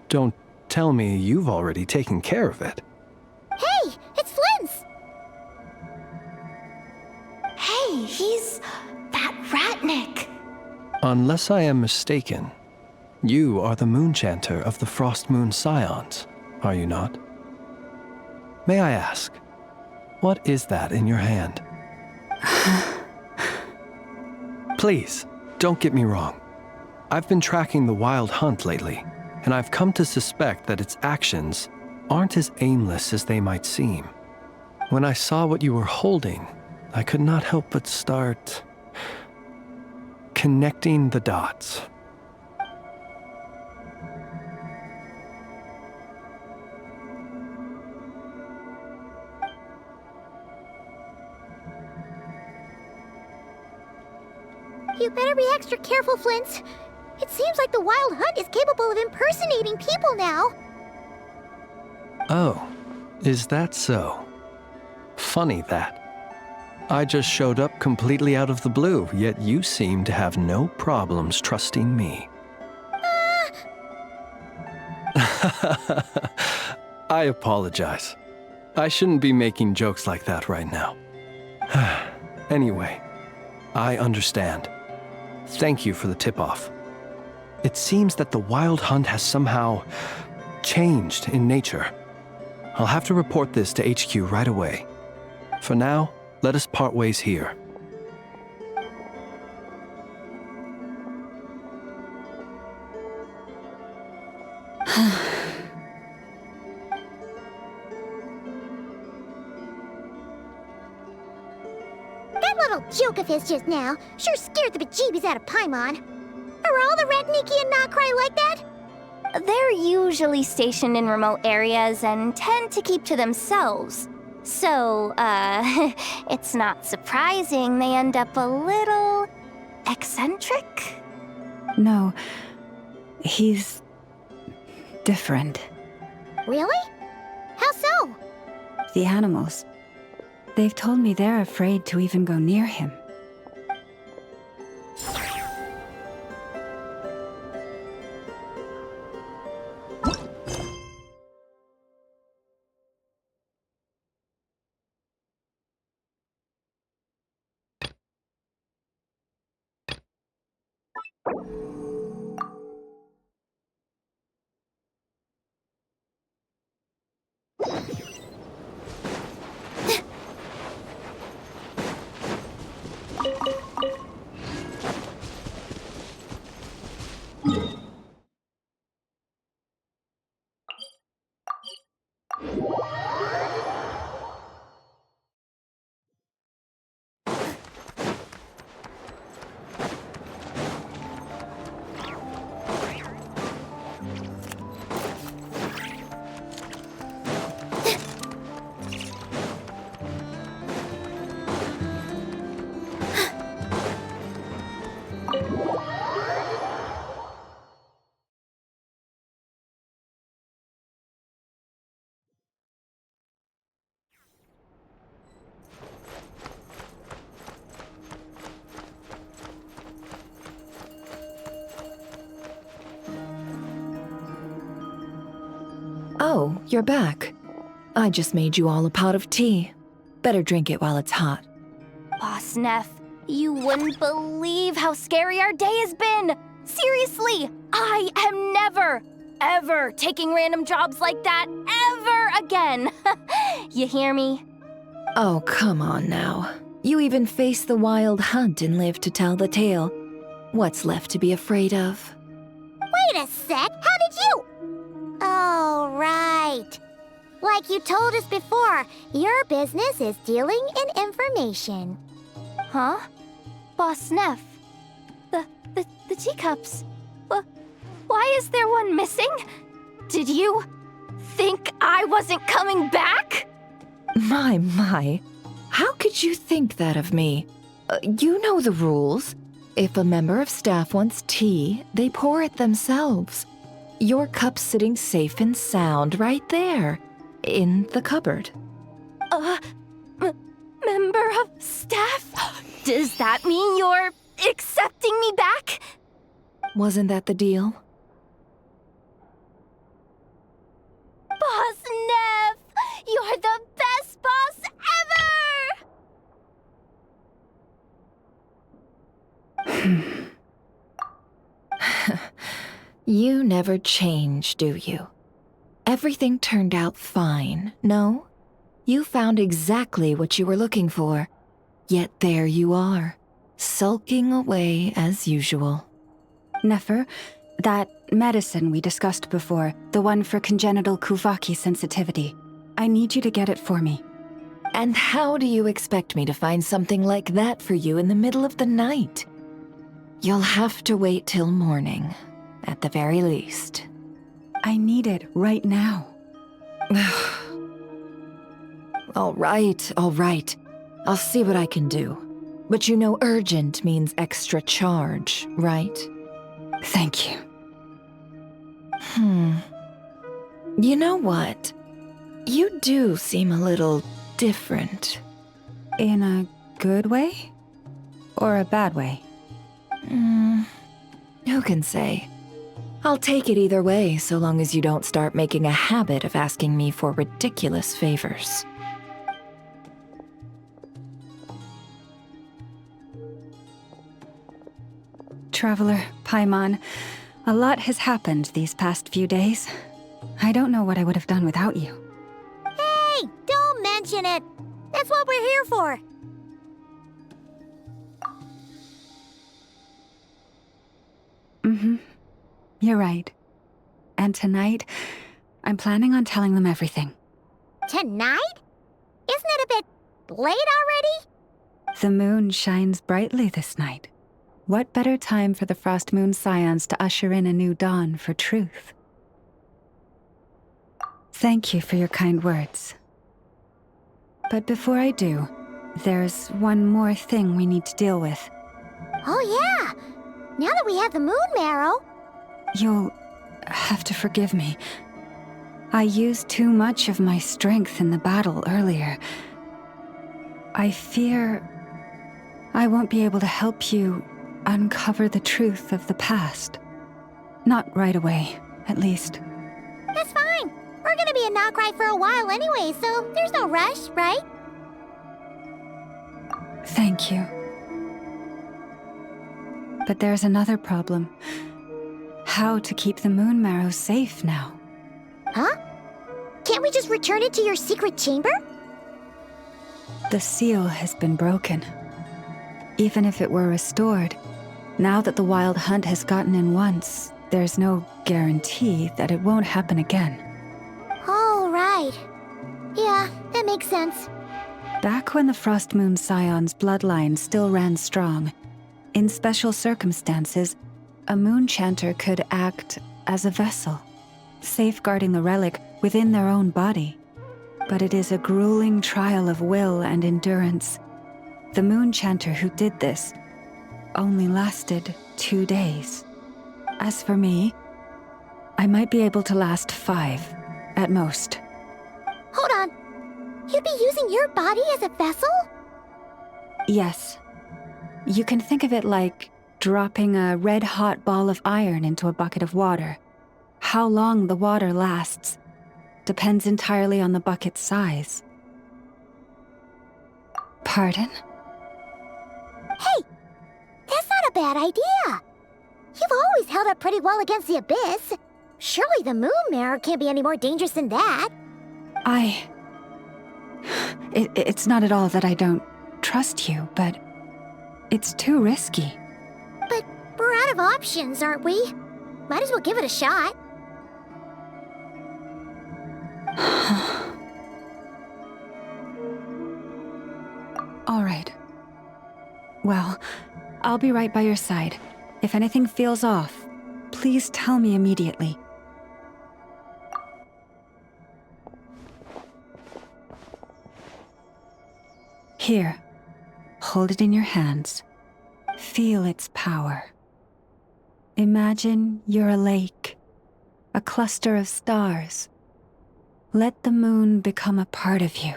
Don't tell me you've already taken care of it. Hey, it's Flint's! Hey, he's that Ratnik. Unless I am mistaken, you are the moon chanter of the Frost Moon Scions, are you not? May I ask, what is that in your hand? Please, don't get me wrong. I've been tracking the wild hunt lately, and I've come to suspect that its actions aren't as aimless as they might seem. When I saw what you were holding, I could not help but start connecting the dots. You better be extra careful, Flint. It seems like the Wild Hunt is capable of impersonating people now. Oh, is that so? Funny that. I just showed up completely out of the blue, yet you seem to have no problems trusting me. I apologize. I shouldn't be making jokes like that right now. Anyway, I understand. Thank you for the tip-off. It seems that the Wild Hunt has somehow changed in nature. I'll have to report this to HQ right away. For now, let us part ways here. That little joke of his just now sure scared the bejeebies out of Paimon. Are all the Ratniki and Nod-Krai like that? They're usually stationed in remote areas and tend to keep to themselves. So, it's not surprising they end up a little eccentric? No, he's different. Really? How so? The animals. They've told me they're afraid to even go near him. Oh, you're back. I just made you all a pot of tea. Better drink it while it's hot. Boss Neff, you wouldn't believe how scary our day has been! Seriously, I am never, ever taking random jobs like that ever again! You hear me? Oh, come on now. You even faced the wild hunt and lived to tell the tale. What's left to be afraid of? Wait a sec, how did you? Oh, right. Like you told us before, your business is dealing in information. Huh? Boss Neff? The teacups? Why is there one missing? Did you think I wasn't coming back? My. How could you think that of me? You know the rules. If a member of staff wants tea, they pour it themselves. Your cup's sitting safe and sound right there, in the cupboard. Member of staff? Does that mean you're accepting me back? Wasn't that the deal? Boss Neff! You're the best boss ever! You never change, do you? Everything turned out fine, no? You found exactly what you were looking for. Yet there you are, sulking away as usual. Nefer, that medicine we discussed before, the one for congenital Kuvaki sensitivity, I need you to get it for me. And how do you expect me to find something like that for you in the middle of the night? You'll have to wait till morning, at the very least. I need it right now. All right. I'll see what I can do. But you know urgent means extra charge, right? Thank you. You know what? You do seem a little different. In a good way? Or a bad way? Who can say? I'll take it either way, so long as you don't start making a habit of asking me for ridiculous favors. Traveler, Paimon, a lot has happened these past few days. I don't know what I would have done without you. Hey, don't mention it. That's what we're here for. You're right. And tonight, I'm planning on telling them everything. Tonight? Isn't it a bit late already? The moon shines brightly this night. What better time for the Frost Moon Scions to usher in a new dawn for truth? Thank you for your kind words. But before I do, there's one more thing we need to deal with. Oh yeah! Now that we have the moon marrow... You'll have to forgive me. I used too much of my strength in the battle earlier. I fear I won't be able to help you uncover the truth of the past. Not right away, at least. That's fine. We're gonna be in Nod-Krai for a while anyway, so there's no rush, right? Thank you. But there's another problem. How to keep the moon marrow safe now? Huh? Can't we just return it to your secret chamber? The seal has been broken. Even if it were restored, now that the wild hunt has gotten in once, there's no guarantee that it won't happen again. Oh, right. Yeah, that makes sense. Back when the Frost Moon Scion's bloodline still ran strong, in special circumstances, a moon chanter could act as a vessel, safeguarding the relic within their own body. But it is a grueling trial of will and endurance. The moon chanter who did this only lasted 2 days. As for me, I might be able to last 5, at most. Hold on. You'd be using your body as a vessel? Yes. You can think of it like dropping a red-hot ball of iron into a bucket of water. How long the water lasts depends entirely on the bucket's size. Pardon? Hey, that's not a bad idea. You've always held up pretty well against the abyss. Surely the moon mirror can't be any more dangerous than that. It's not at all that I don't trust you, but it's too risky. But we're out of options, aren't we? Might as well give it a shot. All right. Well, I'll be right by your side. If anything feels off, please tell me immediately. Here, hold it in your hands. Feel its power. Imagine you're a lake, a cluster of stars. Let the moon become a part of you.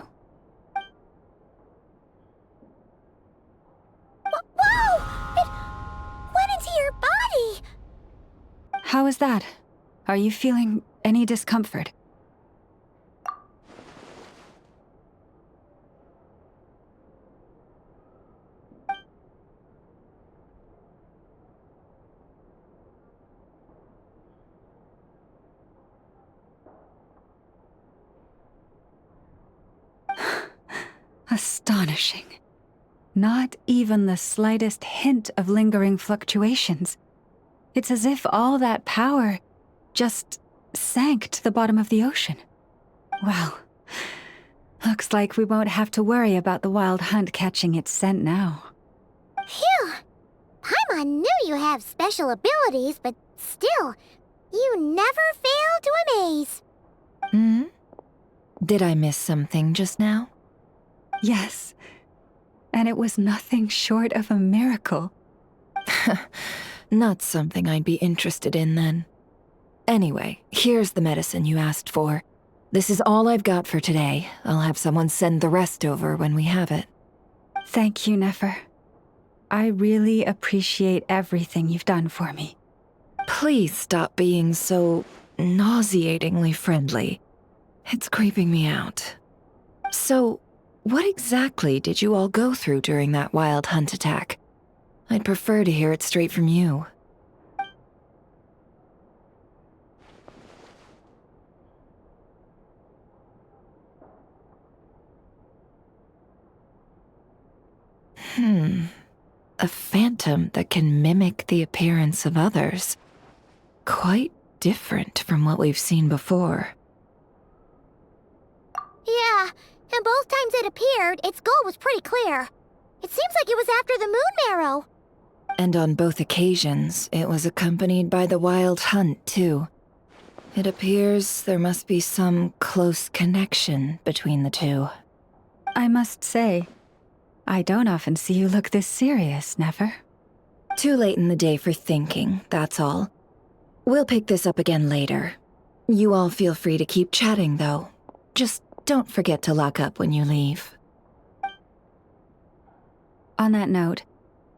Whoa! It went into your body! How is that? Are you feeling any discomfort? Astonishing. Not even the slightest hint of lingering fluctuations. It's as if all that power just sank to the bottom of the ocean. Well, looks like we won't have to worry about the wild hunt catching its scent now. Phew! Paimon knew you have special abilities, but still, you never fail to amaze. Hmm? Did I miss something just now? Yes, and it was nothing short of a miracle. Not something I'd be interested in then. Anyway, here's the medicine you asked for. This is all I've got for today. I'll have someone send the rest over when we have it. Thank you, Nefer. I really appreciate everything you've done for me. Please stop being so nauseatingly friendly. It's creeping me out. So, what exactly did you all go through during that wild hunt attack? I'd prefer to hear it straight from you. A phantom that can mimic the appearance of others. Quite different from what we've seen before. Yeah, and both times it appeared, its goal was pretty clear. It seems like it was after the moon marrow. And on both occasions, it was accompanied by the wild hunt, too. It appears there must be some close connection between the two. I must say, I don't often see you look this serious, Nefer. Too late in the day for thinking, that's all. We'll pick this up again later. You all feel free to keep chatting, though. Just don't forget to lock up when you leave. On that note,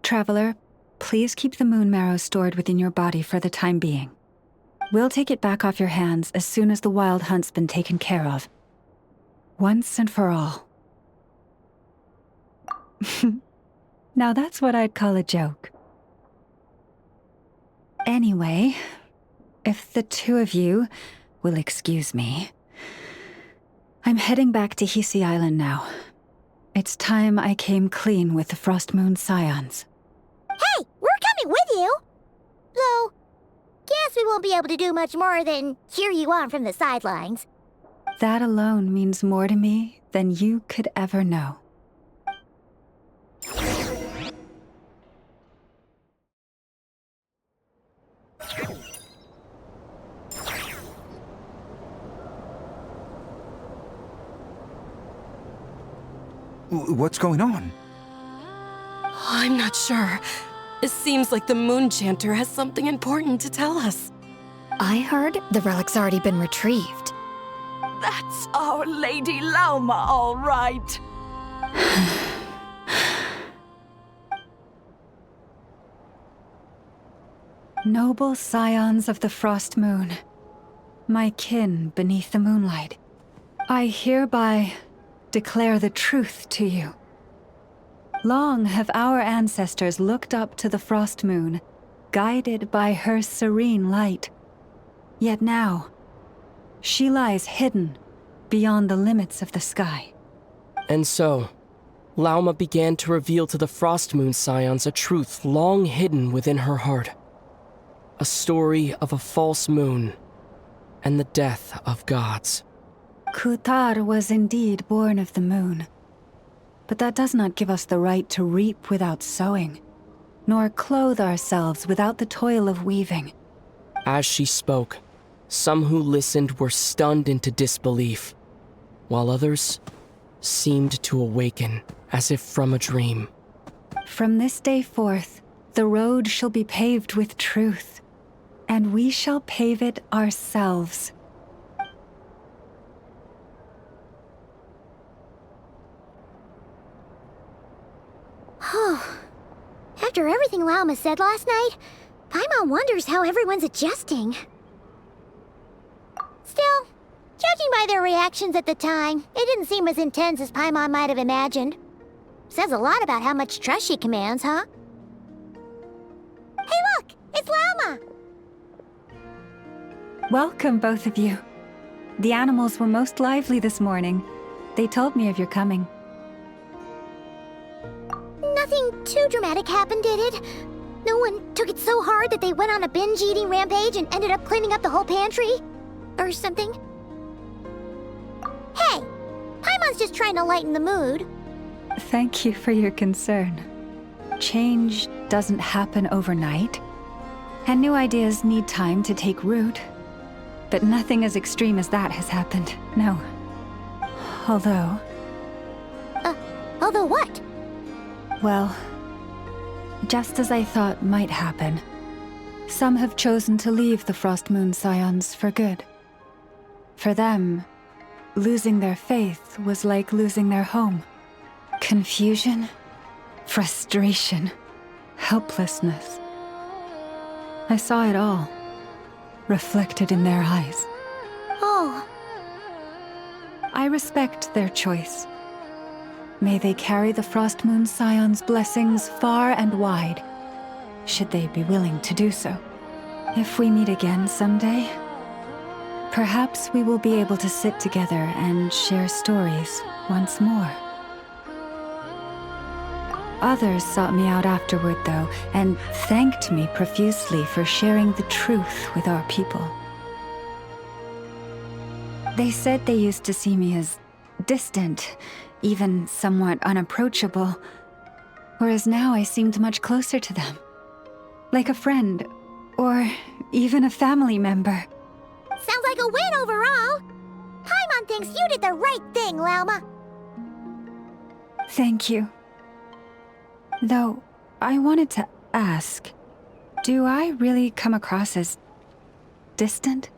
Traveler, please keep the moon marrow stored within your body for the time being. We'll take it back off your hands as soon as the wild hunt's been taken care of. Once and for all. Now that's what I'd call a joke. Anyway, if the two of you will excuse me, I'm heading back to Hisi Island now. It's time I came clean with the Frost Moon Scions. Hey, we're coming with you! Though, guess we won't be able to do much more than cheer you on from the sidelines. That alone means more to me than you could ever know. What's going on? I'm not sure. It seems like the Moon Chanter has something important to tell us. I heard the relic's already been retrieved. That's our Lady Lauma, all right. Noble scions of the Frost Moon, my kin beneath the moonlight. I hereby declare the truth to you. Long have our ancestors looked up to the frost moon, guided by her serene light. Yet now, she lies hidden beyond the limits of the sky. And so, Lauma began to reveal to the Frost Moon Scions a truth long hidden within her heart. A story of a false moon and the death of gods. Kutar was indeed born of the moon. But that does not give us the right to reap without sowing, nor clothe ourselves without the toil of weaving. As she spoke, some who listened were stunned into disbelief, while others seemed to awaken as if from a dream. From this day forth, the road shall be paved with truth, and we shall pave it ourselves. After everything Lauma said last night, Paimon wonders how everyone's adjusting. Still, judging by their reactions at the time, it didn't seem as intense as Paimon might have imagined. Says a lot about how much trust she commands, huh? Hey look! It's Lauma! Welcome, both of you. The animals were most lively this morning. They told me of your coming. Nothing too dramatic happened, did it? No one took it so hard that they went on a binge-eating rampage and ended up cleaning up the whole pantry? Or something? Hey! Paimon's just trying to lighten the mood. Thank you for your concern. Change doesn't happen overnight, and new ideas need time to take root. But nothing as extreme as that has happened, no. Although... although what? Well, just as I thought might happen, some have chosen to leave the Frost Moon Scions for good. For them, losing their faith was like losing their home. Confusion, frustration, helplessness. I saw it all, reflected in their eyes. Oh. I respect their choice. May they carry the Frost Moon Scion's blessings far and wide, should they be willing to do so. If we meet again someday, perhaps we will be able to sit together and share stories once more. Others sought me out afterward, though, and thanked me profusely for sharing the truth with our people. They said they used to see me as distant, even somewhat unapproachable, whereas now I seemed much closer to them. Like a friend, or even a family member. Sounds like a win overall! Paimon thinks you did the right thing, Lauma. Thank you. Though, I wanted to ask, do I really come across as distant?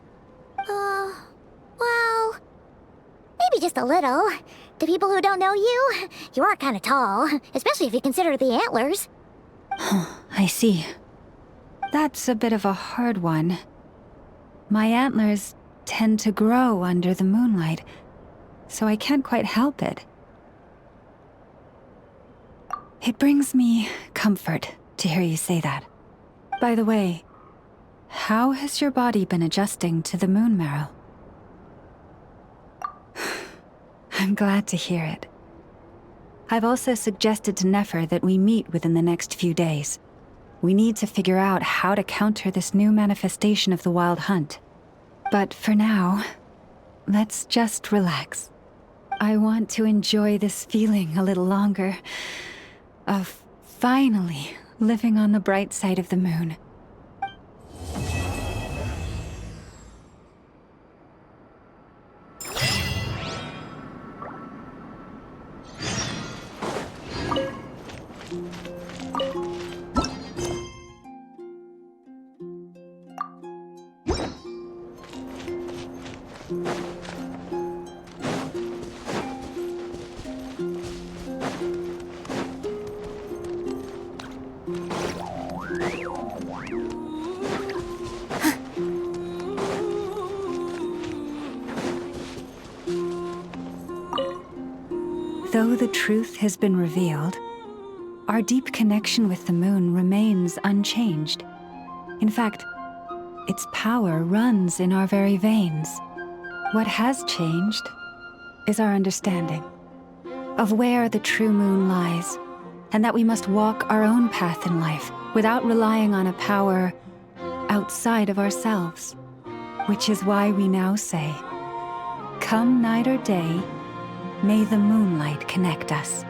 Well, maybe just a little. To people who don't know you, you are kind of tall, especially if you consider the antlers. I see. That's a bit of a hard one. My antlers tend to grow under the moonlight, so I can't quite help it. It brings me comfort to hear you say that. By the way, how has your body been adjusting to the moon marrow? I'm glad to hear it. I've also suggested to Nefer that we meet within the next few days. We need to figure out how to counter this new manifestation of the Wild Hunt. But for now, let's just relax. I want to enjoy this feeling a little longer of finally living on the bright side of the moon. Though the truth has been revealed, our deep connection with the moon remains unchanged. In fact, its power runs in our very veins. What has changed is our understanding of where the true moon lies, and that we must walk our own path in life without relying on a power outside of ourselves. Which is why we now say, come night or day, may the moonlight connect us.